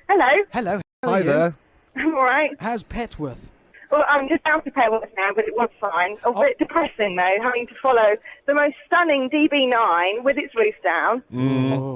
Hello. Hello. How are Hi you? there. I'm all right. How's Petworth? Well, I'm just out of Petworth now, but it was fine. A bit depressing, though, having to follow the most stunning DB9 with its roof down,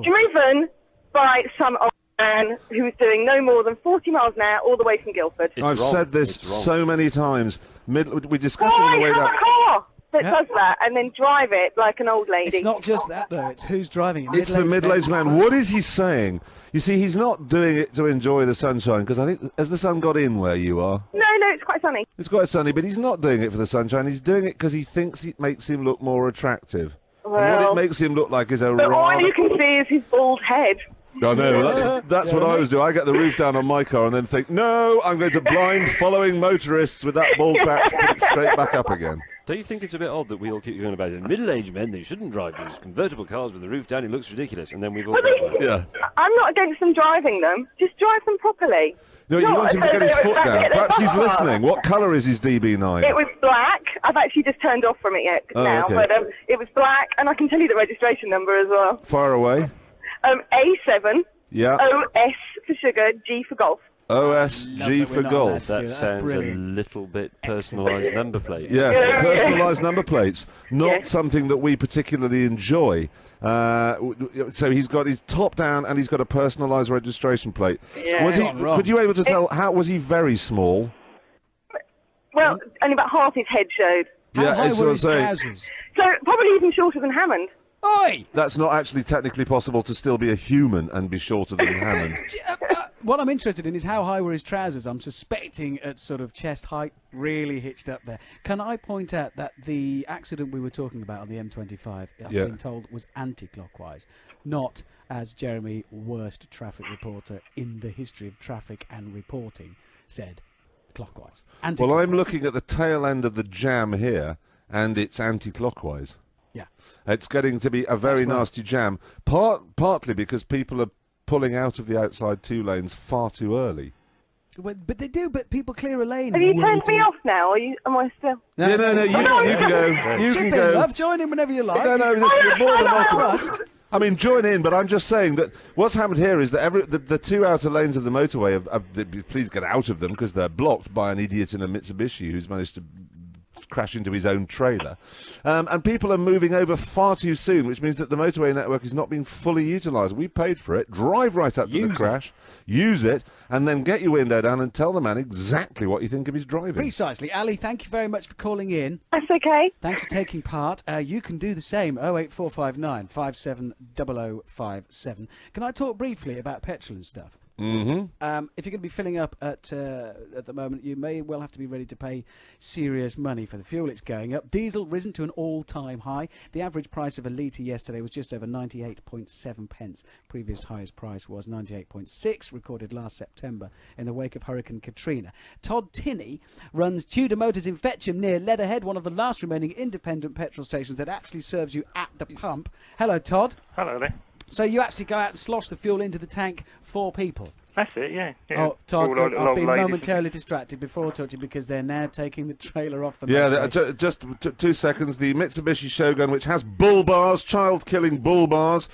driven by some old man who was doing no more than 40 miles an hour all the way from Guildford. I've said this so many times. We discussed it on the way I have down. a car that does that and then drive it like an old lady. It's not just that, though. It's who's driving it. It's the middle-aged man. What is he saying? You see, he's not doing it to enjoy the sunshine, because I think, has the sun got in where you are? No, it's quite sunny. It's quite sunny, but he's not doing it for the sunshine. He's doing it because he thinks it makes him look more attractive. And what Well, it makes him look like is a but all rather... you can see is his bald head. I know, that's what I was doing. I get the roof down on my car and then think, no, I'm going to blind following motorists with that bald patch, put it straight back up again. Don't you think it's a bit odd that we all keep going about it? Middle-aged men, they shouldn't drive these convertible cars with the roof down. It looks ridiculous. And then we've all... Yeah. I'm not against them driving them. Just drive them properly. No, you want him to get his foot down. Perhaps he's listening. listening. What colour is his DB9? It was black. I've actually just turned off from it Oh, now, okay. but it was black, and I can tell you the registration number as well. Fire away. A7. Yeah. OS for sugar, G for golf. OSG for golf. That sounds a little bit personalised number plate. Yes, personalised number plates. Not something that we particularly enjoy. So he's got his top down and he's got a personalised registration plate. Yeah. Was he? Not wrong. Could you able to tell how was he very small? Well, only about half his head showed. That's what I'm saying. So probably even shorter than Hammond. Oi! That's not actually technically possible to still be a human and be shorter than Hammond. What I'm interested in is how high were his trousers. I'm suspecting at sort of chest height, really hitched up there. Can I point out that the accident we were talking about on the M25, I've Yeah. been told, was anti-clockwise, not, as Jeremy, worst traffic reporter in the history of traffic and reporting, said, clockwise. Well, I'm looking at the tail end of the jam here, and it's anti-clockwise. Yeah. It's getting to be a very That's right. nasty jam, partly because people are pulling out of the outside two lanes far too early. But they do, but people clear a lane. Have you way turned too- me off now? Or am I still? No, you can go. You Chip can in, go. love, join in whenever you like. No, You're more than welcome. trust. I mean, join in, but I'm just saying that what's happened here is that the two outer lanes of the motorway, please get out of them because they're blocked by an idiot in a Mitsubishi who's managed to crash into his own trailer. And people are moving over far too soon, which means that the motorway network is not being fully utilised. We paid for it. Drive right up to the crash, use it, and then get your window down and tell the man exactly what you think of his driving. Precisely. Ali, thank you very much for calling in. That's okay. Thanks for taking part. You can do the same, 08459 570057. Can I talk briefly about petrol and stuff? Mm-hmm. If you're going to be filling up at the moment, you may well have to be ready to pay serious money for the fuel. It's going up. Diesel risen to an all-time high. The average price of a litre yesterday was just over 98.7 pence. Previous highest price was 98.6, recorded last September in the wake of Hurricane Katrina. Todd Tinney runs Tudor Motors in Fetcham near Leatherhead, one of the last remaining independent petrol stations that actually serves you at the pump. Hello, Todd. Hello there. So you actually go out and slosh the fuel into the tank for people? That's it, yeah. Oh, Todd, All I've been ladies. momentarily distracted before I talked to you because they're now taking the trailer off the Yeah, motorway. just 2 seconds. The Mitsubishi Shogun, which has bull bars, child-killing bull bars,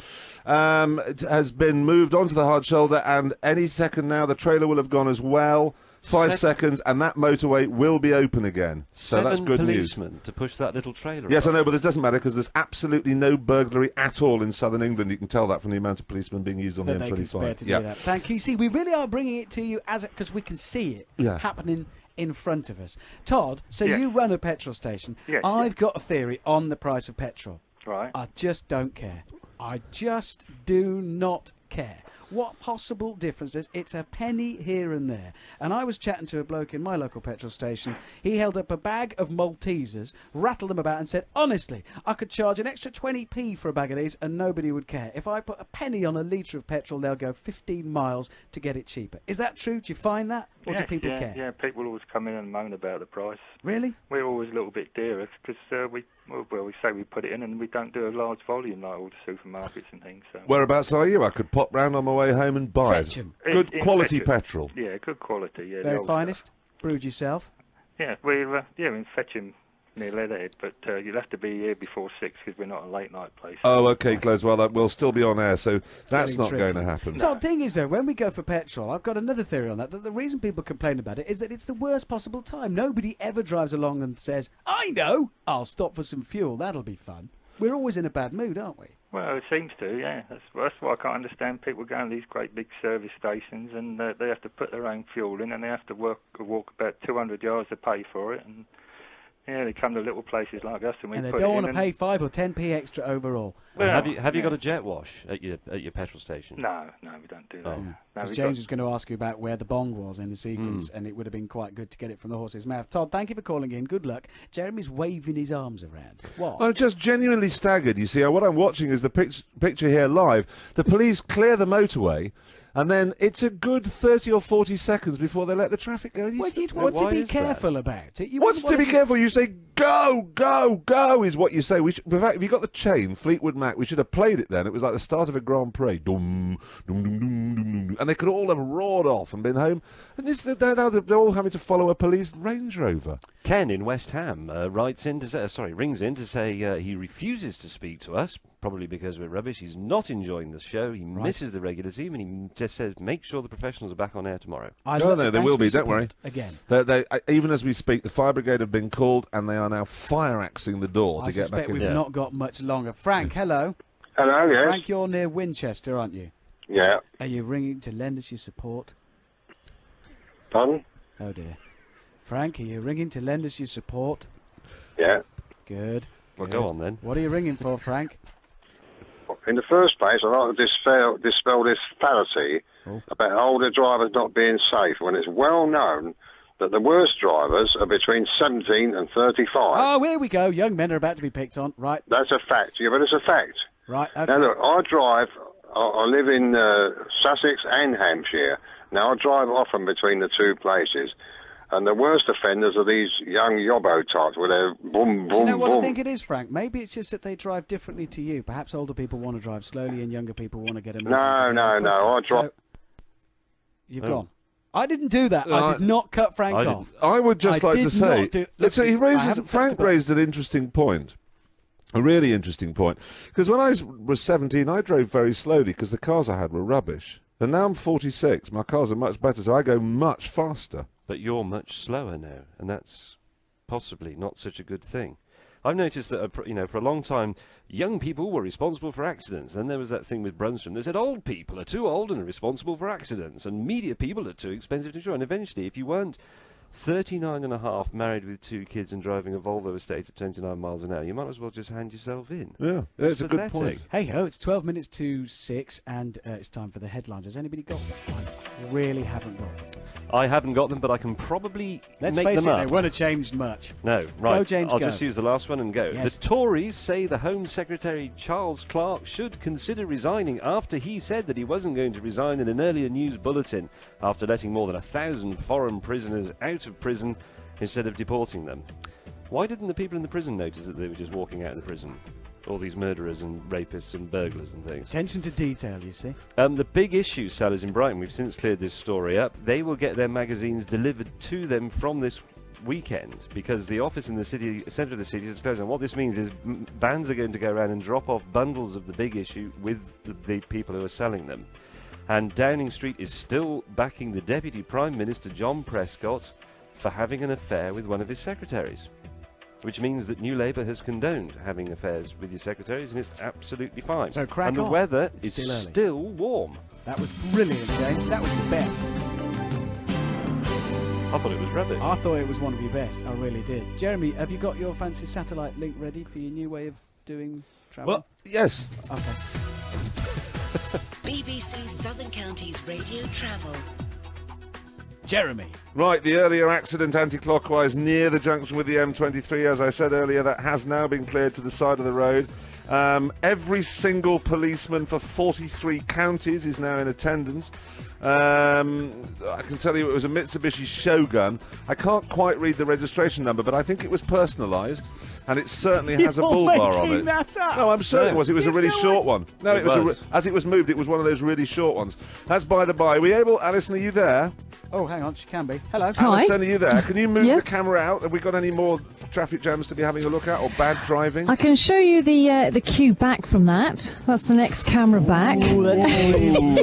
has been moved onto the hard shoulder, and any second now the trailer will have gone as well. 5 seconds, and that motorway will be open again. So that's good news. 7 policemen to push that little trailer. Yes, I know, but this doesn't matter because there's absolutely no burglary at all in southern England. You can tell that from the amount of policemen being used on the M25. They can spare to do that. Thank you. See, we really are bringing it to you because we can see it happening in front of us. Todd, so you run a petrol station. Yes. I've got a theory on the price of petrol. Right. I just don't care. I just do not care. What possible difference is it's a penny here and there. And I was chatting to a bloke in my local petrol station. He held up a bag of Maltesers, rattled them about and said, honestly, I could charge an extra 20p for a bag of these and nobody would care. If I put a penny on a litre of petrol, they'll go 15 miles to get it cheaper. Is that true? Do you find that? Or do people care? Yeah, people always come in and moan about the price. Really? We're always a little bit dearer because we say we put it in and we don't do a large volume like all the supermarkets and things. So. Whereabouts are you? I could pop round on my way home and buy it. Good quality Fetcham. petrol. Yeah, good quality. Yeah, Very finest? Brewed yourself? Yeah, we're in Fetcham near Leatherhead, but you'll have to be here before 6 because we're not a late night place. Oh, okay, Gles. Well, we'll still be on air, so that's not going to happen. So the thing is, though, when we go for petrol, I've got another theory on that the reason people complain about it is that it's the worst possible time. Nobody ever drives along and says, I know, I'll stop for some fuel, that'll be fun. We're always in a bad mood, aren't we? Well, it seems to, yeah. That's why I can't understand people going to these great big service stations and they have to put their own fuel in and they have to walk about 200 yards to pay for it. And yeah, they come to little places like us and they don't want to pay 5 or 10p extra overall. Well, have you got a jet wash at your petrol station? No, we don't do that. Because James was going to ask you about where the bong was in the sequence, and it would have been quite good to get it from the horse's mouth. Todd, thank you for calling in. Good luck. Jeremy's waving his arms around. What? I'm just genuinely staggered. You see, what I'm watching is the picture here live. The police clear the motorway, and then it's a good 30 or 40 seconds before they let the traffic go. Well, you'd want to be careful about it. What's to be careful? You say, go, go, go, is what you say. In fact, if you got the chain, Fleetwood Mac, we should have played it then. It was like the start of a Grand Prix. Dum, dum, dum, dum, dum, dum. And they could all have roared off and been home. And they're all having to follow a police Range Rover. Ken in West Ham rings in to say he refuses to speak to us, probably because we're rubbish. He's not enjoying the show. He misses the regular team, and he just says, make sure the professionals are back on air tomorrow. No, they will be, don't worry. Again. Even as we speak, the fire brigade have been called, and they are now fire-axing the door to get back in. We've not got much longer. Frank, hello. Hello, yes. Frank, you're near Winchester, aren't you? Yeah. Are you ringing to lend us your support? Pardon? Oh, dear. Frank, are you ringing to lend us your support? Yeah. Good. Well, go on then. What are you ringing for, Frank? In the first place, I'd like to dispel this fallacy about older drivers not being safe when it's well known that the worst drivers are between 17 and 35. Oh, here we go. Young men are about to be picked on. Right. That's a fact. Yeah, but it's a fact. Right. Okay. Now, look, I live in Sussex and Hampshire. Now, I drive often between the two places. And the worst offenders are these young yobbo types where they're boom, boom, Do you know what boom. I think it is, Frank? Maybe it's just that they drive differently to you. Perhaps older people want to drive slowly and younger people want to get a No. I drive... So, you've gone. I didn't do that. I did not cut Frank off. I would just like to say... Frank raised an interesting point. A really interesting point. Because when I was 17, I drove very slowly because the cars I had were rubbish. And now I'm 46. My cars are much better, so I go much faster. But you're much slower now, and that's possibly not such a good thing. I've noticed that, for a long time, young people were responsible for accidents. Then there was that thing with Brunstrom. They said old people are too old and are responsible for accidents, and media people are too expensive to insure. And eventually, if you weren't 39 and a half, married with 2 kids and driving a Volvo estate at 29 miles an hour, you might as well just hand yourself in. Yeah, it's a good point. Hey-ho, it's 12 minutes to 6, and it's time for the headlines. Has anybody got them? I really haven't got them. I haven't got them, but I can probably Let's make face them it, up. they won't have changed much. No, right. Go, James, I'll go. just use the last one and go. Yes. The Tories say the Home Secretary Charles Clarke should consider resigning after he said that he wasn't going to resign in an earlier news bulletin after letting more than 1,000 foreign prisoners out of prison instead of deporting them. Why didn't the people in the prison notice that they were just walking out of the prison? All these murderers and rapists and burglars and things. Attention to detail, you see. The big issue sellers in Brighton, we've since cleared this story up, they will get their magazines delivered to them from this weekend because the office in the centre of the city is closed. And what this means is vans are going to go around and drop off bundles of the big issue with the people who are selling them. And Downing Street is still backing the Deputy Prime Minister John Prescott for having an affair with one of his secretaries. Which means that New Labour has condoned having affairs with your secretaries, and it's absolutely fine. So crack and the on. weather It's is still early. still warm. That was brilliant, James. That was the best. I thought it was rubbish. I thought it was one of your best. I really did. Jeremy, have you got your fancy satellite link ready for your new way of doing travel? Well, yes. Okay. BBC Southern Counties Radio Travel. Jeremy. Right, the earlier accident anti-clockwise near the junction with the M23, as I said earlier, that has now been cleared to the side of the road. Every single policeman for 43 counties is now in attendance. I can tell you it was a Mitsubishi Shogun. I can't quite read the registration number, but I think it was personalised, and it certainly has a bull bar on it. That up. No, I'm certain it was. It was a really short one. No, It was. as it was moved, it was one of those really short ones. That's by the by. Are we able, Alison, are you there? Oh, hang on, she can be. Hello. Alison, are you there? Can you move Yeah. the camera out? Have we got any more traffic jams to be having a look at, or bad driving? I can show you the cue back from that. That's the next camera back. Ooh,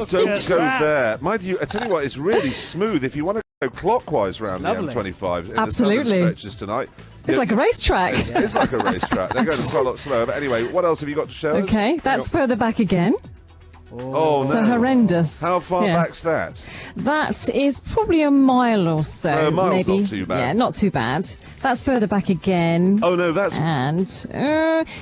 don't go there. Mind you, I tell you what, it's really smooth if you want to go clockwise round the lovely. M25 in Absolutely. the southern stretches tonight. It's like a racetrack. It's like a racetrack. They're going quite a lot slower. But anyway, what else have you got to show us? Okay, that's further back again. Oh, So no. horrendous. How far Yes. back's that? That is probably a mile or so. A mile's maybe. not too bad. Yeah, not too bad. That's further back again. Oh no, that's and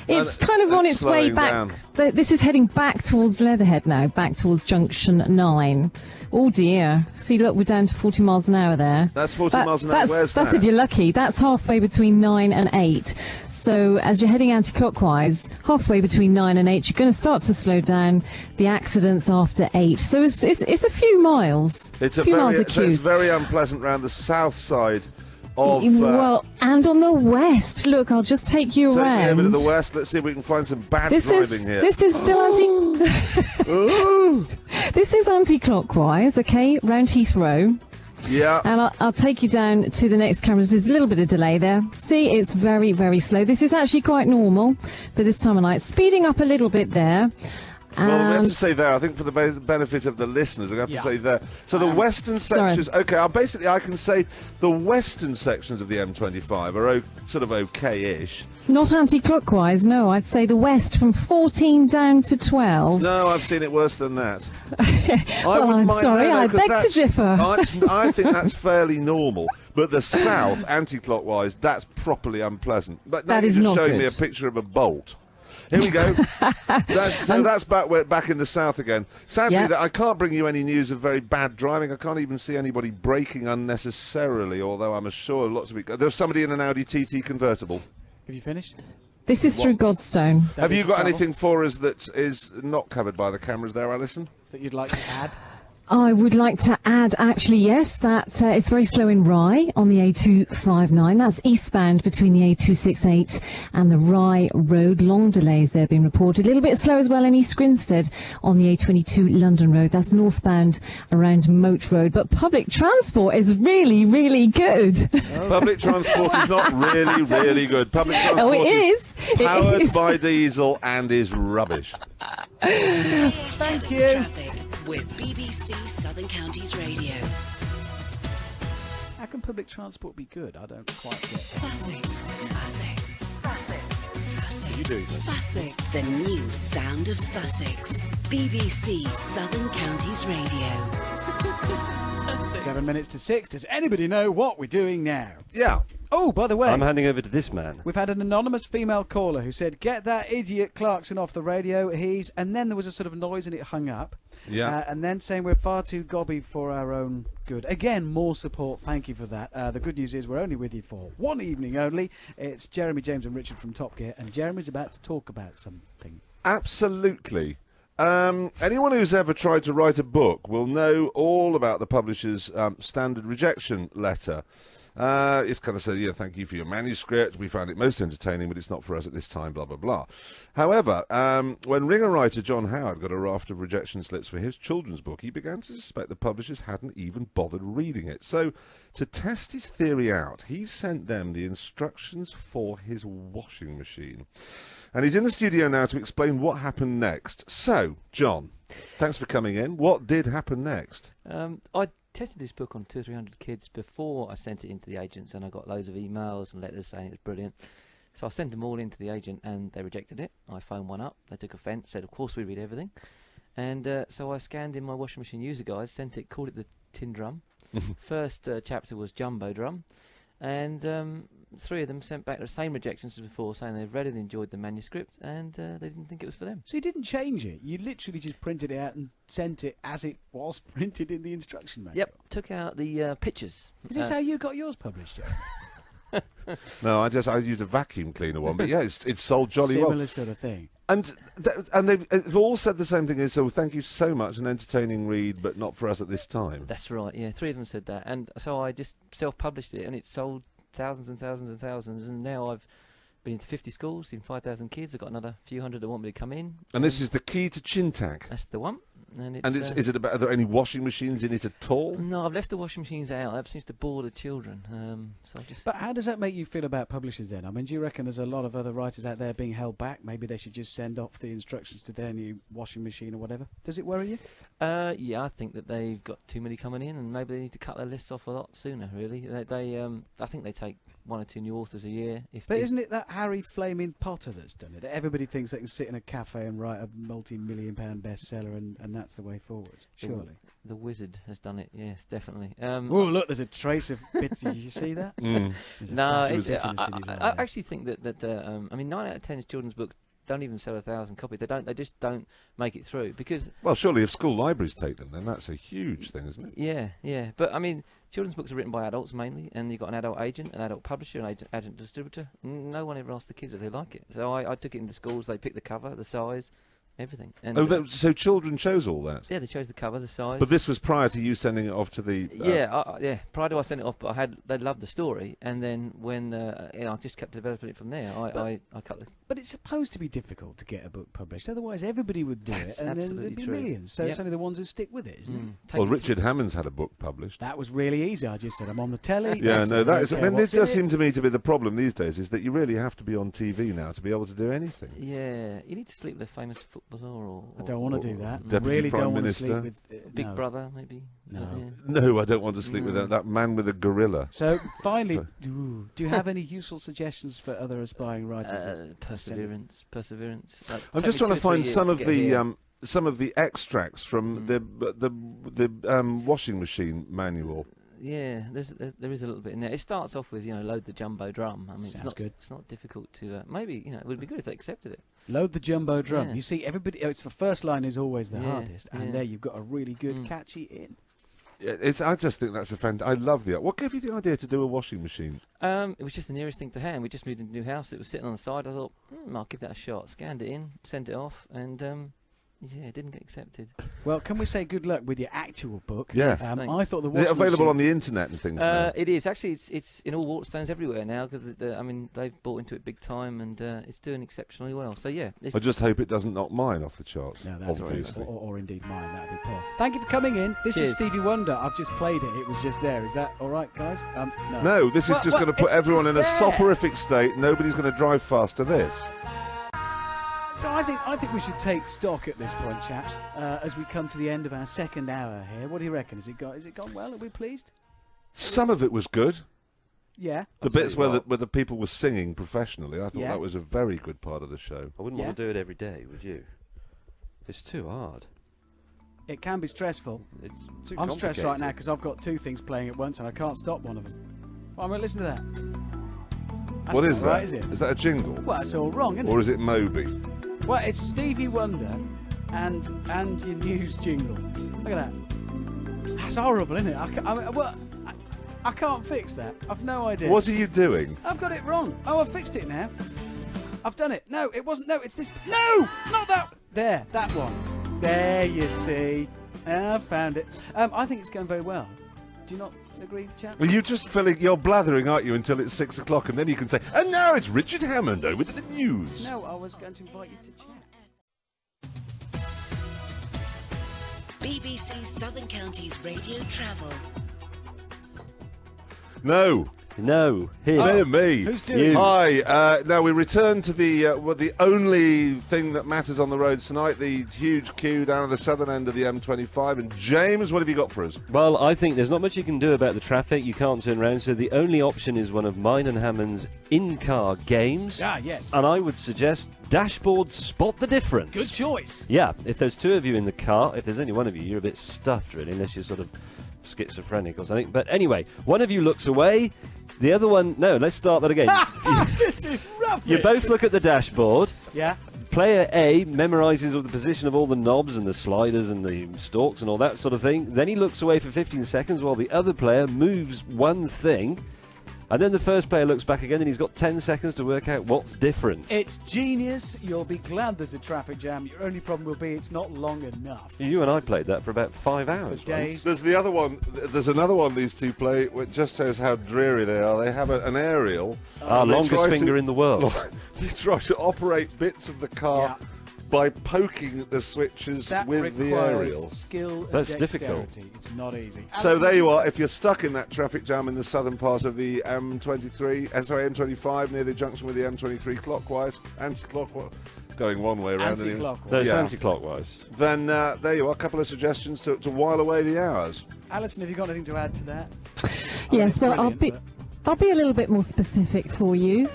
it's kind of on it's its way slowing back. down. This is heading back towards Leatherhead now, back towards Junction 9. Oh dear! See, look, we're down to 40 miles an hour there. That's 40 miles an hour. Where's that's that? if you're lucky. That's halfway between 9 and 8. So as you're heading anti-clockwise, halfway between 9 and 8, you're going to start to slow down. The accidents after 8. So it's a few miles. It's few miles of it's queues. very unpleasant round the south side of. Well, and on the west. Look, I'll just take you take me around. over to the west. Let's see if we can find some bad This driving is here. this is still This is anti-clockwise, okay, round Heathrow. Yeah. And I'll take you down to the next camera. There's a little bit of delay there. See, it's very, very slow. This is actually quite normal for this time of night. Speeding up a little bit there. Well, we have And to say there, I think for the benefit of the listeners, we have to say there. So the western sorry. sections, okay, I can say the western sections of the M25 are sort of okay-ish. not anti-clockwise, no. I'd say the west from 14 down to 12. No, I've seen it worse than that. Well, I'm sorry, I beg to differ. I think that's fairly normal. But the south, anti-clockwise, that's properly unpleasant. But now That you're is just not showing me good. a picture of a bolt. Here we go. That's back in the south again. Sadly, Yeah. I can't bring you any news of very bad driving. I can't even see anybody braking unnecessarily, although I'm sure lots of it. There's somebody in an Audi TT convertible. Have you finished? This is through Godstone. Have you got anything for us that is not covered by the cameras there, Alison? That you'd like to add? I would like to add, actually, yes, that it's very slow in Rye on the A259. That's eastbound between the A268 and the Rye Road. Long delays there being reported. A little bit slow as well in East Grinstead on the A22 London Road. That's northbound around Moat Road. But public transport is really, really good. Public transport is not really, really good. Public transport it is. It powered is. by diesel and is rubbish. Thank you. Traffic with BBC Southern Counties Radio. How can public transport be good? I don't quite get it. Sussex. Sussex. Sussex. You do, then. Sussex. The new sound of Sussex. BBC Southern Counties Radio. 7 minutes to 6. Does anybody know what we're doing now? Yeah. Oh, by the way, I'm handing over to this man. we've had an anonymous female caller who said, "Get that idiot Clarkson off the radio." And then there was a sort of noise and it hung up. Yeah. And then saying we're far too gobby for our own good. Again, more support. Thank you for that. The good news is we're only with you for one evening only. It's Jeremy, James and Richard from Top Gear, and Jeremy's about to talk about something. Absolutely. Anyone who's ever tried to write a book will know all about the publisher's standard rejection letter. It's kind of said, thank you for your manuscript. We found it most entertaining, but it's not for us at this time, blah, blah, blah. However, when Ringer writer John Howard got a raft of rejection slips for his children's book, he began to suspect the publishers hadn't even bothered reading it. So, to test his theory out, he sent them the instructions for his washing machine. And he's in the studio now to explain what happened next. So, John, Thanks for coming in. What did happen next? I tested this book on 200 or 300 kids before I sent it into the agents, and I got loads of emails and letters saying it was brilliant. So I sent them all into the agent, and they rejected it. I phoned one up. They took offence, said, of course we read everything. And so I scanned in my washing machine user guide, sent it, called it the Tin Drum. First chapter was Jumbo Drum. And 3 of them sent back the same rejections as before, saying they've read it and enjoyed the manuscript, and they didn't think it was for them. So you didn't change it? You literally just printed it out and sent it as it was printed in the instruction manual? Yep, took out the pictures. Is this how you got yours published, Joe? No, I used a vacuum cleaner one, but yeah, it's sold jolly well. Similar sort of thing. And they've all said the same thing. Is so thank you so much, an entertaining read, but not for us at this time. That's right. Yeah, 3 of them said that, and so I just self-published it, and it sold thousands and thousands and thousands. And now I've been into 50 schools, seen 5,000 kids. I've got another few hundred that want me to come in. And this is the key to Chintac. That's the one. And is it about? Are there any washing machines in it at all? No, I've left the washing machines out. That seems to bore the children. So I just. But how does that make you feel about publishers then? I mean, do you reckon there's a lot of other writers out there being held back? Maybe they should just send off the instructions to their new washing machine or whatever. Does it worry you? Yeah, I think that they've got too many coming in, and maybe they need to cut their lists off a lot sooner. Really, I think they take 1 or 2 new authors a year. But isn't it that Harry Flaming Potter that's done it? That everybody thinks they can sit in a cafe and write a multi-million-pound bestseller, and that's the way forward. Surely. The Wizard has done it, yes, definitely. Oh, look, there's a trace of bits. Did you see that? No, I actually think that I mean, 9 out of 10 children's books don't even sell 1,000 copies. They just don't make it through because. Well, surely if school libraries take them, then that's a huge thing, isn't it? Yeah. But I mean, children's books are written by adults mainly, and you've got an adult agent, an adult publisher, an adult distributor. No one ever asked the kids if they like it. So I took it into schools. They picked the cover, the size. Everything. And so children chose all that? Yeah, they chose the cover, the size. But this was prior to you sending it off to the... Yeah, prior to I sent it off, but they loved the story, and then when I just kept developing it from there, I cut the... But it's supposed to be difficult to get a book published, otherwise everybody would do it, and then there'd be millions. So it's only the ones who stick with it, isn't it? Well, Richard Hammond's had a book published. That was really easy. I just said, I'm on the telly. Yeah, no, that is... I mean, this does seem to me to be the problem these days, is that you really have to be on TV now to be able to do anything. Yeah, you need to sleep with a famous footballer or I don't want to do that. Deputy really Prime don't Minister. Want to sleep with Big Brother, maybe. No, I don't want to sleep with that man with a gorilla. So finally, do you have any useful suggestions for other aspiring writers? Perseverance. I'm just trying to find some of the extracts from the washing machine manual. Yeah, there is a little bit in there. It starts off with load the jumbo drum. I mean, Sounds good. It's not difficult to maybe it would be good if they accepted it. Load the jumbo drum. Yeah. You see, everybody. It's the first line is always the hardest, and there you've got a really good catchy in. I just think that's I love the. What gave you the idea to do a washing machine? It was just the nearest thing to hand. We just moved into a new house. It was sitting on the side. I thought, I'll give that a shot. Scanned it in, sent it off, and it didn't get accepted. Well, can we say good luck with your actual book? Yes. I thought the is it available on the internet and things? It is actually. It's in all Waterstones everywhere now because they've bought into it big time and it's doing exceptionally well. So yeah. I just hope it doesn't knock mine off the charts. No, that's obviously. Right. Or indeed mine. That'd be poor. Thank you for coming in. This is Stevie Wonder. I've just played it. It was just there. Is that all right, guys? No. No, this is just going to put everyone in a soporific state. Nobody's going to drive fast to this. So I think we should take stock at this point, chaps, as we come to the end of our second hour here. What do you reckon? Has it gone well? Are we pleased? Some of it was good. Yeah. The bits where the people were singing professionally, I thought that was a very good part of the show. I wouldn't want to do it every day, would you? It's too hard. It can be stressful. It's too I'm stressed right now because I've got 2 things playing at once and I can't stop one of them. Well, I'm going to listen to that. That's what is that? Right, is it? Is that a jingle? Well, it's all wrong, isn't it? Or is it Moby? Well, it's Stevie Wonder and your news jingle. Look at that. That's horrible, isn't it? I can't fix that. I've no idea. What are you doing? I've got it wrong. Oh, I've fixed it now. I've done it. No, it wasn't. No, it's this. No, not that. There, that one. There, you see. I found it. I think it's going very well. Do you not agree, chap? Well, you're blathering, aren't you, until it's 6 o'clock, and then you can say, and now it's Richard Hammond over to the news. No, I was going to invite you to chat. BBC Southern Counties Radio Travel. No, No, him. Dear me. Who's doing You. Hi. Now we return to the only thing that matters on the roads tonight, the huge queue down at the southern end of the M25. And James, what have you got for us? Well, I think there's not much you can do about the traffic. You can't turn around, so the only option is one of mine and Hammond's in-car games. Ah, yes. And I would suggest Dashboard Spot the Difference. Good choice. Yeah, if there's two of you in the car, if there's only one of you, you're a bit stuffed, really, unless you're sort of schizophrenic or something. But anyway, one of you looks away, the other one... No, let's start that again. This is rubbish. You both look at the dashboard. Yeah. Player A memorises the position of all the knobs and the sliders and the stalks and all that sort of thing. Then he looks away for 15 seconds while the other player moves one thing. And then the first player looks back again and he's got 10 seconds to work out what's different. It's genius. You'll be glad there's a traffic jam. Your only problem will be it's not long enough. You and I played that for about 5 hours. days. There's the other one. There's another one these two play, which just shows how dreary they are. They have an aerial. Our longest finger in the world. They try to operate bits of the car by poking the switches with the aerial. Skill and That's dexterity. difficult. It's not easy. So there you are. If you're stuck in that traffic jam in the southern part of the M25 near the junction with the M23 clockwise, anti-clockwise, going one way around. Anti-clockwise. No, it's anti-clockwise. Then there you are. A couple of suggestions to while away the hours. Alison, have you got anything to add to that? Yes, well, I'll be a little bit more specific for you.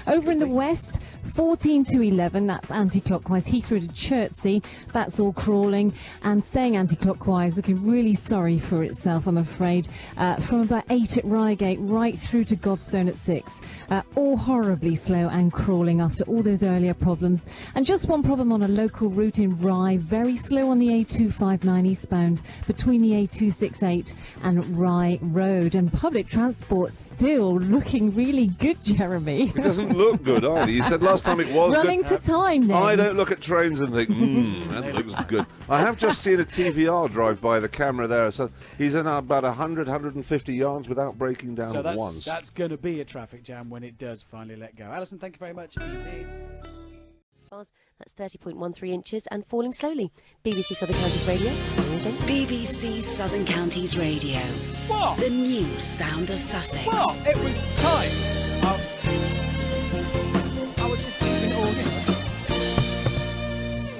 Over in the west, 14 to 11, that's anti-clockwise. Heathrow to Chertsey, that's all crawling. And staying anti-clockwise, looking really sorry for itself, I'm afraid. From about 8 at Reigate right through to Godstone at 6. All horribly slow and crawling after all those earlier problems. And just one problem on a local route in Rye, very slow on the A259 eastbound between the A268 and Rye Road. And public transport still looking really good, Jeremy. It doesn't look good either. You said last time it was running good. to time then. I don't look at trains and think, that looks good. I have just seen a TVR drive by the camera there. So he's in about 100, 150 yards without breaking down So once. that's going to be a traffic jam when it does finally let go. Alison, thank you very much indeed. That's 30.13 inches and falling slowly. BBC Sothern Counties Radio. BBC Sothern Counties Radio. What? The new sound of Sussex. Well, it was time. I was just keeping it all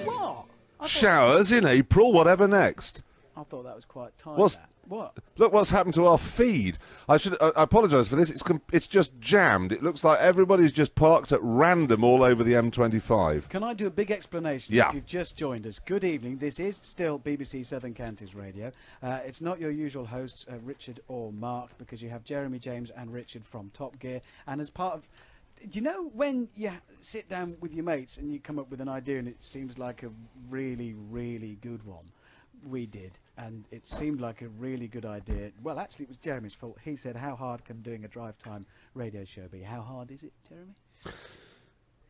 in. What? Showers in April, whatever next. I thought that was quite time. What's- What? Look what's happened to our feed. I apologise for this. It's just jammed. It looks like everybody's just parked at random all over the M25. Can I do a big explanation? Yeah. If you've just joined us, good evening. This is still BBC Sothern Counties Radio. It's not your usual hosts, Richard or Mark, because you have Jeremy, James and Richard from Top Gear. And as part of... Do you know when you sit down with your mates and you come up with an idea and it seems like a really, really good one? We did, and it seemed like a really good idea. Well, actually, it was Jeremy's fault. He said, how hard can doing a drive time radio show be? How hard is it, Jeremy?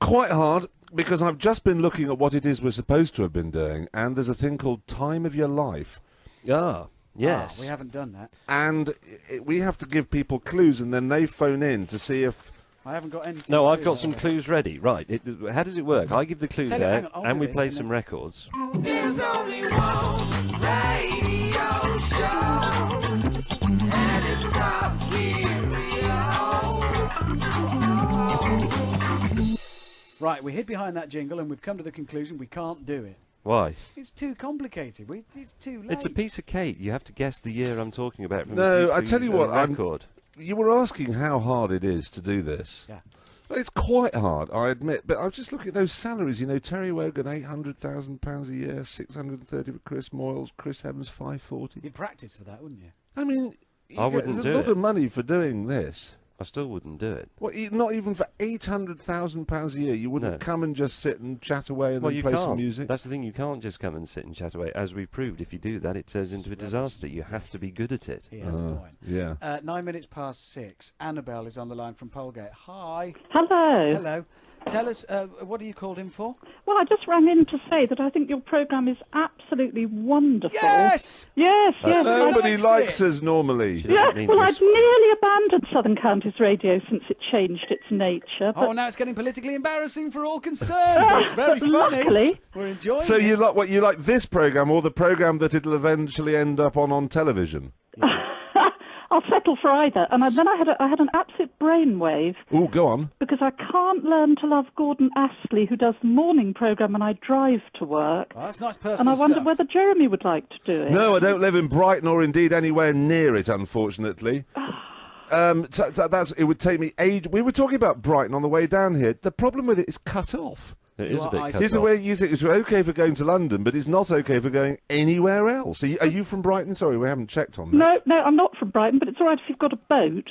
Quite hard, because I've just been looking at what it is we're supposed to have been doing, and there's a thing called Time of Your Life. Ah, yes. We haven't done that. And we have to give people clues, and then they phone in to see if... I haven't got anything. No, to I've do got with some that. clues ready. Right, how does it work? I give the clues Tell you, hang out, on, I'll and do we this play and some then- records. There's only one radio show, and it's Top Gear. Right, we hid behind that jingle and we've come to the conclusion we can't do it. Why? It's too complicated. It's too late. It's a piece of cake. You have to guess the year I'm talking about. From No, the I tell you what, record. you were asking how hard it is to do this. Yeah. Well, it's quite hard, I admit. But I'm just looking at those salaries. You know, Terry Wogan, £800,000 a year, 630 for Chris Moyles, Chris Evans, 540. You'd practice for that, wouldn't you? I mean, I wouldn't there's do a lot it. of money for doing this. I still wouldn't do it. Well, not even for £800,000 a year. You wouldn't No. come and just sit and chat away and Well, then you play can't. some music. That's the thing. You can't just come and sit and chat away. As we proved, if you do that, it turns into a disaster. You have to be good at it. He has a point. Yeah. 9 minutes past 6. Annabelle is on the line from Polegate. Hi. Hello. Hello. Tell us, what are you called in for? Well, I just rang in to say that I think your programme is absolutely wonderful. Yes! Yes, yes. Nobody likes us normally. Yeah, well, I've nearly abandoned Southern Counties Radio since it changed its nature. Oh, now it's getting politically embarrassing for all concerned. But it's very funny. Luckily. We're enjoying So it. you like this programme or the programme that it'll eventually end up on television? I'll settle for either. And then I had an absolute brainwave. Oh, go on. Because I can't learn to love Gordon Astley, who does the morning programme, and I drive to work. Oh, that's nice personal And I wonder stuff. whether Jeremy would like to do it. No, I don't live in Brighton or indeed anywhere near it, unfortunately. It would take me age. We were talking about Brighton on the way down here. The problem with it is cut off. It is a bit cut off. It's the way you think it's okay for going to London, but it's not okay for going anywhere else. Are you from Brighton? Sorry, we haven't checked on that. No, I'm not from Brighton, but it's all right if you've got a boat.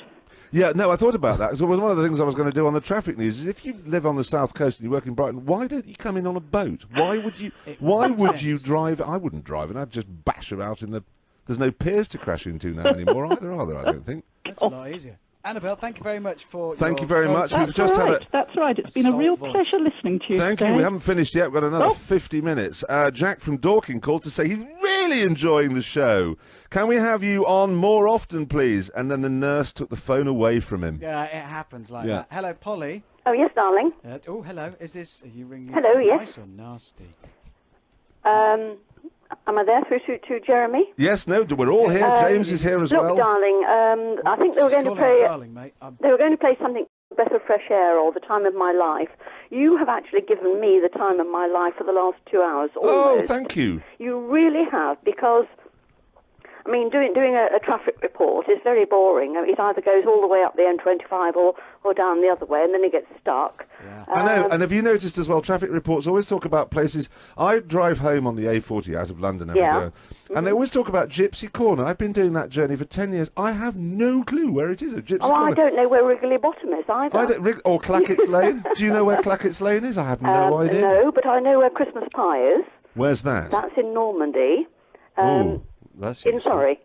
Yeah, no, I thought about that. So one of the things I was going to do on the traffic news is if you live on the south coast and you work in Brighton, why don't you come in on a boat? Why would you? Why would you drive? I wouldn't drive, and I'd just bash about in the. There's no piers to crash into now anymore either, are there? I don't think. That's a lot easier. Annabelle, thank you very much for. Thank you very much. That's We've just right. had a. That's right. It's been a real pleasure listening to you. Thank today. you. We haven't finished yet. We've got another 50 minutes. Jack from Dorking called to say he's really enjoying the show. Can we have you on more often, please? And then the nurse took the phone away from him. Yeah, it happens like that. Hello, Polly. Oh, yes, darling. Oh, hello. Is this? Are you ringing? Hello, yes. Nice or nasty? Am I there through to Jeremy? Yes, no, we're all here. James is here as look, well. Darling, I think they were going to play. Darling, mate. They were going to play something, Breath of Fresh Air, or The Time of My Life. You have actually given me the time of my life for the last 2 hours. Almost. Oh, thank you. You really have, because I mean, doing a traffic report is very boring. I mean, it either goes all the way up the M25 or down the other way, and then it gets stuck. I know, and have you noticed as well, traffic reports always talk about places. I drive home on the A40 out of London every day, and they always talk about Gypsy Corner. I've been doing that journey for 10 years. I have no clue where it is at Gypsy Corner. I don't know where Wrigley Bottom is either. Or Clackett's Lane. Do you know where Clackett's Lane is? I have no idea. No, but I know where Christmas Pie is. Where's that? That's in Normandy. That's in Surrey.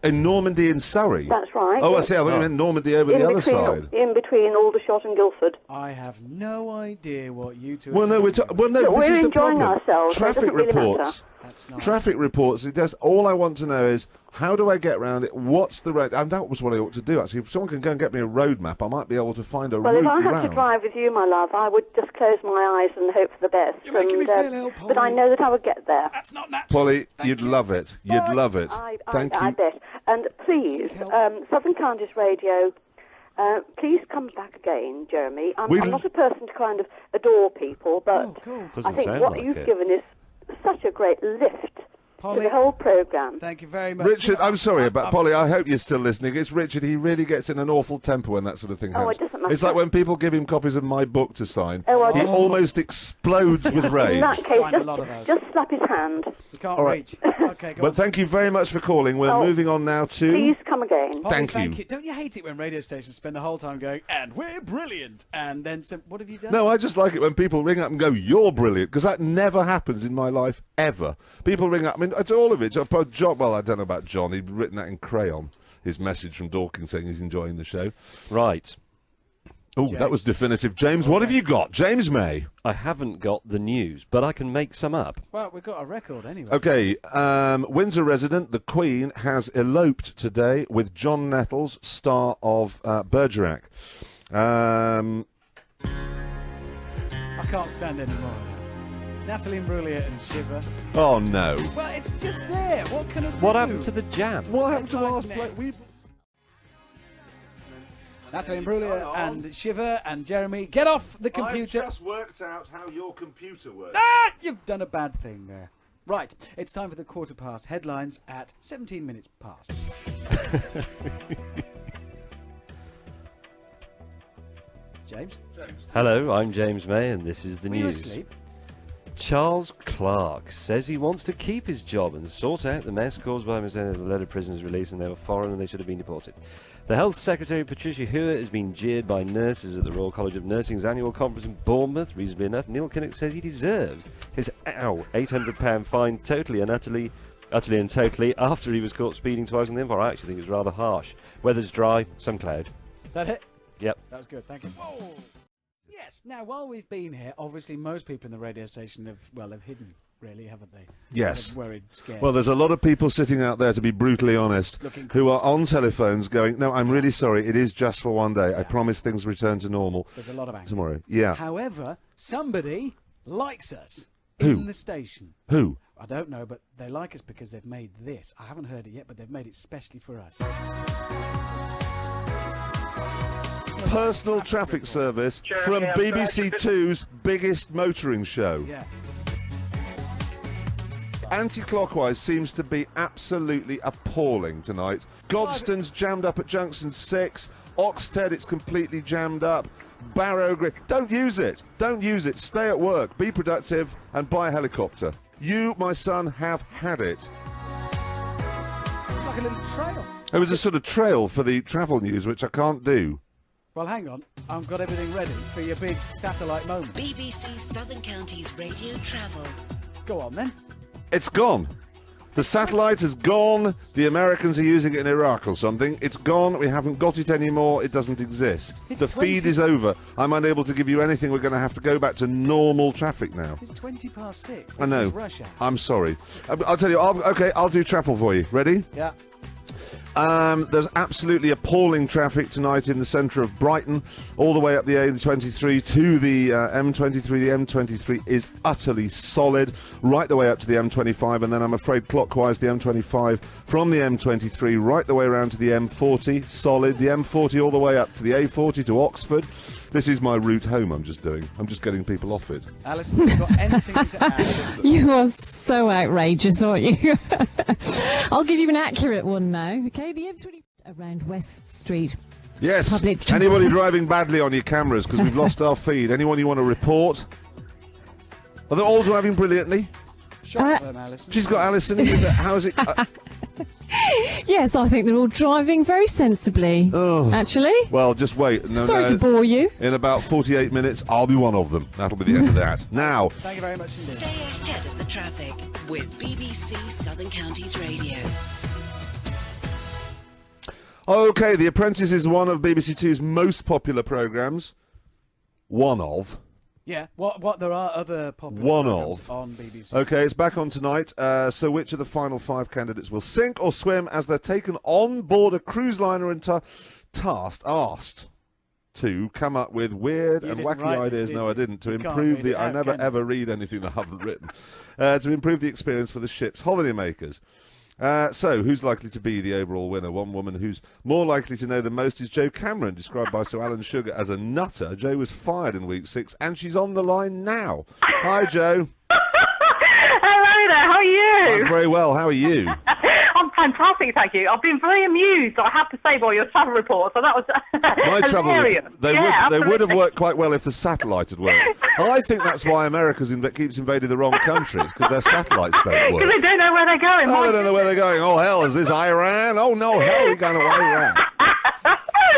In Normandy in Surrey? That's right. Oh, I see. I thought you meant Normandy over the other side. In between Aldershot and Guildford. I have no idea what you two Well, no, are we're enjoying ourselves. Traffic reports. That's nice. Traffic reports. It does. All I want to know is how do I get around it? What's the road? And that was what I ought to do. Actually, if someone can go and get me a road map, I might be able to find a route Well, if I had round. to drive with you, my love, I would just close my eyes and hope for the best. You're making me feel ill, Polly. But I know that I would get there. That's not natural. Polly, you'd love it. You'd love it. Thank you. I bet. And please, Southern Counties Radio, please come back again, Jeremy. I'm not a person to kind of adore people, but I think what you've given is such a great lift to the whole programme. Thank you very much. Richard, I'm sorry about Polly. I hope you're still listening. It's Richard. He really gets in an awful temper when that sort of thing happens. It doesn't matter. It's like when people give him copies of my book to sign. He almost explodes with rage. In that case, just slap his hand. You can't All right. reach. Okay, go But on. thank you very much for calling. We're moving on now to... Please come again. Polly, Thank you. Don't you hate it when radio stations spend the whole time going, and we're brilliant, and then what have you done? No, I just like it when people ring up and go, you're brilliant, because that never happens in my life, ever. People ring up, I mean, it's all of it. John, well, I don't know about John. He'd written that in crayon, his message from Dorking saying he's enjoying the show. Right. Oh, that was definitive. James, what have you got? James May. I haven't got the news, but I can make some up. Well, we've got a record anyway. Okay, Windsor resident, the Queen, has eloped today with John Nettles, star of Bergerac. I can't stand any more of that. Natalie Imbruglia and Shiver. Oh, no. Well, it's just there. What can I do? What happened to the jam? What happened to our play? Natalie Imbruglia and Shiver and Jeremy, get off the computer. I've just worked out how your computer works. Ah! You've done a bad thing there. Right, it's time for the 1/4 headlines at 17 minutes past. James? Hello, I'm James May, and this is the Were you news. asleep? Charles Clarke says he wants to keep his job and sort out the mess caused by the load of prisoners released and they were foreign and they should have been deported. The Health Secretary, Patricia Hewitt, has been jeered by nurses at the Royal College of Nursing's annual conference in Bournemouth. Reasonably enough, Neil Kinnock says he deserves his £800 fine totally and utterly after he was caught speeding twice on the M4. I actually think it's rather harsh. Weather's dry, some cloud. That it? Yep. That was good, thank you. Whoa. Yes, now while we've been here, obviously most people in the radio station have hidden, really, haven't they? Yes. They're worried, scared. Well, there's a lot of people sitting out there, to be brutally honest, who are on telephones going, no, I'm really sorry, it is just for one day. I promise things return to normal. There's a lot of anger. Tomorrow. Yeah. However, somebody likes us Who? in the station. Who? I don't know, but they like us because they've made this. I haven't heard it yet, but they've made it specially for us. Personal traffic service from BBC Two's biggest motoring show. Yeah. Anti-clockwise seems to be absolutely appalling tonight. Godstone's jammed up at junction 6. Oxted, it's completely jammed up. Barrow Green. Don't use it. Don't use it. Stay at work. Be productive and buy a helicopter. You, my son, have had it. It's like a little trail. It was a sort of trail for the travel news, which I can't do. Well, hang on. I've got everything ready for your big satellite moment. BBC Southern Counties Radio Travel. Go on, then. It's gone. The satellite has gone. The Americans are using it in Iraq or something. It's gone. We haven't got it anymore. It doesn't exist. The feed is over. I'm unable to give you anything. We're going to have to go back to normal traffic now. It's 6:20. I know. This is rush hour. I'm sorry. I'll tell you. I'll do travel for you. Ready? Yeah. There's absolutely appalling traffic tonight in the centre of Brighton, all the way up the A23 to the M23. The M23 is utterly solid, right the way up to the M25, and then I'm afraid clockwise the M25 from the M23 right the way around to the M40, solid. The M40 all the way up to the A40 to Oxford. This is my route home I'm just doing. I'm just getting people off it. Alison, have you got anything to add? You are so outrageous, aren't you? I'll give you an accurate one now. Okay, the M20 around West Street. Yes. Public Anybody driving badly on your cameras because we've lost our feed? Anyone you want to report? Are they all driving brilliantly? Shot them, Alison. She's got Alison in there. How is it? Yes, I think they're all driving very sensibly, actually. Well, just wait. Sorry to bore you. In about 48 minutes, I'll be one of them. That'll be the end of that. Now. Thank you very much indeed. Stay ahead of the traffic with BBC Southern Counties Radio. Okay, The Apprentice is one of BBC Two's most popular programmes. One of. Yeah, what there are other popular programs on BBC. Okay, it's back on tonight. So which of the final 5 candidates will sink or swim as they're taken on board a cruise liner and asked to come up with weird and wacky ideas? No, I didn't. To improve the... I never ever read anything that I haven't written. To improve the experience for the ship's holidaymakers. So, who's likely to be the overall winner? One woman who's more likely to know the most is Jo Cameron, described by Sir Alan Sugar as a nutter. Jo was fired in week 6, and she's on the line now. Hi, Jo. Hello there, how are you? I'm very well, how are you? I'm fantastic, thank you. I've been very amused, I have to say, by your travel report, so that was My travel hilarious. report. They would have worked quite well if the satellite had worked. I think that's why America keeps invading the wrong countries, because their satellites don't work. Because they don't know where they're going. Oh, they don't know where they're going. Oh, hell, is this Iran? Oh, no, hell, we're going to Iran.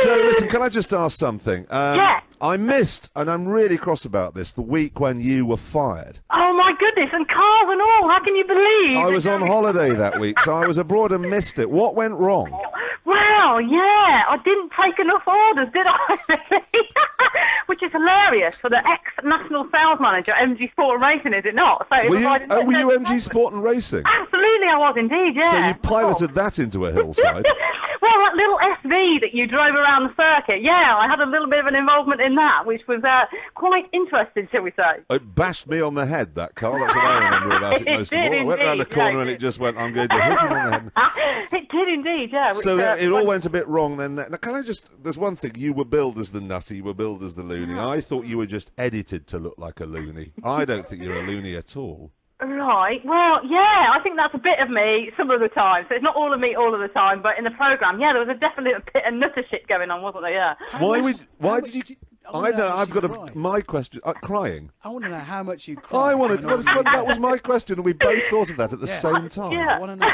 So, listen, can I just ask something? Yeah. I missed, and I'm really cross about this, the week when you were fired. Oh, my goodness, and cars and all, how can you believe? I was on holiday that week, so I was abroad and missed it. What went wrong? Well, yeah, I didn't take enough orders, did I? Which is hilarious for the ex-national sales manager at MG Sport and Racing, is it not? So Were you MG Sport and Racing? Absolutely, I was indeed, yeah. So you piloted that into a hillside? Well, that little SV that you drove around the circuit, yeah, I had a little bit of an involvement in that, which was quite interesting, shall we say. It bashed me on the head, that car. That's what I remember about it most of all. I went round the corner and it just went, I'm going to hit him on the head. It did indeed, yeah. Which, So it all went a bit wrong then. Now, can I just... There's one thing. You were billed as the nutty, you were billed as the loony. I thought you were just edited to look like a loony. I don't think you're a loony at all. Right, well, yeah, I think that's a bit of me some of the time. So it's not all of me all of the time, but in the programme, yeah, there was definitely a bit of nutter shit going on, wasn't there, yeah. Why did you... I know, I've got my question. Crying. I want to know how much you cried. That was my question, and we both thought of that at the same time. Yeah. I want to know.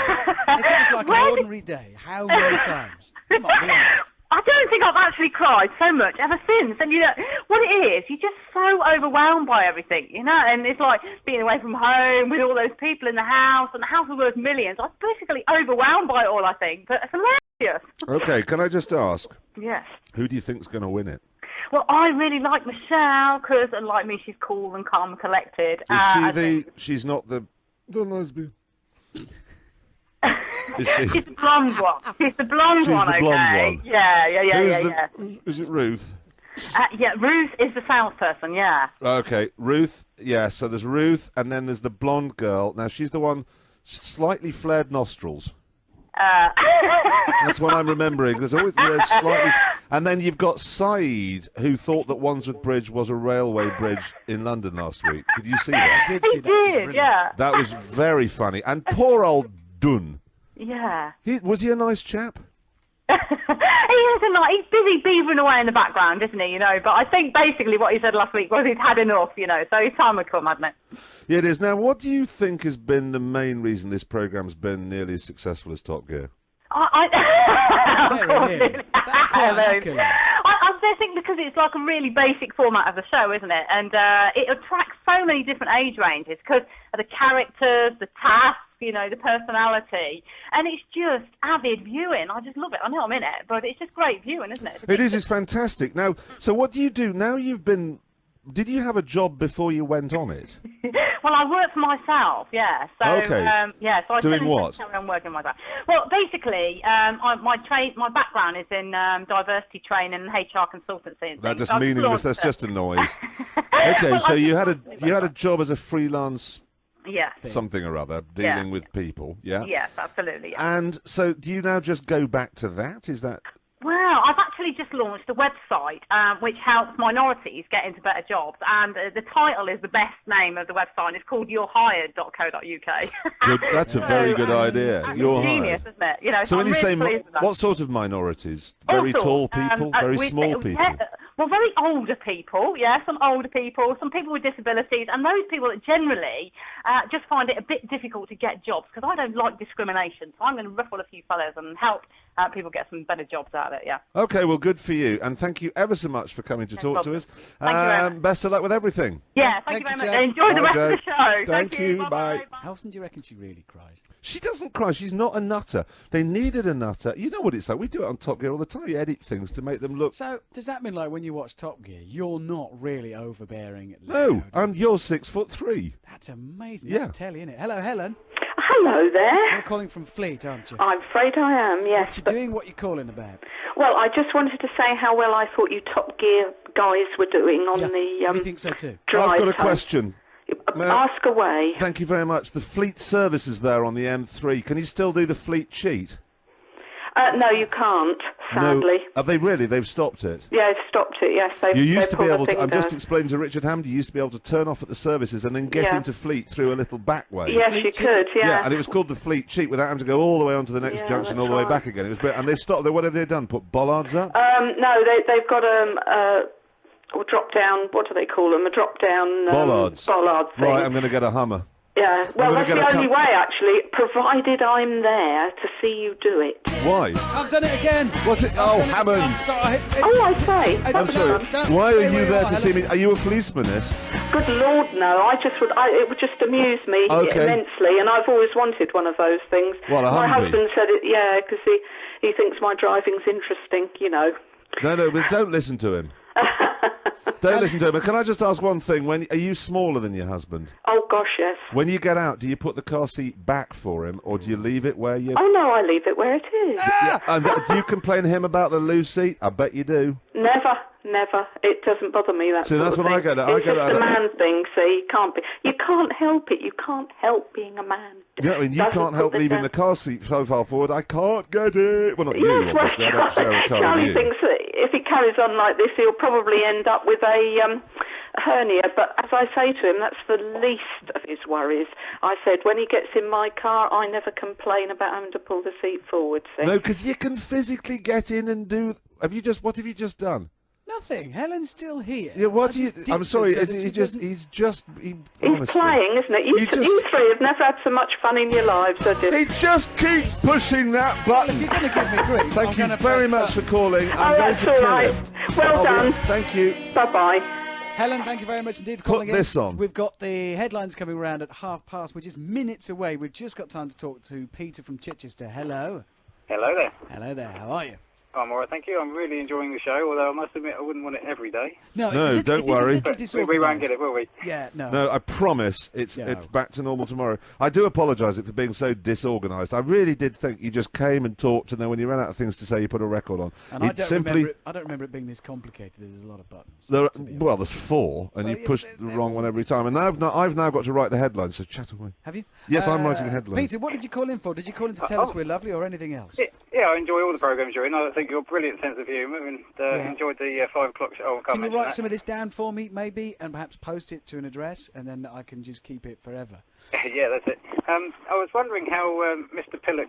If it was like an ordinary day, how many times? Come on, be honest. I don't think I've actually cried so much ever since. And, you know, what it is, you're just so overwhelmed by everything, you know? And it's like being away from home with all those people in the house, and the house is worth millions. I was basically overwhelmed by it all, I think. But it's hilarious. Okay, can I just ask? Yes. Who do you think's going to win it? Well, I really like Michelle, because, like me, she's cool and calm and collected. She's not the lesbian. She's the blonde one. She's the blonde one, okay? Blonde one. Yeah. Is it Ruth? Yeah, Ruth is the salesperson, yeah. Okay, Ruth. Yeah, so there's Ruth, and then there's the blonde girl. Now, she's the one, slightly flared nostrils. That's what I'm remembering. There's always slightly... And then you've got Saeed, who thought that Wandsworth Bridge was a railway bridge in London last week. Did you see that? He did, yeah. That was very funny. And poor old Dunn. Yeah. Was he a nice chap? He's busy beavering away in the background, isn't he, but I think basically what he said last week was he's had enough, so his time would come, hadn't it? Yeah, it is. Now, what do you think has been the main reason this programme's been nearly as successful as Top Gear? I think because it's like a really basic format of the show, isn't it? And it attracts so many different age ranges because of the characters, the tasks, the personality, and it's just avid viewing. I just love it. I know I'm in it, but it's just great viewing, isn't it? It is. It's fantastic. Now, so what do you do now? Did you have a job before you went on it? Well, I work for myself, yeah. So, okay. So I doing what? I'm working myself. Well, basically, my background is in diversity training and HR consultancy. And that just meaningless. That's just a noise. Okay, so you had a job as a freelance. Yeah. Something or other, dealing with people, yeah? Yes, absolutely. Yeah. And so do you now just go back to that? Is that... Well, I've actually just launched a website which helps minorities get into better jobs, and the title is the best name of the website. It's called you'rehired.co.uk. Good, that's a very good idea. You're genius, hired. Isn't it? So when you say, pleased with that. what sort of minorities? Very tall people? Very small people? Yeah, well, very older people, some older people, some people with disabilities, and those people that generally just find it a bit difficult to get jobs, because I don't like discrimination, so I'm going to ruffle a few feathers and help people get some better jobs out of it, yeah. Okay, well, good for you, and thank you ever so much for coming to talk to us. Thank you very much. Best of luck with everything. Yeah, thank you very much. Enjoy the rest of the show. Thank you. Bye. How often do you reckon she really cries? She doesn't cry. She's not a nutter. They needed a nutter. You know what it's like. We do it on Top Gear all the time. You edit things to make them look... So, does that mean, like, when you watch Top Gear, you're not really overbearing? No, and you're 6'3". That's amazing. Yeah. That's telly, isn't it? Hello, Helen. Hello there. You're calling from Fleet, aren't you? I'm afraid I am, yes. What you doing? What you calling about? Well, I just wanted to say how well I thought you Top Gear guys were doing on the we think so too. drive I've got a home. question. Ask away. Thank you very much. The Fleet service is there on the M3. Can you still do the Fleet cheat? No, you can't, sadly. No. Have they really? They've stopped it? Yeah, they've stopped it, yes. You used to be able to... I'm I'm just explaining to Richard Hammond, you used to be able to turn off at the services and then get into Fleet through a little back way. Yes, you could, yeah. Yeah, and it was called the Fleet cheat without having to go all the way onto the next junction, all the way back again. It was great. And they've stopped... What have they done? Put bollards up? No, they've got a drop-down... What do they call them? A drop-down... bollards. Bollard thing. Right, I'm going to get a Hummer. Yeah, well, that's the only way, actually, provided I'm there to see you do it. Why? I've done it again. What's it? Oh, Hammond. I say. I'm sorry. Why are you there to see me? Are you a policemanist? Good Lord, no. It would just amuse me immensely, and I've always wanted one of those things. What, a My Humvee? husband said it, yeah, because he thinks my driving's interesting, No, but don't listen to him. Don't listen to him. But can I just ask one thing? Are you smaller than your husband? Oh, gosh, yes. When you get out, do you put the car seat back for him, or do you leave it where you... Oh, no, I leave it where it is. Yeah. And do you complain to him about the loose seat? I bet you do. Never. It doesn't bother me, that See, sort that's of what thing. I get at. It's just a man thing, see. You can't help it. You can't help being a man. Yeah, I mean, you can't help leaving the car seat so far forward. I can't get it. Well, not you, Yes, obviously. I don't share a car Charlie with you. thinks that if he carries on like this, he'll probably end up with a hernia. But as I say to him, that's the least of his worries. I said, when he gets in my car, I never complain about having to pull the seat forward. See? No, because you can physically get in and do... What have you just done? Nothing. Helen's still here. Yeah, what do you... I'm sorry, he's playing, isn't it? You three have never had so much fun in your lives, have you? He just keeps pushing that button. Well, if you're going to give me grief, Thank you very much for calling. Oh, I'm going that's to all kill right. him. Well done. Thank you. Bye-bye. Helen, thank you very much indeed for calling in. Put this on. We've got the headlines coming around at past, which is minutes away. We've just got time to talk to Peter from Chichester. Hello. Hello there. Hello there. How are you? I'm all right, thank you. I'm really enjoying the show, although I must admit I wouldn't want it every day. No, don't worry. We won't get it, will we? Yeah, no. No, I promise it's back to normal tomorrow. I do apologise for being so disorganised. I really did think you just came and talked, and then when you ran out of things to say, you put a record on. And I don't remember it being this complicated. There's a lot of buttons. There's 4, and you pushed the wrong one every time. And I've now got to write the headlines, so chat away. Have you? Yes, I'm writing headlines. Peter, what did you call in for? Did you call in to tell us we're lovely or anything else? Yeah, I enjoy all the programmes you're in. I think you're a brilliant sense of humour, and enjoyed the 5 o'clock show. Can you write some of this down for me, maybe, and perhaps post it to an address, and then I can just keep it forever? Yeah, that's it. I was wondering how Mr. Kinnock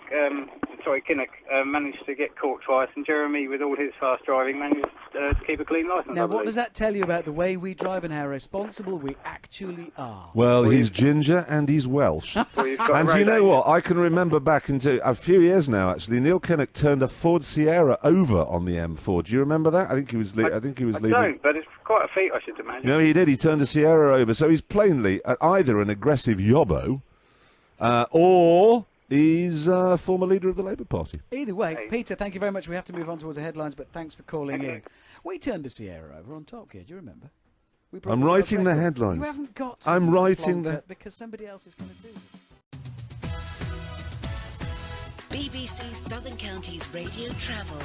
managed to get caught twice, and Jeremy, with all his fast driving, managed to keep a clean licence. Now, what does that tell you about the way we drive and how responsible we actually are? Well, he's ginger and he's Welsh. And you know what? I can remember back into a few years now, actually, Neil Kinnock turned a Ford Sierra over on the M4. Do you remember that? I think he was leaving. I don't, but it's quite a feat, I should imagine. No, he did. He turned a Sierra over. So he's plainly either an aggressive yobbo or he's a former leader of the Labour Party. Either way, Peter, thank you very much. We have to move on towards the headlines, but thanks for calling in. We turned a Sierra over on Top Gear. Do you remember? I'm writing the headlines. You haven't got to. I'm writing the... Because somebody else is going to do it. BBC Southern Counties Radio Travel.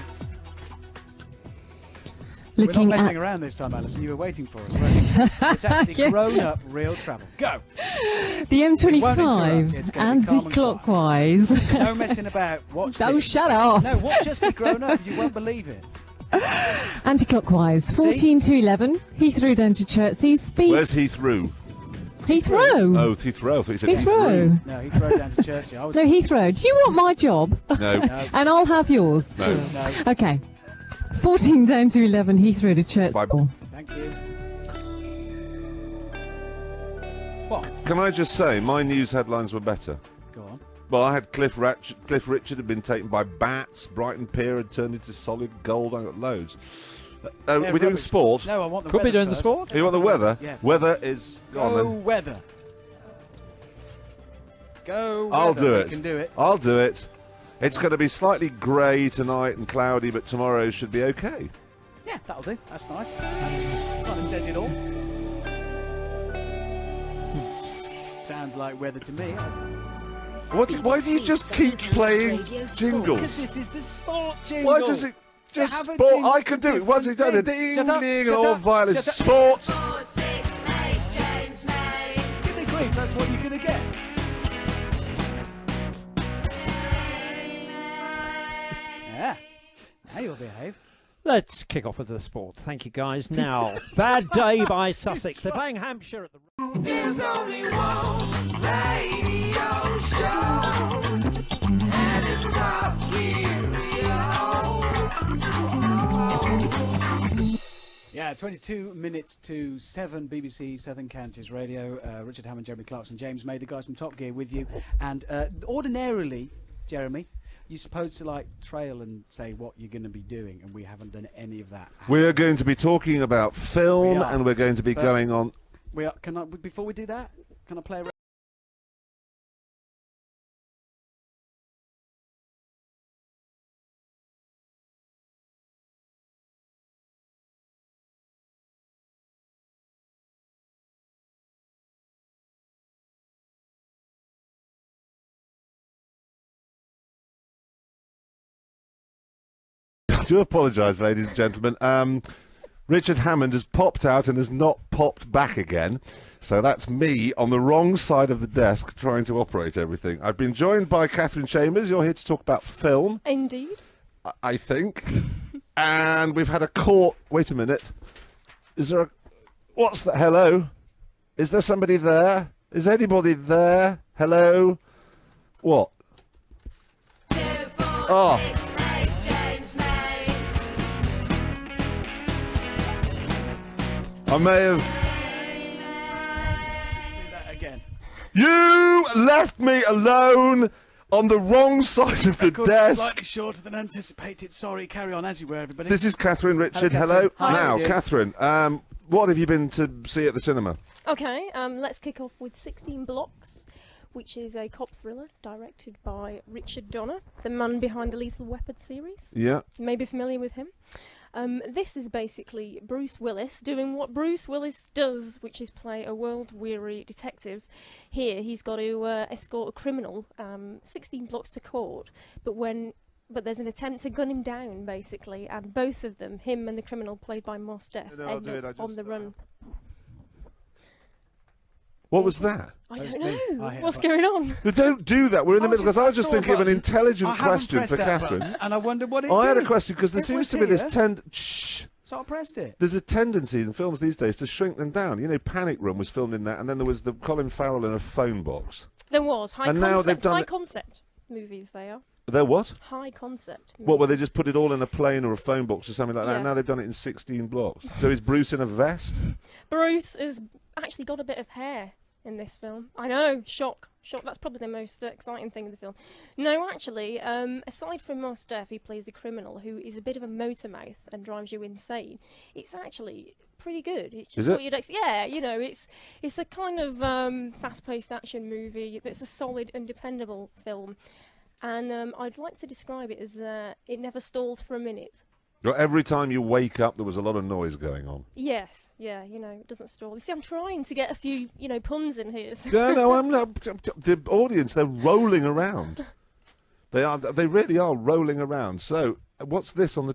We're not messing around this time, Alison. You were waiting for us, weren't you? It's actually grown-up real travel. Go! The M25, anti-clockwise. No messing about. Watch Oh, this. shut up. No, watch us be grown up. You won't believe it. Anti-clockwise, 14 to 11, Heathrow down to Chertsey. Speed. Where's Heathrow? Heathrow. Oh, Heathrow. I thought you said Heathrow. No, Heathrow down to Chertsey. No, Heathrow. Do you want my job? No. And I'll have yours. No. Okay. 14 down to 11, Heathrow to Chertsey. Thank you. What? Can I just say, my news headlines were better. Go on. Well, I had Cliff Richard had been taken by bats. Brighton Pier had turned into solid gold. I got loads. We're doing sport. No, I want the Could weather be doing first. the sport. You want the weather? Yeah. Weather is... Go on, then. weather. Go weather. I'll do it. You can do it. I'll do it. It's going to be slightly grey tonight and cloudy, but tomorrow should be okay. Yeah, that'll do. That's nice. That kind of says it all. Sounds like weather to me. Why do you just keep playing jingles? Because this is the sport jingle. Why does it just sport? I can do it. What's it done? A ding, ding, and all violence. Sport. Give me grief, that's what you're going to get. Yeah. Now you'll behave. Let's kick off with the sport. Thank you, guys. Now, Bad Day by Sussex. They're playing Hampshire at the... There's only one radio show, and it's Top Gear Radio. Yeah, 22 minutes to 7, BBC Southern Counties Radio. Richard Hammond, Jeremy Clarkson, James May, the guys from Top Gear with you. And ordinarily, Jeremy, you're supposed to trail and say what you're going to be doing, and we haven't done any of that. We're going to be talking about film, and we're going to be going on... Before we do that, can I play a... I do apologise, ladies and gentlemen. Richard Hammond has popped out and has not popped back again. So that's me on the wrong side of the desk trying to operate everything. I've been joined by Catherine Chambers. You're here to talk about film. Indeed. I think. And we've had a call... Wait a minute. Is there a... What's that? Hello? Is there somebody there? Is anybody there? Hello? What? Oh. I may have... Do that again. You left me alone on the wrong side of the desk. Slightly shorter than anticipated. Sorry, carry on as you were, everybody. This is Catherine Richard. Hello, Hello. Catherine. Hi. Now, How are you? Catherine, what have you been to see at the cinema? Okay, let's kick off with 16 Blocks, which is a cop thriller directed by Richard Donner, the man behind the Lethal Weapon series. Yeah. You may be familiar with him. This is basically Bruce Willis doing what Bruce Willis does, which is play a world-weary detective. Here, he's got to escort a criminal 16 blocks to court, but there's an attempt to gun him down, basically, and both of them, him and the criminal played by Mos Def, end up on the run. What was that? I don't know. What's going on? Don't do that. We're in the middle, because I was just thinking of an intelligent question for that Catherine. button, and I wondered what it I had a did. question, because there It seems was to be this here. So I pressed it. There's a tendency in films these days to shrink them down. You know, Panic Room was filmed in that, and then there was the Colin Farrell in a phone box. There was And now they've done high it- concept movies. They are There what? high concept. What, where they just put it all in a plane or a phone box or something like that, Yeah. and now they've done it in 16 blocks. So is Bruce in a vest? Bruce has actually got a bit of hair in this film. I know, shock. That's probably the most exciting thing in the film. No, actually, aside from Mos Def, who plays the criminal, who is a bit of a motor mouth and drives you insane, it's actually pretty good. It's just Is it? what you'd yeah, you know, it's a kind of fast-paced action movie that's a solid and dependable film. And I'd like to describe it as it never stalled for a minute. Well, every time you wake up, there was a lot of noise going on. Yes, yeah, you know, it doesn't stall. You see, I'm trying to get a few, you know, puns in here. So. No, I'm not. The audience, they're rolling around. They really are rolling around. So, what's this on the...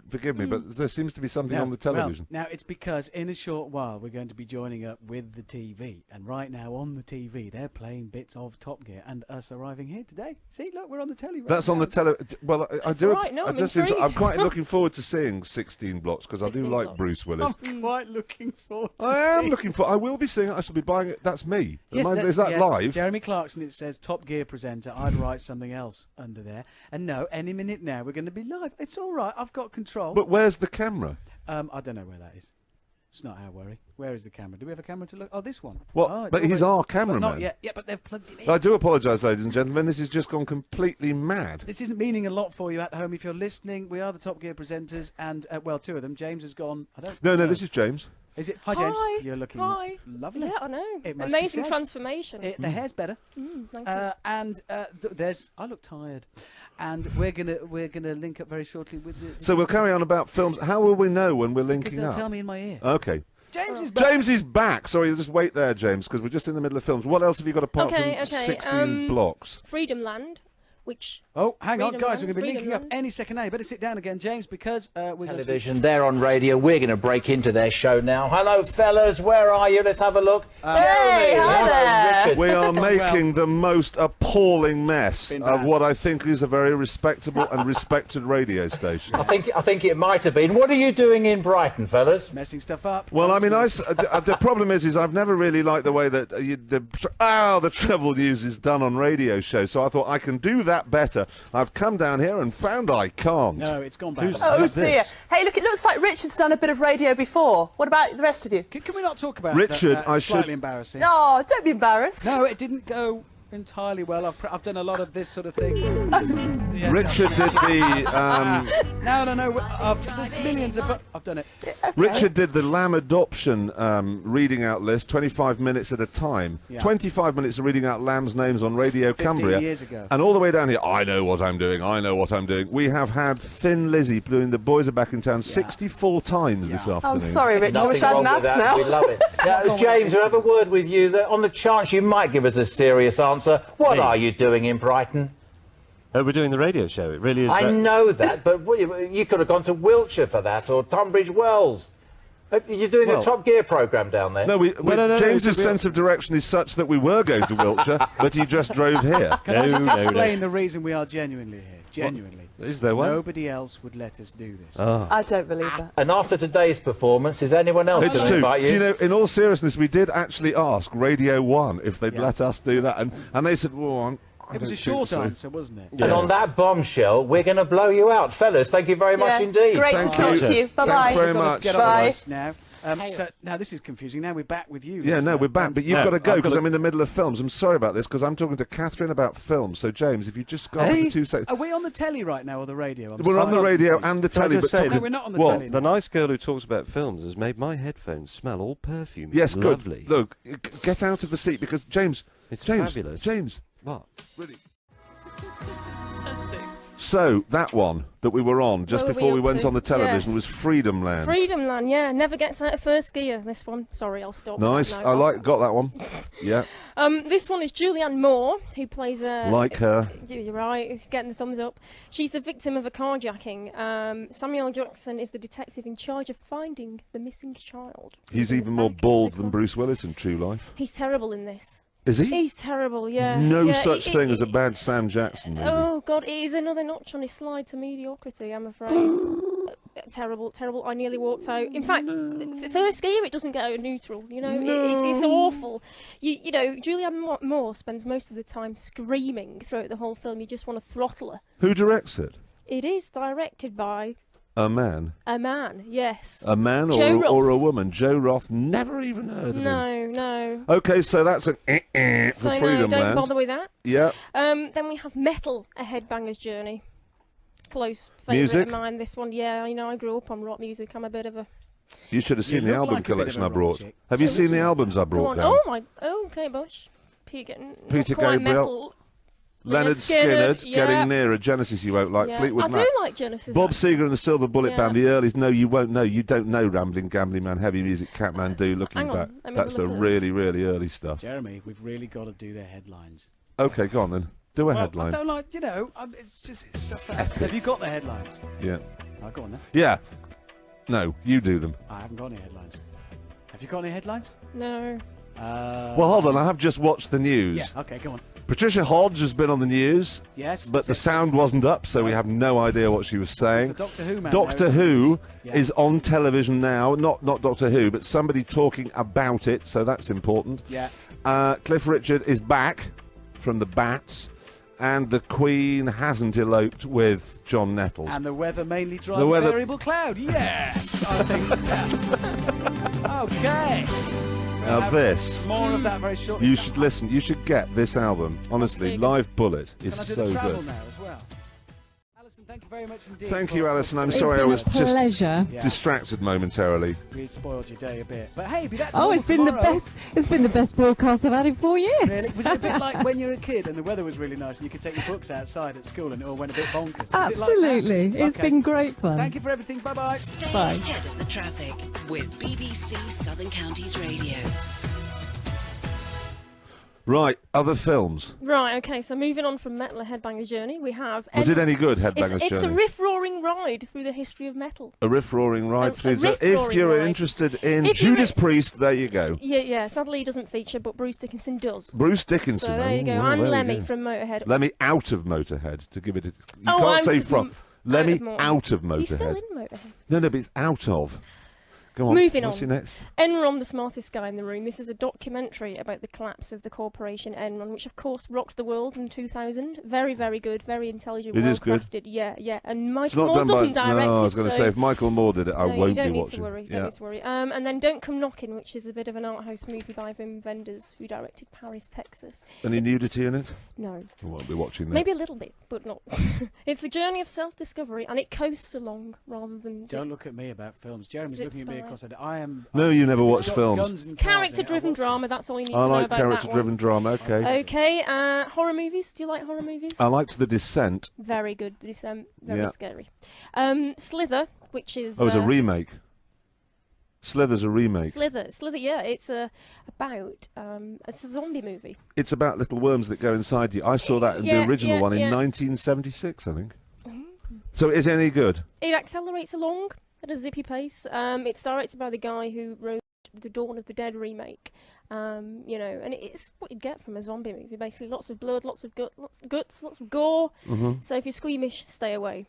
forgive me, but there seems to be something on the television. Well, now, it's because in a short while we're going to be joining up with the TV. And right now on the TV, they're playing bits of Top Gear and us arriving here today. See, look, we're on the telly right That's now. on the tele... Well, I do... right, no, I'm I'm quite looking forward to seeing 16 blocks, because I do like blocks. Bruce Willis. I'm quite looking forward to I am looking for... I will be seeing it. I shall be buying it. That's me. Yes, Is that yes, live? Jeremy Clarkson, it says Top Gear presenter. I'd write something else under there. And no, any minute now we're going to be live. It's all right. I've got control. But where's the camera? I don't know where that is. It's not our worry. Where is the camera? Do we have a camera to look? Oh, this one. Well, Oh, but it's he's already- our cameraman. But not yet. Yeah, but they've plugged it in. I do apologise, ladies and gentlemen. This has just gone completely mad. This isn't meaning a lot for you at home if you're listening. We are the Top Gear presenters, and well, two of them. James has gone. I don't. No, know. this is James. Is it? Hi, James. Hi. You're looking Hi. lovely. Yeah, I know. It must be Amazing said. transformation. The hair's better. Thank you. And there's. I look tired, and we're gonna link up very shortly with the. So we'll carry on about films. How will we know when we're Because linking they'll up? tell me in my ear. Okay. James is back. James is back. Sorry, just wait there, James, because we're just in the middle of films. What else have you got apart from 16 blocks? Freedom Land, which... Oh, hang on, Freedom guys. Land, We're going to be Freedom linking up Land. any second now. You better sit down again, James, because we're going to... Television, they're on radio. We're going to break into their show now. Hello, fellas. Where are you? Let's have a look. Hey, hi there. Richard. We are making the most appalling mess of what I think is a very respectable and respected radio station. I think it might have been. What are you doing in Brighton, fellas? Messing stuff up. Well, I mean, the problem is I've never really liked the way that the treble news is done on radio shows, so I thought I can do that better. I've come down here and found I can't. No, it's gone back. Oh dear. Hey, look, it looks like Richard's done a bit of radio before. What about the rest of you? Can we not talk about Richard, that? I Slightly should- embarrassing. Oh, don't be embarrassed. No, it didn't go entirely well. I've done a lot of this sort of thing. Yeah. Richard did the... No. There's millions of... I've done it. Richard did the lamb adoption reading out list, 25 minutes at a time. Yeah. 25 minutes of reading out lambs' names on Radio 15 Cumbria. years ago. And all the way down here, I know what I'm doing, I know what I'm doing. We have had Thin Lizzy doing The Boys Are Back in Town 64 times this afternoon. I'm sorry, Richard. I wish I hadn't asked now. We love it. Now, James, we'll have a word with you. On the chance you might give us a serious answer, what are you doing in Brighton? We're doing the radio show. It really is. I know that, but you could have gone to Wiltshire for that, or Tunbridge Wells. You're doing a Top Gear programme down there. No, No, James's sense of direction is such that we were going to Wiltshire, but he just drove here. Can I just explain the reason we are genuinely here? Genuinely. Is there one? Nobody else would let us do this. I don't believe that. And after today's performance, is anyone else It's going to true. invite you? Do you know, in all seriousness, we did actually ask Radio 1 if they'd let us do that, and they said, well, It was a short answer, wasn't it? And on that bombshell, we're going to blow you out. Fellas, thank you very much indeed. Great to talk to you. Bye-bye. Thanks very much. Get on with us now. So now this is confusing. Now we're back with you. Yeah, listener. no, we're back, but you've got to go because I'm in the middle of films. I'm sorry about this because I'm talking to Catherine about films. So, James, if you just go for 2 seconds. Are we on the telly right now or the radio? We're on the radio and the telly. Just say no, we're not on the telly. The nice girl who talks about films has made my headphones smell all perfume. Yes, lovely. good. Look, get out of the seat because James. It's James, fabulous. James. What? Really? So, that one that we were on just Where were before we we up went to? on the television Yes. was Freedom Land. Freedom Land, yeah. Never gets out of first gear, this one. Sorry, I'll stop. Nice. No, Got that one. Yeah. This one is Julianne Moore, who plays a... Like her. You're right, he's getting the thumbs up. She's the victim of a carjacking. Samuel L. Jackson is the detective in charge of finding the missing child. He's even more bald than Bruce Willis in True Life. He's terrible in this. Is he? He's terrible, yeah. No Yeah, such thing as a bad Sam Jackson movie. Oh, God, it is another notch on his slide to mediocrity, I'm afraid. Terrible, terrible. I nearly walked out. In fact, first gear, it doesn't get out of neutral, you know? It's awful. You know, Julianne Moore spends most of the time screaming throughout the whole film. You just want to throttle her. Who directs it? It is directed by... A man. A man, yes. A man or a woman? Joe Roth. Never even heard of him. No. Okay, so that's an So for Freedom no, don't Land. bother with that. Yeah. Then we have Metal, A Headbanger's Journey. Close favourite Music? of mine, this one. Yeah, I know, I grew up on rock music. I'm a bit of a... You should have seen the look album like a bit of collection a I brought. rock chick. Have you seen the albums I Go brought on. down? Oh, my... Oh, okay, Bush. Peter Peter quite Gabriel. metal. Leonard Skinner, yeah. getting nearer. Genesis you won't like. Yeah. Fleetwood I Mac. do like Genesis. Bob actually. Seger and the Silver Bullet Yeah. Band, the earlies. No, you won't know. You don't know Rambling Gambling Man, Heavy Music, Catmandu, Looking Hang on, Back. let me That's have a the look at really, really early stuff. Jeremy, we've really got to do their headlines. Okay, go on then. Do a Well, headline. I don't like, you know, it's just it's stuff that has to... Have you got the headlines? Yeah. Oh, go on then. Yeah. No, you do them. I haven't got any headlines. Have you got any headlines? No. Well, hold on. I have just watched the news. Yeah, okay, go on. Patricia Hodge has been on the news. Yes. But the sound wasn't up, so we have no idea what she was saying. the Doctor Who man Doctor knows. Who Yeah. is on television now. Not Doctor Who, but somebody talking about it, so that's important. Yeah. Cliff Richard is back from the Bats, and the Queen hasn't eloped with John Nettles. And the weather mainly dry The with weather- variable cloud. Yes, I think yes. Okay. Now this, More of that very shortly. you should listen. You should get this album. Honestly, Live Bullet is Can I do so the travel good. now as well? Alison, thank you very much indeed. Thank for- you, Alison. I'm It's sorry I been a was just pleasure. Yeah. distracted momentarily. We spoiled your day a bit, but hey, be that Oh, it's been the tomorrow. best. It's been the best broadcast I've had in 4 years. Really? Was it a bit like when you were a kid and the weather was really nice and you could take your books outside at school and it all went a bit bonkers? Was it like that? Absolutely. It's Okay. been great fun. Thank you for everything. Bye-bye. Stay Bye. ahead of the traffic with BBC Southern Counties Radio. Right, other films. Right, okay, so moving on from Metal, A Headbanger's Journey, we have... Was it any good, Headbanger's It's a Journey? riff-roaring ride through the history of metal. A riff-roaring ride A through. So if riff-roaring you're ride. interested in If you're Judas Priest, there you go. Yeah, sadly he doesn't feature, but Bruce Dickinson does. Bruce Dickinson. So there you go, well, and there you Lemmy go. from Motorhead. Lemmy out of Motorhead, to give it a... You Oh, can't out say of from. Lemmy Motorhead. out of Motorhead. He's still in Motorhead. No, but it's out of. Go on. Moving What's on. your next? Enron, the smartest guy in the room. This is a documentary about the collapse of the corporation Enron, which of course rocked the world in 2000. Very, very good, very intelligent, It well is good. crafted. Yeah. And It's Michael not Moore done by... doesn't direct No, I was it, going to so say, if Michael Moore did it, I no, won't you don't be need watching. to worry. Yeah. Don't need to worry. And then Don't Come Knocking, which is a bit of an art house movie by Wim Wenders, who directed Paris, Texas. Any nudity in it? No. I won't be watching that. Maybe a little bit, but not. It's a journey of self-discovery, and it coasts along rather than... Don't look at me about films. Jeremy's Zips looking at me by. across the... I am... No, you never if it's watch got films. guns and cars in it, I'll Character-driven watch it. drama, that's all you need I to know like about that one. character-driven drama, okay. Okay, horror movies. Do you like horror movies? I liked The Descent. Very good. This very Yeah. scary. Slither, which is Oh, it was a remake. Slither's a remake. Slither, yeah, it's about it's a zombie movie. It's about little worms that go inside you. I saw that in Yeah, the original yeah, one in yeah. 1976, I think. So is it any good? It accelerates along at a zippy pace. It's directed by the guy who wrote the Dawn of the Dead remake. You know, and it's what you'd get from a zombie movie. Basically, lots of blood, lots of guts, lots of gore. Mhm. So if you're squeamish, stay away.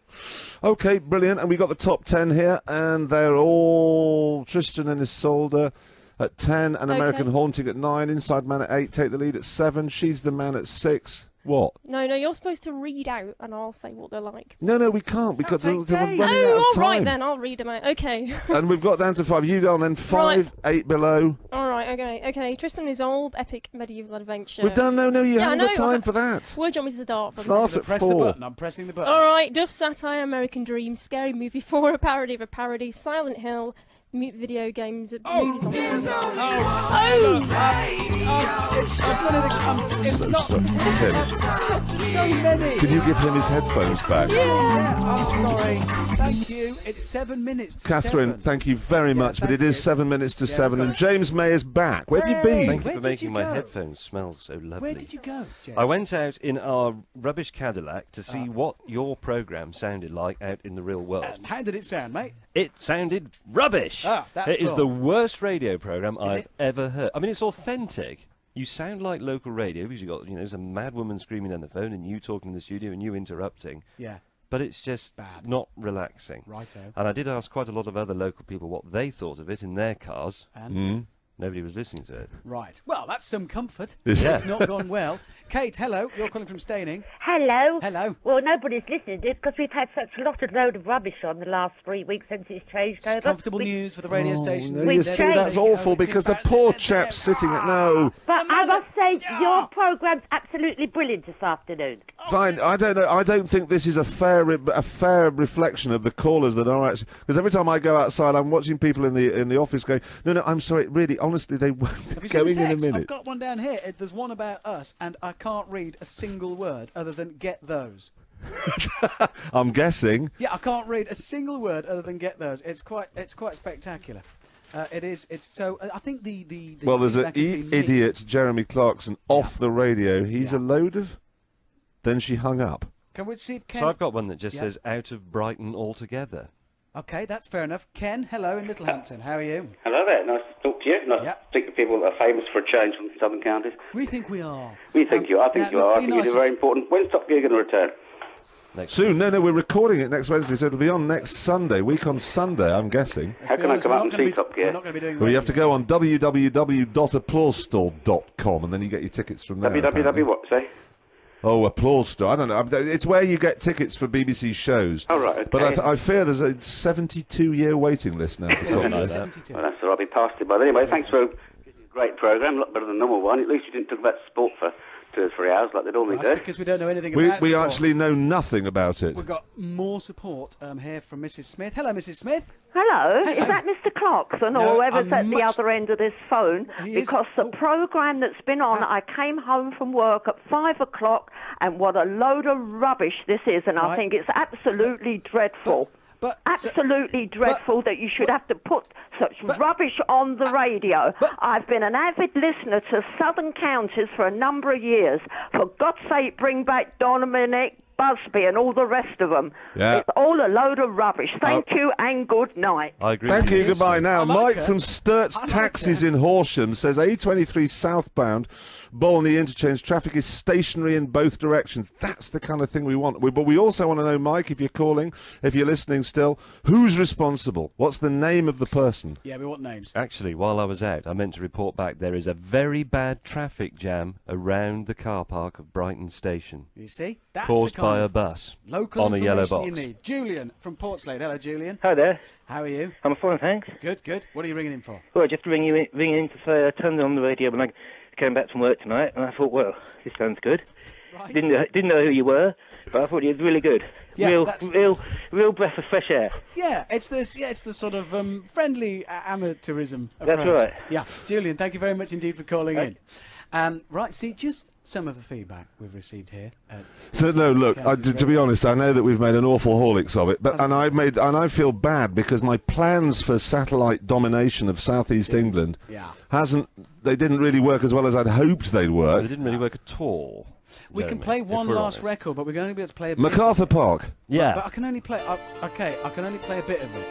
Okay, brilliant. And we got the top 10 here, and they're all Tristan and Isolde at 10, An American Okay. Haunting at 9, Inside Man at 8, Take the Lead at 7, She's the Man at 6, What? No, you're supposed to read out, and I'll say what they're like. No, we can't because we're running out of Oh, time. all right then, I'll read them out. Okay. And we've got down to 5. You down then 5, 8 below. All right, okay. Tristan is old, epic medieval adventure. We've done no. You haven't got time for that. Where do you want me to start from? Start at 4. Press the button. I'm pressing the button. All right, Duff Satire, American Dream, Scary Movie 4, a parody of a parody, Silent Hill, video games, movies on It's not. So many. Can you give him his headphones back? Yeah, I'm sorry. Thank you. It's 7 minutes to Catherine, 7. thank you very much, but it is 7 minutes to 7, and James May is back. Where have you been? Thank you for making my headphones smell so lovely. Where did you go, James? I went out in our rubbish Cadillac to see what your programme sounded like out in the real world. How did it sound, mate? It sounded rubbish. That's It is cool. the worst radio programme I've ever heard. I mean, it's authentic. You sound like local radio because you've got, some mad woman screaming on the phone and you talking in the studio and you interrupting. Yeah. But it's just not relaxing. Righto. And I did ask quite a lot of other local people what they thought of it in their cars. And? Nobody was listening to it. Right. Well, that's some comfort. Yeah. It's not gone well. Kate, hello. You're calling from Staining. Hello. Hello. Well, nobody's listening to it because we've had such a load of rubbish on the last 3 weeks since it's changed over. Comfortable news for the radio station. No, you see, that's awful because the poor chap's sitting at no. But I must say, your programme's absolutely brilliant this afternoon. Fine, I don't know. I don't think this is a fair reflection of the callers that are actually. Because every time I go outside, I'm watching people in the office going, "No, I'm sorry, really, honestly, they won't." Have you seen the Going in a text? minute. I've got one down here. There's one about us, and I can't read a single word other than "get those." I'm guessing. Yeah, I can't read a single word other than "get those." It's quite spectacular. It is. It's so. I think the Well, there's an feedback has been idiot, Jeremy Clarkson, off the radio. He's a load of. Then she hung up. Can we see if Ken? So I've got one that just says out of Brighton altogether. Okay, that's fair enough. Ken, hello in Littlehampton. How are you? Hello there, nice to talk to you. Nice to speak to people that are famous for a change from the Southern Counties. We think we are. We think you are. I think you are. I think it's very important. When's Top Gear going to return? Soon. No, we're recording it next Wednesday, so it'll be on next Sunday. Week on Sunday, I'm guessing. How can I come up and see Top Gear? Well, you have to go on www.applausestore.com and then you get your tickets from there. www what, say? Oh, Applause Store. I don't know. It's where you get tickets for BBC shows. Oh, right, okay. But I fear there's a 72-year waiting list now for something like that. Well, that's all right. I'll be past it. But anyway, thanks for a great programme. A lot better than the normal one. At least you didn't talk about sport for 2 or 3 hours like they normally do. That's because we don't know anything about We sport. actually know nothing about it. We've got more support here from Mrs. Smith. Hello, Mrs. Smith. Hello, Hello. is that Mr. Clarkson No, or whoever's I'm at the other end of this phone? He is. Because the programme that's been on, I came home from work at 5 o'clock, and what a load of rubbish this is, and I Right. think it's absolutely dreadful. But absolutely dreadful that you should have to put such rubbish on the radio. I've been an avid listener to Southern Counties for a number of years. For God's sake, bring back Dominic Busby and all the rest of them. Yeah. It's all a load of rubbish. Thank you and good night. I agree. Thank you, goodbye. Now, Mike her. from Sturt's Taxis in Horsham says A23 southbound, Bolney interchange, traffic is stationary in both directions. That's the kind of thing we want. But we also want to know, Mike, if you're calling, if you're listening still, who's responsible? What's the name of the person? Yeah, we want names. Actually, while I was out, I meant to report back there is a very bad traffic jam around the car park of Brighton Station. You see? That's caused the kind by a of bus local on a yellow information box. you need. Julian from Portslade. Hello, Julian. Hi there. How are you? I'm fine, thanks. Good, good. What are you ringing in for? Well, just ringing in to say I turned on the radio when I came back from work tonight, and I thought, well, this sounds good. Right. Didn't know who you were, but I thought it was really good. Yeah, real breath of fresh air. Yeah, it's this. Yeah, it's the sort of friendly amateurism approach. That's right. Yeah, Julian, thank you very much indeed for calling in. Right, see, just some of the feedback we've received here. So no, look. To be honest, I know that we've made an awful holics of it, but I feel bad because my plans for satellite domination of southeast England they didn't really work as well as I'd hoped they'd work. They didn't really work at all. We can play one last record, but we're going to be able to play a bit MacArthur of it. Park. Yeah. But I can only play. Okay, I can only play a bit of it.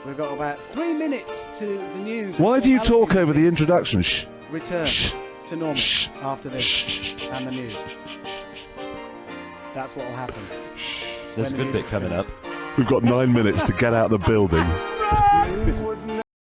We've got about 3 minutes to the news. Why do you talk over the introduction? Shh. Return Shh. to normal after this and the news. That's what will happen. There's a good bit coming up. We've got 9 minutes to get out of the building. This is